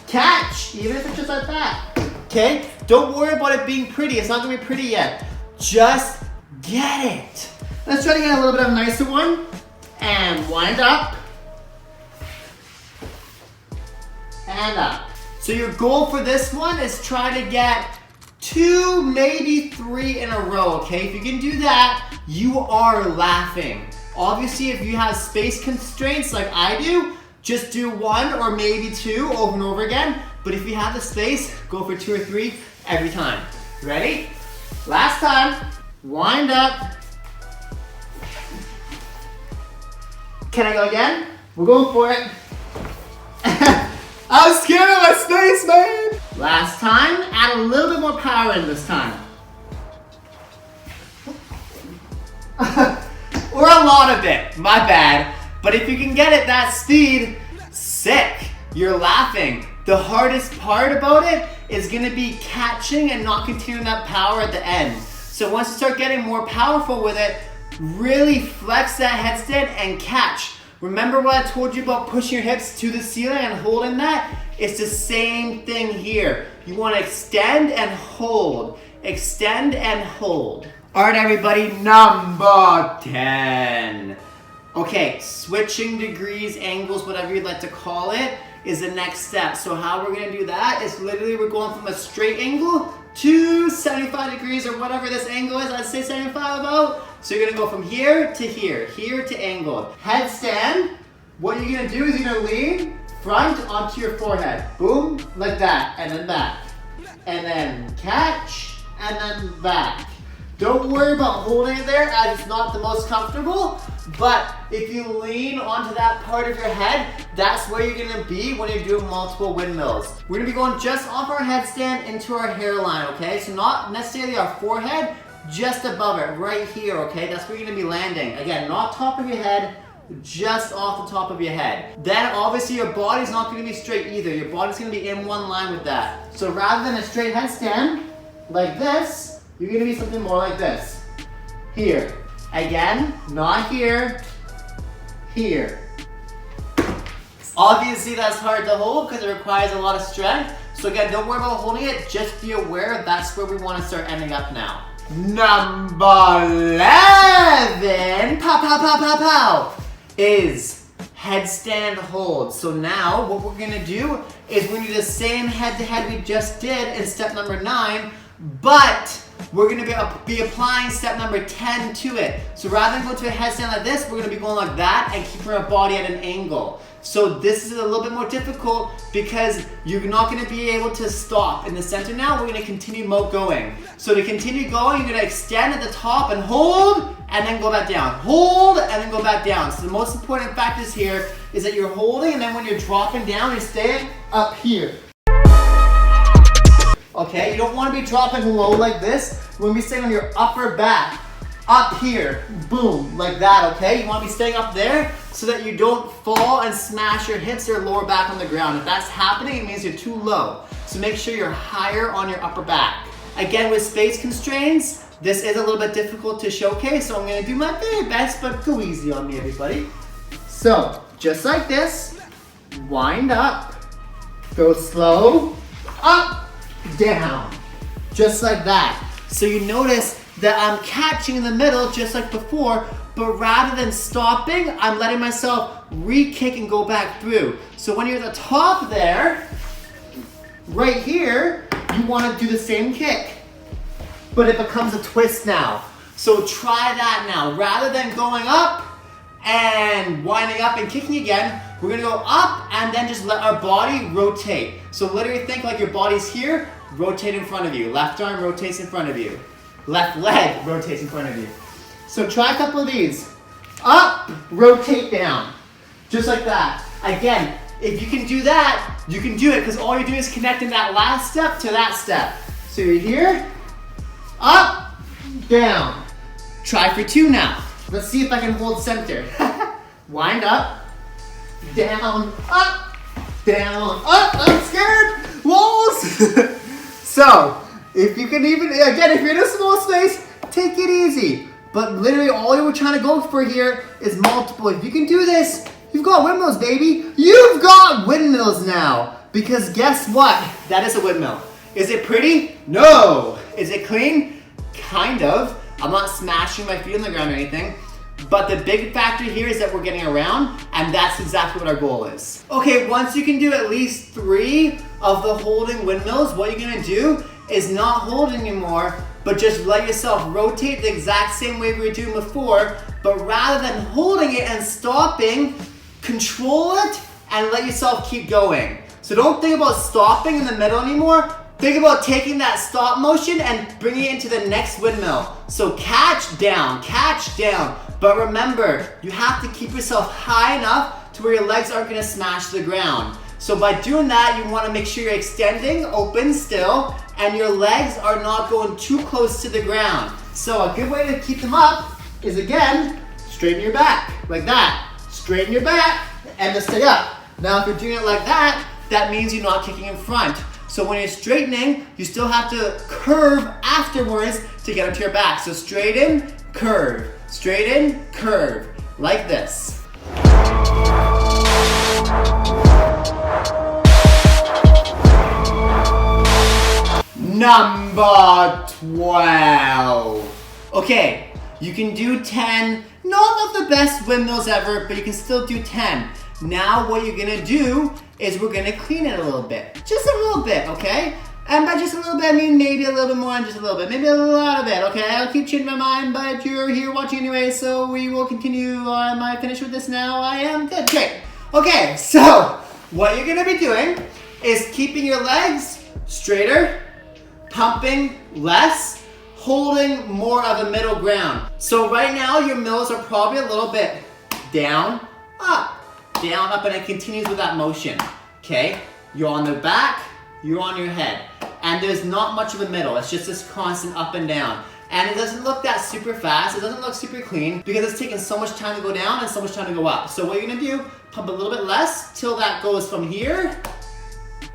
Catch. Even if it's just like that. Okay? Don't worry about it being pretty. It's not going to be pretty yet. Just get it. Let's try to get a little bit of a nicer one. And wind up. And up. So your goal for this one is try to get 2, maybe 3 in a row, okay? If you can do that, you are laughing. Obviously, if you have space constraints like I do, just do 1 or maybe 2 over and over again. But if you have the space, go for 2 or 3 every time. Ready? Last time. Wind up. Can I go again? We're going for it. I was scared of my space, man! Last time, add a little bit more power in this time. Or a lot of it, my bad. But if you can get it that speed, sick. You're laughing. The hardest part about it is gonna be catching and not continuing that power at the end. So once you start getting more powerful with it, really flex that headstand and catch. Remember what I told you about pushing your hips to the ceiling and holding that? It's the same thing here. You want to extend and hold. Extend and hold. All right, everybody, number 10. Okay, switching degrees, angles, whatever you'd like to call it, is the next step. So how we're going to do that is literally we're going from a straight angle to 75 degrees or whatever this angle is. I'd say 75 about. So you're gonna go from here to angled. Headstand, what you're gonna do is you're gonna lean front onto your forehead. Boom, like that, and then back. And then catch, and then back. Don't worry about holding it there as it's not the most comfortable, but if you lean onto that part of your head, that's where you're gonna be when you're doing multiple windmills. We're gonna be going just off our headstand into our hairline, okay? So not necessarily our forehead, just above it, right here, okay? That's where you're gonna be landing. Again, not top of your head, just off the top of your head. Then obviously your body's not gonna be straight either. Your body's gonna be in one line with that. So rather than a straight headstand, like this, you're gonna be something more like this. Here. Again, not here, here. Obviously that's hard to hold because it requires a lot of strength. So again, don't worry about holding it, just be aware that's where we wanna start ending up now. Number 11, pow, pow, pow, pow, pow, is headstand hold. So now what we're gonna do is we're gonna do the same head-to-head we just did in step number 9, but we're gonna be applying step number 10 to it. So rather than go to a headstand like this, we're gonna be going like that and keeping our body at an angle. So this is a little bit more difficult because you're not gonna be able to stop. In the center now, we're gonna continue going. So to continue going, you're gonna extend at the top and hold, and then go back down. Hold, and then go back down. So the most important factors here is that you're holding, and then when you're dropping down, you're staying up here. Okay, you don't wanna be dropping low like this. We're gonna be staying on your upper back. Up here, boom, like that, okay? You wanna be staying up there so that you don't fall and smash your hips or lower back on the ground. If that's happening, it means you're too low. So make sure you're higher on your upper back. Again, with space constraints, this is a little bit difficult to showcase, so I'm gonna do my very best, but go easy on me, everybody. So, just like this, wind up, go slow, up, down, just like that. So you notice that I'm catching in the middle just like before, but rather than stopping, I'm letting myself re-kick and go back through. So when you're at the top there, right here, you want to do the same kick, but it becomes a twist now. So try that now. Rather than going up and winding up and kicking again, we're gonna go up and then just let our body rotate. So literally think like your body's here, rotate in front of you. Left arm rotates in front of you. Left leg rotates in front of you. So try a couple of these. Up, rotate down. Just like that. Again, if you can do that, you can do it because all you're doing is connecting that last step to that step. So you're here, up, down. Try for 2 now. Let's see if I can hold center. Wind up, down, up, down, up. I'm scared. Walls. So, if you can even, again, if you're in a small space, take it easy. But literally all you were trying to go for here is multiple. If you can do this, you've got windmills, baby. You've got windmills now. Because guess what? That is a windmill. Is it pretty? No. Is it clean? Kind of. I'm not smashing my feet on the ground or anything. But the big factor here is that we're getting around, and that's exactly what our goal is. Okay, once you can do at least 3 of the holding windmills, what you're gonna do is not hold anymore, but just let yourself rotate the exact same way we were doing before, but rather than holding it and stopping, control it and let yourself keep going. So don't think about stopping in the middle anymore. Think about taking that stop motion and bringing it into the next windmill. So catch down. But remember, you have to keep yourself high enough to where your legs aren't gonna smash the ground. So by doing that, you wanna make sure you're extending, open still, and your legs are not going too close to the ground. So a good way to keep them up is, again, straighten your back, like that. Straighten your back, and to stay up. Now if you're doing it like that, that means you're not kicking in front. So when you're straightening, you still have to curve afterwards to get up to your back. So straighten, curve, like this. Number 12. Okay, you can do 10, not of the best windmills ever, but you can still do 10. Now what you're gonna do is we're gonna clean it a little bit. Just a little bit, okay? And by just a little bit, I mean maybe a little bit more and just a little bit. Maybe a lot of it, okay? I'll keep changing my mind, but you're here watching anyway, so we will continue. Am I finished with this now? I am good, great. Okay, so what you're gonna be doing is keeping your legs straighter, pumping less, holding more of a middle ground. So right now your mills are probably a little bit down, up, and it continues with that motion, okay? You're on the back, you're on your head, and there's not much of a middle. It's just this constant up and down. And it doesn't look that super fast, it doesn't look super clean because it's taking so much time to go down and so much time to go up. So what you're gonna do, pump a little bit less till that goes from here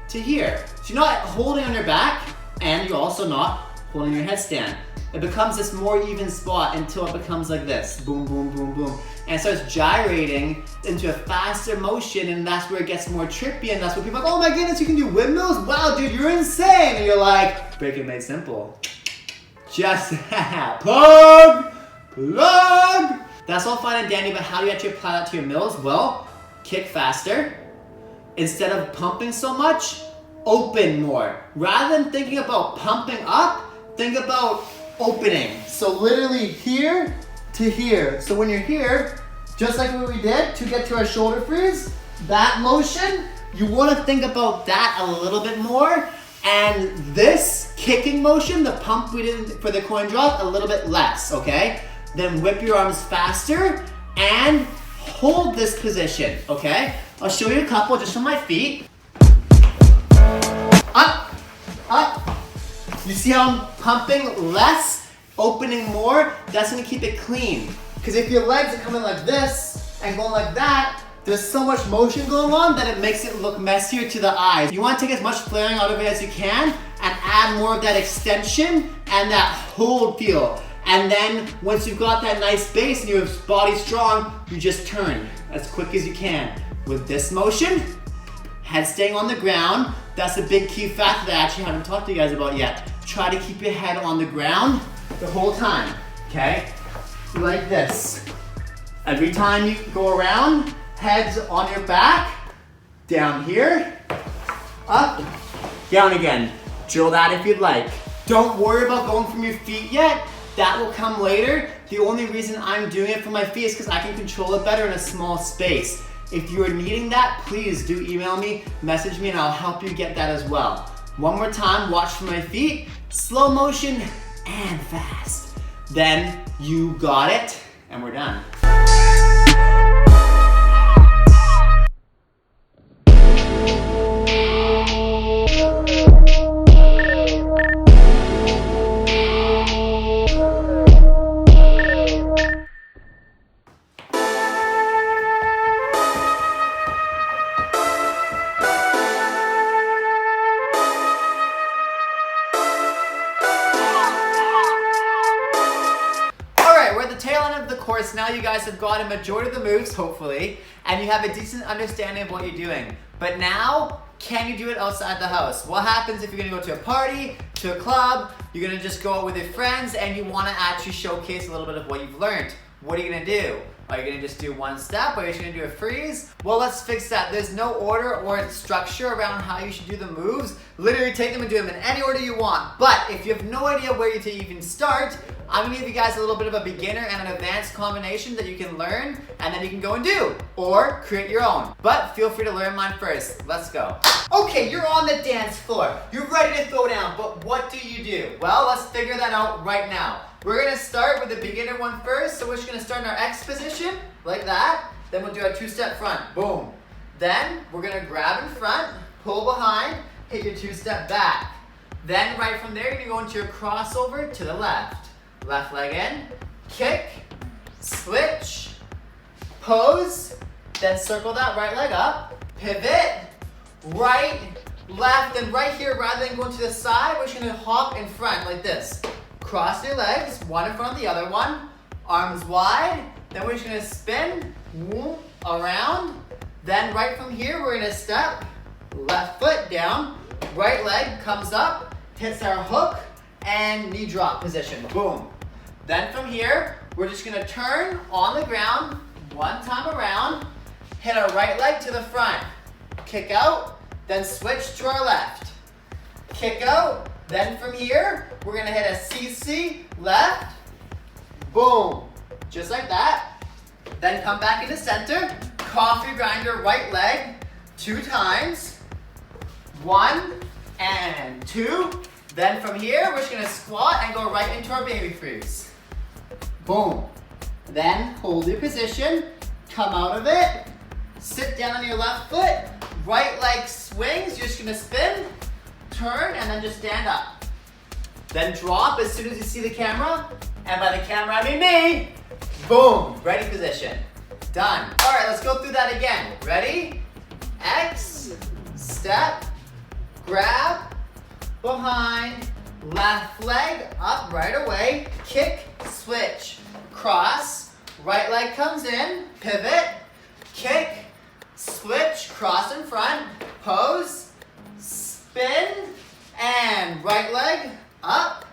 to here. So you're not holding on your back, and you're also not holding your headstand. It becomes this more even spot until it becomes like this. Boom, boom, boom, boom. And it starts gyrating into a faster motion, and that's where it gets more trippy, and that's where people are like, oh my goodness, you can do windmills? Wow, dude, you're insane. And you're like, break it made simple. Just plug. That's all fine and dandy, but how do you actually apply that to your mills? Well, kick faster. Instead of pumping so much, open more. Rather than thinking about pumping up, think about opening. So literally here to here. So when you're here, just like what we did to get to our shoulder freeze, that motion, you want to think about that a little bit more. And this kicking motion, the pump we did for the coin drop, a little bit less, okay? Then whip your arms faster and hold this position, okay? I'll show you a couple just on my feet. Up, up. You see how I'm pumping less, opening more? That's gonna keep it clean. Because if your legs are coming like this and going like that, there's so much motion going on that it makes it look messier to the eyes. You want to take as much flaring out of it as you can and add more of that extension and that hold feel. And then once you've got that nice base and your body's strong, you just turn as quick as you can. With this motion, head staying on the ground. That's a big key factor that I actually haven't talked to you guys about yet. Try to keep your head on the ground the whole time, okay? Like this. Every time you go around, head's on your back, down here, up, down again. Drill that if you'd like. Don't worry about going from your feet yet. That will come later. The only reason I'm doing it from my feet is because I can control it better in a small space. If you are needing that, please do email me, message me, and I'll help you get that as well. One more time, watch from my feet, slow motion and fast. Then you got it, and we're done. Now you guys have got a majority of the moves, hopefully, and you have a decent understanding of what you're doing. But now, can you do it outside the house? What happens if you're gonna go to a party, to a club, you're gonna just go out with your friends and you wanna actually showcase a little bit of what you've learned? What are you gonna do? Are you gonna just do one step? Or are you just gonna do a freeze? Well, let's fix that. There's no order or structure around how you should do the moves. Literally take them and do them in any order you want. But if you have no idea where to even start, I'm gonna give you guys a little bit of a beginner and an advanced combination that you can learn and then you can go and do, or create your own. But feel free to learn mine first. Let's go. Okay, you're on the dance floor. You're ready to throw down, but what do you do? Well, let's figure that out right now. We're gonna start with the beginner one first. So we're just gonna start in our X position, like that. Then we'll do our two-step front, boom. Then we're gonna grab in front, pull behind, hit your two-step back. Then right from there, you're gonna go into your crossover to the left. Left leg in, kick, switch, pose, then circle that right leg up, pivot, right, left, and right here, rather than going to the side, we're just gonna hop in front like this. Cross your legs, one in front of the other one, arms wide, then we're just gonna spin, around, then right from here, we're gonna step, left foot down, right leg comes up, hits our hook, and knee drop position, boom. Then from here, we're just gonna turn on the ground, one time around, hit our right leg to the front, kick out, then switch to our left. Kick out, then from here, we're gonna hit a CC, left, boom, just like that. Then come back into center, coffee grinder, right leg, 2 times, 1 and 2. Then from here, we're just gonna squat and go right into our baby freeze. Boom. Then hold your position, come out of it, sit down on your left foot, right leg swings, you're just gonna spin, turn, and then just stand up. Then drop as soon as you see the camera, and by the camera I mean me. Boom, ready position. Done. All right, let's go through that again. Ready? X, step, grab, behind, left leg up right away, kick, switch, cross, right leg comes in, pivot, kick, switch, cross in front, pose, spin, and right leg up,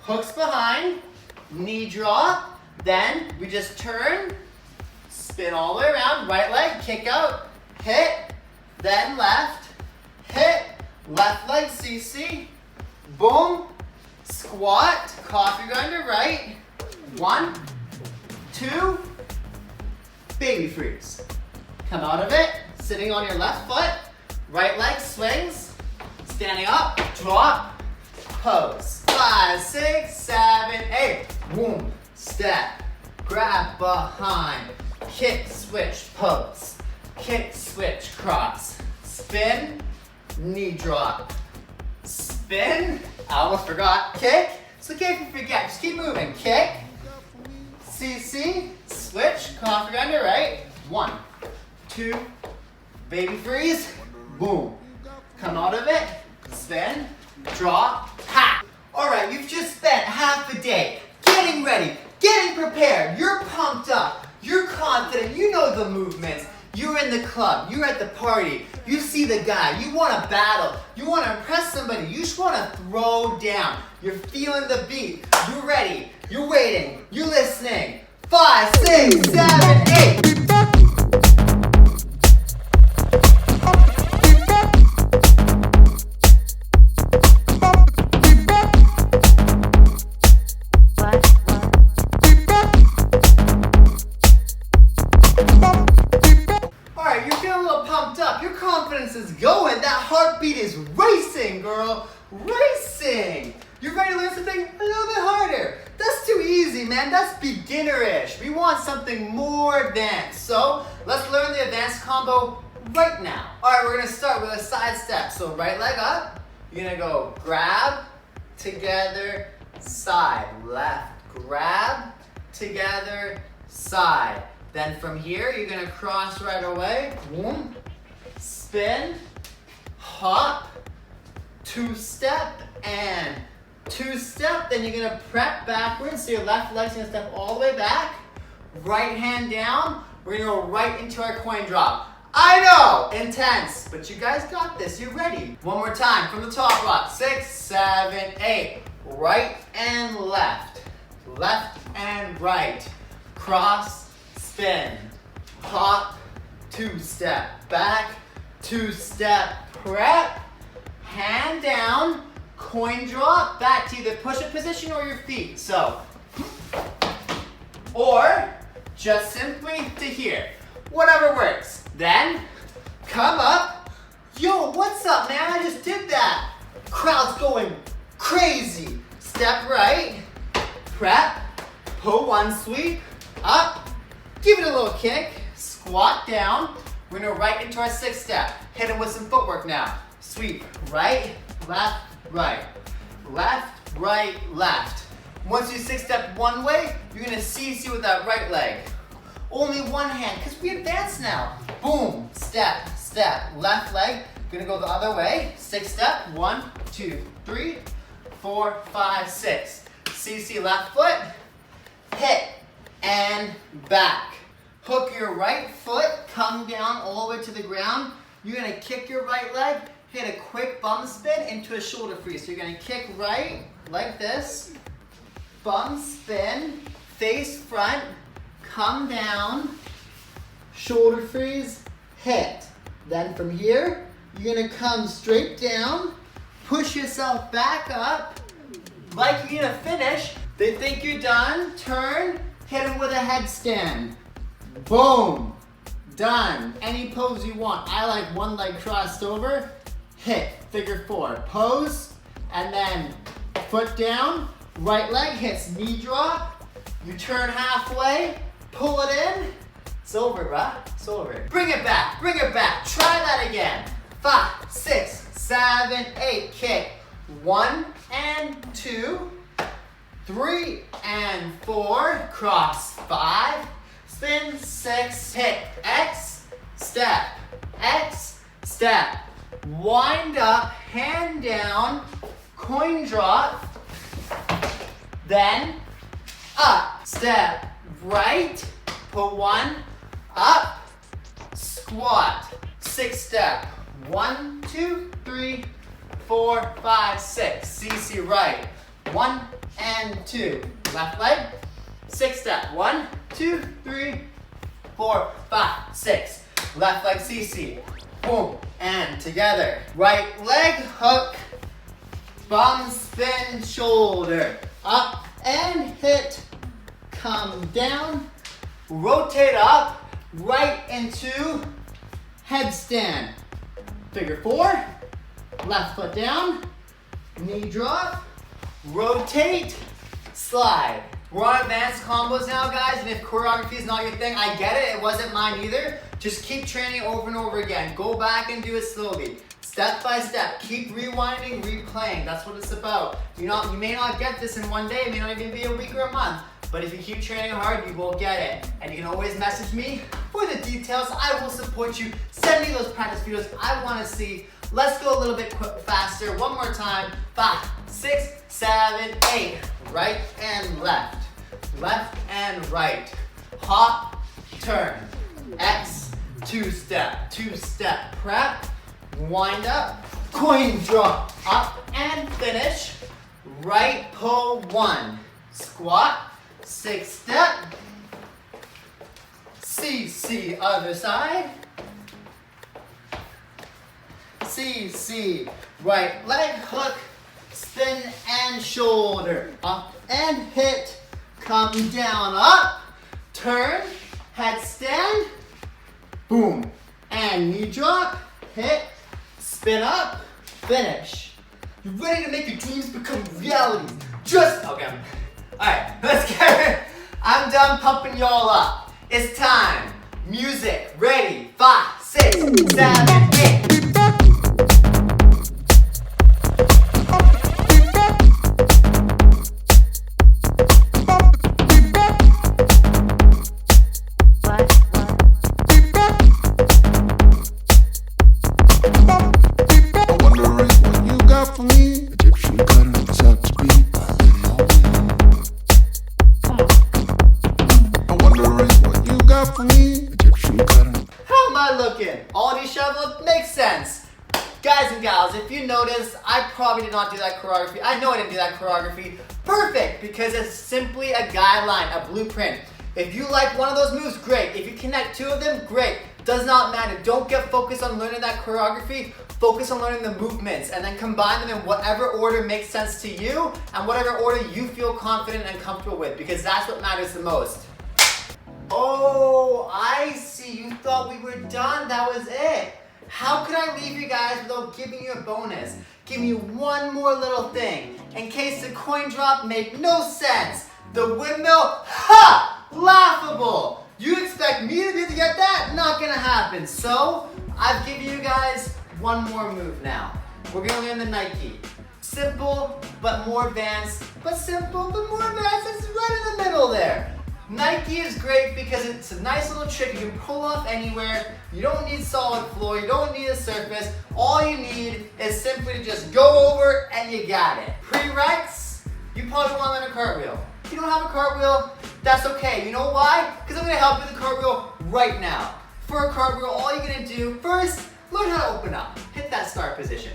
hooks behind, knee drop, then we just turn, spin all the way around, right leg, kick out, hit, then left, hit, left leg CC, boom, squat, coffee grinder right, 1, 2, baby freeze. Come out of it, sitting on your left foot, right leg swings, standing up, drop, pose. 5, 6, 7, 8, boom, step, grab behind, kick, switch, pose, kick, switch, cross, spin, knee drop, spin, I almost forgot, kick, it's okay if you forget, just keep moving, kick, CC, switch, coffee grinder, right, 1, 2, baby freeze, boom, come out of it, spin, drop, ha! Alright, you've just spent half a day getting ready, getting prepared, you're pumped up, you're confident, you know the movements, you're in the club, you're at the party, you see the guy, you want to battle, you want to impress somebody, you just want to throw down, you're feeling the beat, you're ready, you're waiting, you're listening. 5, 6, 7, 8. learn something a little bit harder. That's too easy, man. That's beginner-ish. We want something more advanced. So let's learn the advanced combo right now. All right, we're gonna start with a side step. So right leg up, you're gonna go grab, together, side, left, grab, together, side. Then from here, you're gonna cross right away, boom, spin, hop, two-step, and two-step. Then you're gonna prep backwards, so your left leg's gonna step all the way back, right hand down, we're gonna go right into our coin drop. I know, intense, but you guys got this, you're ready. One more time, from the top rock, 6, 7, 8, right and left, left and right, cross, spin, hop, two-step, back, two-step, prep, hand down, coin drop, back to either push-up position or your feet. So, or just simply to here, whatever works. Then, come up, yo, what's up, man? I just did that. Crowd's going crazy. Step right, prep, Poe One Sweep, up, give it a little kick, squat down. We're gonna right into our 6th step. Hit him with some footwork now. Sweep, right, left, right, left. Once you 6-step one way, you're gonna CC with that right leg. Only one hand, because we advance now. Boom, step, left leg, gonna go the other way. 6-step, 1, 2, 3, 4, 5, 6. CC left foot, hit, and back. Hook your right foot, come down all the way to the ground. You're gonna kick your right leg, hit a quick bum spin into a shoulder freeze. So you're gonna kick right, like this, bum spin, face front, come down, shoulder freeze, hit. Then from here, you're gonna come straight down, push yourself back up, like you're gonna finish. They think you're done, turn, hit them with a headstand. Boom, done. Any pose you want. I like one leg crossed over, hit, figure 4, pose, and then foot down, right leg hits knee drop, you turn halfway, pull it in, it's over, bruh, it's over. Bring it back, try that again. 5, 6, 7, 8, kick. 1 and 2, 3 and 4, cross 5, spin 6, hit, X, step, wind up, hand down, coin drop, then up, step, right, put 1, up, squat, 6-step, 1, 2, 3, 4, 5, 6, CC right, 1 and 2, left leg, 6-step, 1, 2, 3, 4, 5, 6, left leg CC, boom, and together, right leg hook, bum spin shoulder, up and hit, come down, rotate up, right into headstand, figure 4, left foot down, knee drop, rotate, slide. We're on advanced combos now, guys, and if choreography is not your thing, I get it, it wasn't mine either. Just keep training over and over again. Go back and do it slowly. Step by step, keep rewinding, replaying. That's what it's about. You may not get this in one day, it may not even be a week or a month, but if you keep training hard, you will get it. And you can always message me for the details. I will support you. Send me those practice videos I want to see. Let's go a little bit faster. One more time. 5, 6, 7, 8. Right and left. Left and right. Hop, turn. X, two-step, prep. Wind up, coin drop, up and finish. Right pull 1. Squat, 6-step. CC other side. CC right leg hook, spin and shoulder. Up and hit, come down, up, turn, headstand, boom, and knee drop, hit, spin up, finish. You're ready to make your dreams become reality. Okay. Alright, let's get it. I'm done pumping y'all up. It's time. Music, ready. 5, 6, 7, 8. Guys and gals, if you noticed, I probably did not do that choreography. I know I didn't do that choreography. Perfect, because it's simply a guideline, a blueprint. If you like one of those moves, great. If you connect two of them, great. Does not matter. Don't get focused on learning that choreography. Focus on learning the movements and then combine them in whatever order makes sense to you and whatever order you feel confident and comfortable with, because that's what matters the most. Oh, I see. You thought we were done. That was it. How could I leave you guys without giving you a bonus? Give you one more little thing. In case the coin drop made no sense. The windmill, ha! Laughable! You expect me to get that? Not gonna happen. So, I've given you guys one more move now. We're gonna learn the Nike. Simple, but more advanced. But simple, but more advanced. It's right in the middle there. Nike is great because it's a nice little trick you can pull off anywhere. You don't need solid floor, you don't need a surface. All you need is simply to just go over and you got it. Prereqs, you probably want to learn a cartwheel. If you don't have a cartwheel, that's okay. You know why? Because I'm going to help you with the cartwheel right now. For a cartwheel, all you're going to do first, learn how to open up. Hit that start position.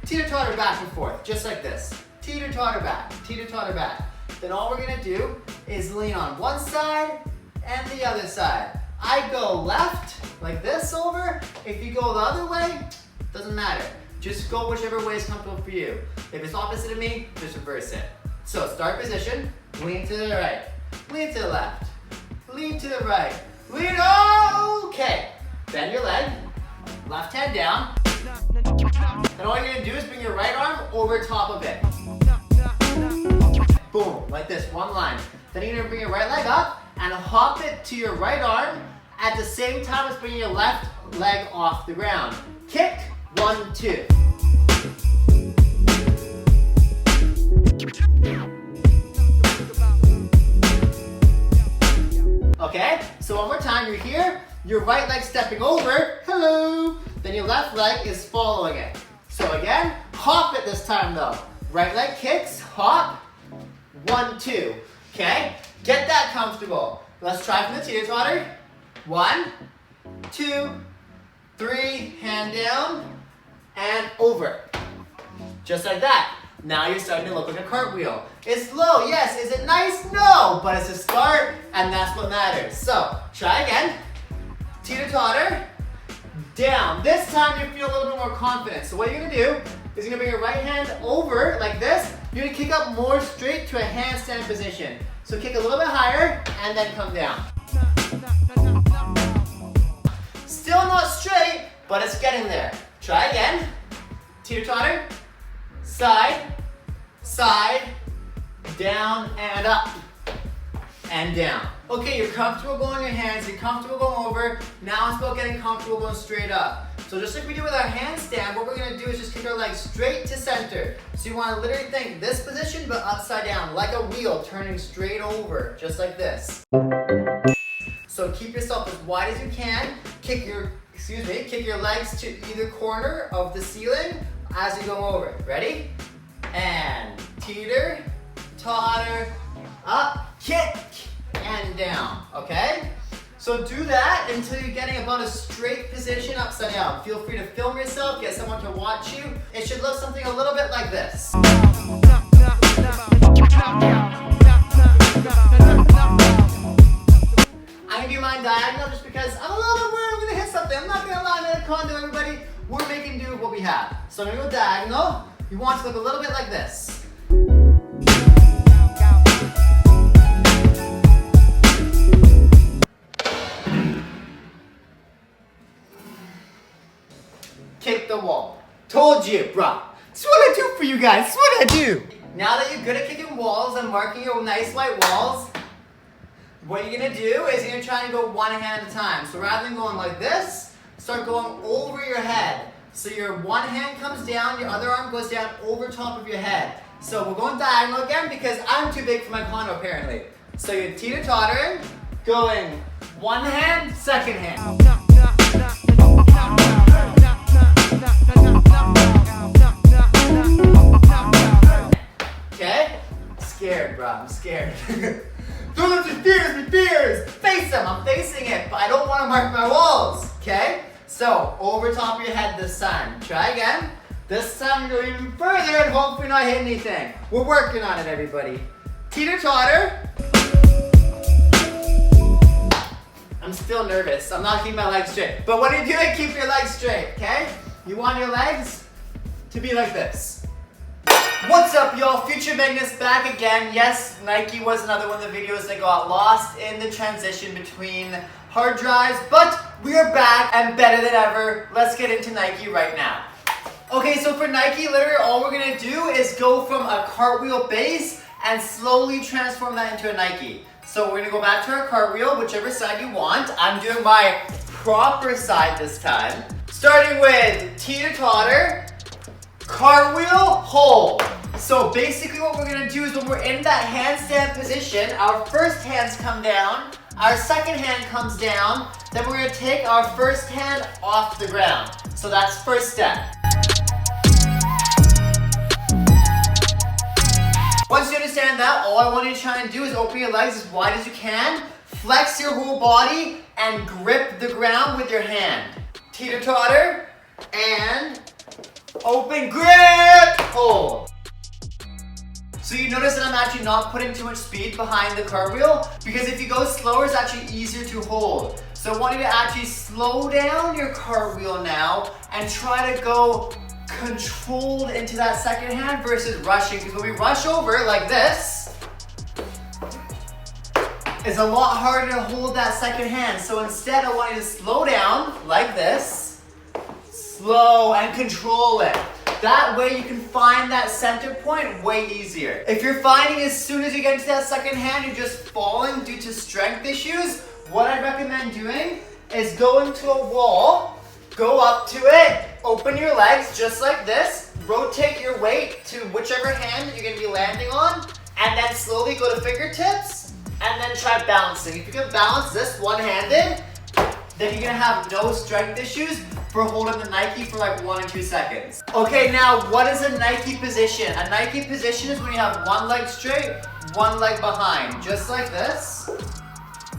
Teeter-totter back and forth, just like this. Teeter-totter back, teeter-totter back. Then all we're gonna do is lean on one side and the other side. I go left, like this over. If you go the other way, doesn't matter. Just go whichever way is comfortable for you. If it's opposite of me, just reverse it. So start position, lean to the right, lean to the left, lean to the right, lean, okay. Bend your leg, left hand down. And all you're gonna do is bring your right arm over top of it. Boom, like this, one line. Then you're gonna bring your right leg up and hop it to your right arm at the same time as bringing your left leg off the ground. Kick, 1, 2. Okay, so one more time, you're here, your right leg stepping over, hello, then your left leg is following it. So again, hop it this time though. Right leg kicks, hop, 1, 2. Okay? Get that comfortable. Let's try from the teeter-totter. 1, 2, 3, hand down, and over. Just like that. Now you're starting to look like a cartwheel. It's low, yes. Is it nice? No, but it's a start, and that's what matters. So, try again. Teeter-totter, down. This time you feel a little bit more confident. So what you're gonna do is you're gonna bring your right hand over like this. You're gonna kick up more straight to a handstand position. So kick a little bit higher and then come down. Still not straight, but it's getting there. Try again. Teeter-totter, side, side, down and up, and down. Okay, you're comfortable going your hands, you're comfortable going over. Now it's about getting comfortable going straight up. So just like we do with our handstand, what we're gonna do is just kick our legs straight to center. So you wanna literally think this position, but upside down, like a wheel, turning straight over, just like this. So keep yourself as wide as you can. Kick your legs to either corner of the ceiling as you go over. Ready? And teeter, totter, up, kick, and down, okay? So do that until you're getting about a straight position upside down. Feel free to film yourself, get someone to watch you. It should look something a little bit like this. I'm gonna do mine diagonal just because I'm a little bit worried I'm gonna hit something. I'm not gonna lie, I'm condo, everybody. We're making do with what we have. So I'm gonna go diagonal. You want to look a little bit like this. Kick the wall. Told you, bro. That's what I do for you guys. That's what I do. Now that you're good at kicking walls and marking your nice white walls, what you're gonna do is you're gonna try and go one hand at a time. So rather than going like this, start going over your head. So your one hand comes down, your other arm goes down over top of your head. So we're going diagonal again because I'm too big for my condo apparently. So you're teeter-tottering, going one hand, second hand. Okay? Scared, bro, I'm scared. Those are my fears! Face them, I'm facing it, but I don't want to mark my walls, okay? So, over top of your head this time. Try again. This time go even further and hopefully not hit anything. We're working on it, everybody. Teeter-totter. I'm still nervous. I'm not keeping my legs straight. But when you do it, keep your legs straight, okay? You want your legs to be like this. What's up, y'all? Future Magnus back again. Yes, Nike was another one of the videos that got lost in the transition between hard drives, but we are back and better than ever. Let's get into Nike right now. Okay, so for Nike, literally all we're gonna do is go from a cartwheel base and slowly transform that into a Nike. So we're gonna go back to our cartwheel, whichever side you want. I'm doing my proper side this time. Starting with teeter-totter, cartwheel, hold. So basically what we're gonna do is when we're in that handstand position, our first hands come down, our second hand comes down, then we're gonna take our first hand off the ground. So that's first step. Once you understand that, all I want you to try and do is open your legs as wide as you can, flex your whole body, and grip the ground with your hand. Teeter-totter, and open, grip, hold. So you notice that I'm actually not putting too much speed behind the cartwheel because if you go slower, it's actually easier to hold. So I want you to actually slow down your cartwheel now and try to go controlled into that second hand versus rushing. Because when we rush over like this, it's a lot harder to hold that second hand. So instead, I want you to slow down like this, slow and control it. That way you can find that center point way easier. If you're finding as soon as you get into that second hand, you're just falling due to strength issues, what I recommend doing is go into a wall, go up to it, open your legs just like this, rotate your weight to whichever hand you're gonna be landing on, and then slowly go to fingertips, and then try balancing. If you can balance this one-handed, then you're gonna have no strength issues for holding the Nike for like 1 or 2 seconds. Okay, now what is a Nike position? A Nike position is when you have one leg straight, one leg behind. Just like this,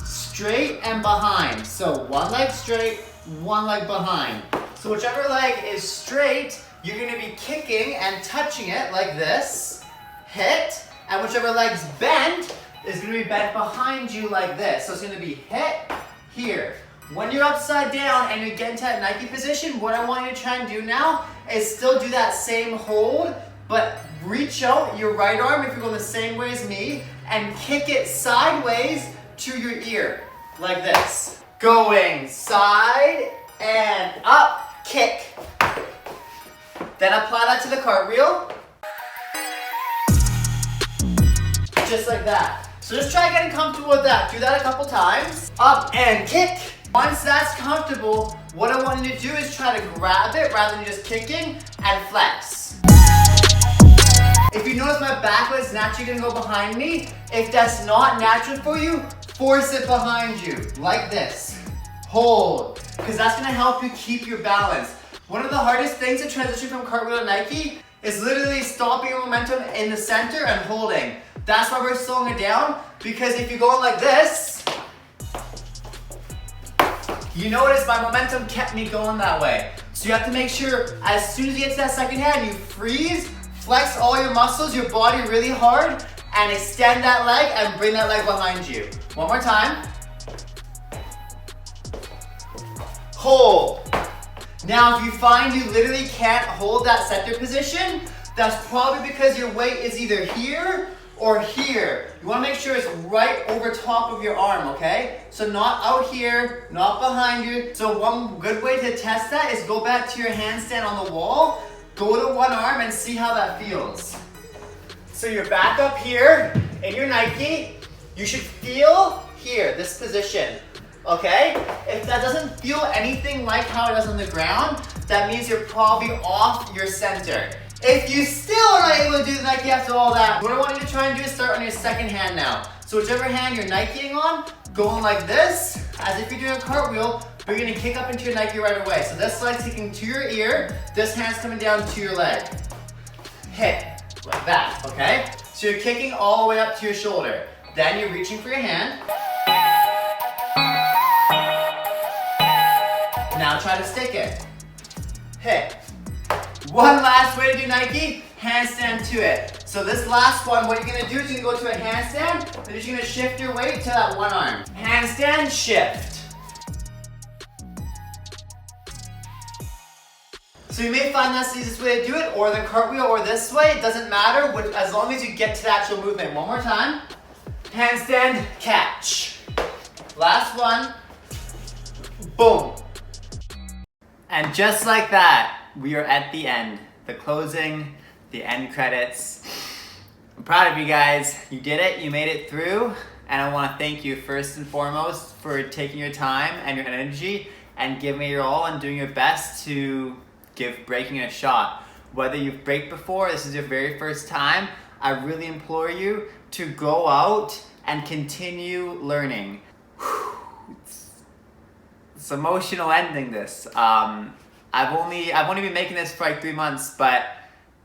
straight and behind. So one leg straight, one leg behind. So whichever leg is straight, you're gonna be kicking and touching it like this, hit, and whichever leg's bent is gonna be bent behind you like this. So it's gonna be hit, here. When you're upside down and you get into that Nike position, what I want you to try and do now is still do that same hold, but reach out your right arm if you're going the same way as me and kick it sideways to your ear, like this. Going side and up, kick. Then apply that to the cartwheel. Just like that. So just try getting comfortable with that. Do that a couple times. Up and kick. Once that's comfortable, what I want you to do is try to grab it rather than just kicking and flex. If you notice my back leg is naturally gonna go behind me, if that's not natural for you, force it behind you, like this. Hold, because that's gonna help you keep your balance. One of the hardest things to transition from cartwheel to Nike is literally stopping your momentum in the center and holding. That's why we're slowing it down, because if you're going like this, you notice my momentum kept me going that way. So you have to make sure as soon as you get to that second hand, you freeze, flex all your muscles, your body really hard, and extend that leg and bring that leg behind you. One more time. Hold. Now if you find you literally can't hold that center position, that's probably because your weight is either here or here. You want to make sure it's right over top of your arm, okay? So not out here, not behind you. So one good way to test that is go back to your handstand on the wall, go to one arm and see how that feels. So you're back up here in your Nike. You should feel here, this position, okay? If that doesn't feel anything like how it does on the ground, that means you're probably off your center. If you still are not able to do the Nike after all that, what I want you to try and do is start on your second hand now. So whichever hand you're Nikeing on, going like this, as if you're doing a cartwheel, but you're gonna kick up into your Nike right away. So this leg's taking to your ear, this hand's coming down to your leg. Hit, like that, okay? So you're kicking all the way up to your shoulder. Then you're reaching for your hand. Now try to stick it. Hit. One last way to do Nike, handstand to it. So this last one, what you're gonna do is you're gonna go to a handstand, and you're just gonna shift your weight to that one arm. Handstand, shift. So you may find that's the easiest way to do it, or the cartwheel, or this way, it doesn't matter, as long as you get to the actual movement. One more time. Handstand, catch. Last one. Boom. And just like that, we are at the end. The closing, the end credits. I'm proud of you guys. You did it, you made it through, and I want to thank you first and foremost for taking your time and your energy and giving it your all and doing your best to give breaking a shot. Whether you've breaked before, this is your very first time, I really implore you to go out and continue learning. It's emotional ending this. I've only been making this for like 3 months, but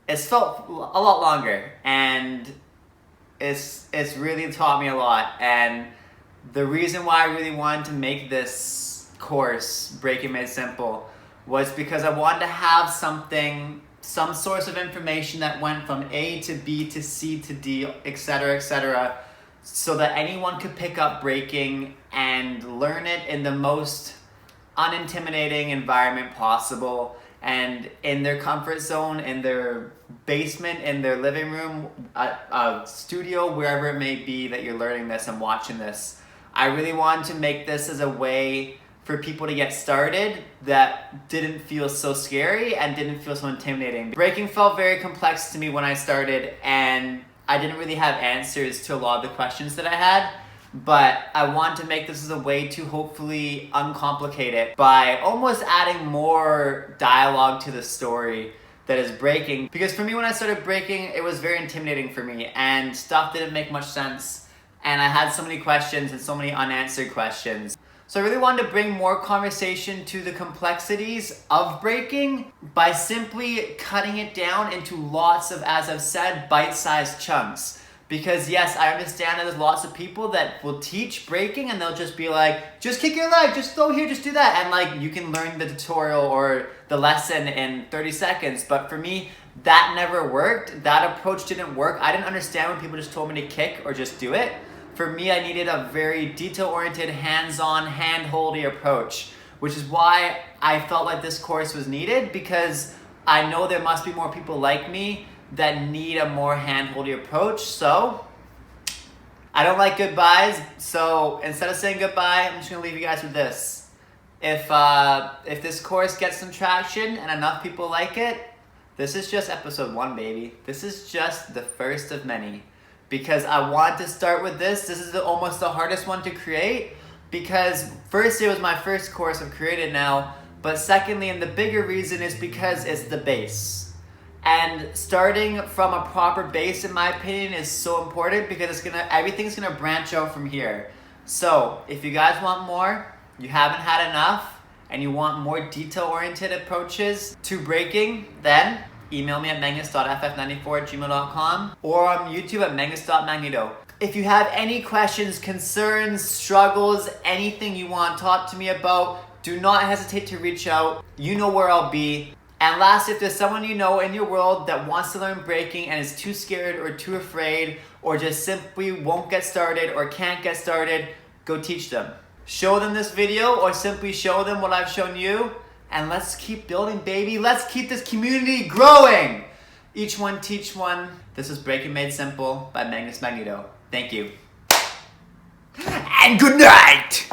it's felt a lot longer, and it's really taught me a lot. And the reason why I really wanted to make this course, Breaking Made Simple, was because I wanted to have some source of information that went from A to B to C to D, etc., so that anyone could pick up breaking and learn it in the most unintimidating environment possible, and in their comfort zone, in their basement, in their living room, a studio, wherever it may be that you're learning this and watching this. I really wanted to make this as a way for people to get started that didn't feel so scary and didn't feel so intimidating. Breaking felt very complex to me when I started, and I didn't really have answers to a lot of the questions that I had, but I want to make this as a way to hopefully uncomplicate it by almost adding more dialogue to the story that is breaking. Because for me, when I started breaking, it was very intimidating for me, and stuff didn't make much sense, and I had so many questions and so many unanswered questions. So I really wanted to bring more conversation to the complexities of breaking by simply cutting it down into lots of, as I've said, bite-sized chunks. Because yes, I understand that there's lots of people that will teach breaking and they'll just be like, just kick your leg, just go here, just do that. And like, you can learn the tutorial or the lesson in 30 seconds. But for me, that never worked. That approach didn't work. I didn't understand when people just told me to kick or just do it. For me, I needed a very detail-oriented, hands-on, hand-holdy approach, which is why I felt like this course was needed, because I know there must be more people like me that need a more hand-holdy approach. So I don't like goodbyes, so instead of saying goodbye, I'm just gonna leave you guys with this. If this course gets some traction and enough people like it, this is just episode 1, baby. This is just the first of many. Because I wanted to start with this. This is almost the hardest one to create, because first, it was my first course I've created now, but secondly, and the bigger reason, is because it's the base. And starting from a proper base, in my opinion, is so important, because everything's gonna branch out from here. So if you guys want more, you haven't had enough, and you want more detail-oriented approaches to breaking, then email me at magnus.ff94@gmail.com or on YouTube at Magnus.Magneto. If you have any questions, concerns, struggles, anything you want to talk to me about, do not hesitate to reach out. You know where I'll be. And last, if there's someone you know in your world that wants to learn breaking and is too scared or too afraid or just simply won't get started or can't get started, go teach them. Show them this video or simply show them what I've shown you. And let's keep building, baby. Let's keep this community growing. Each one teach one. This is Breaking Made Simple by Magnus.Magneto. Thank you. And good night.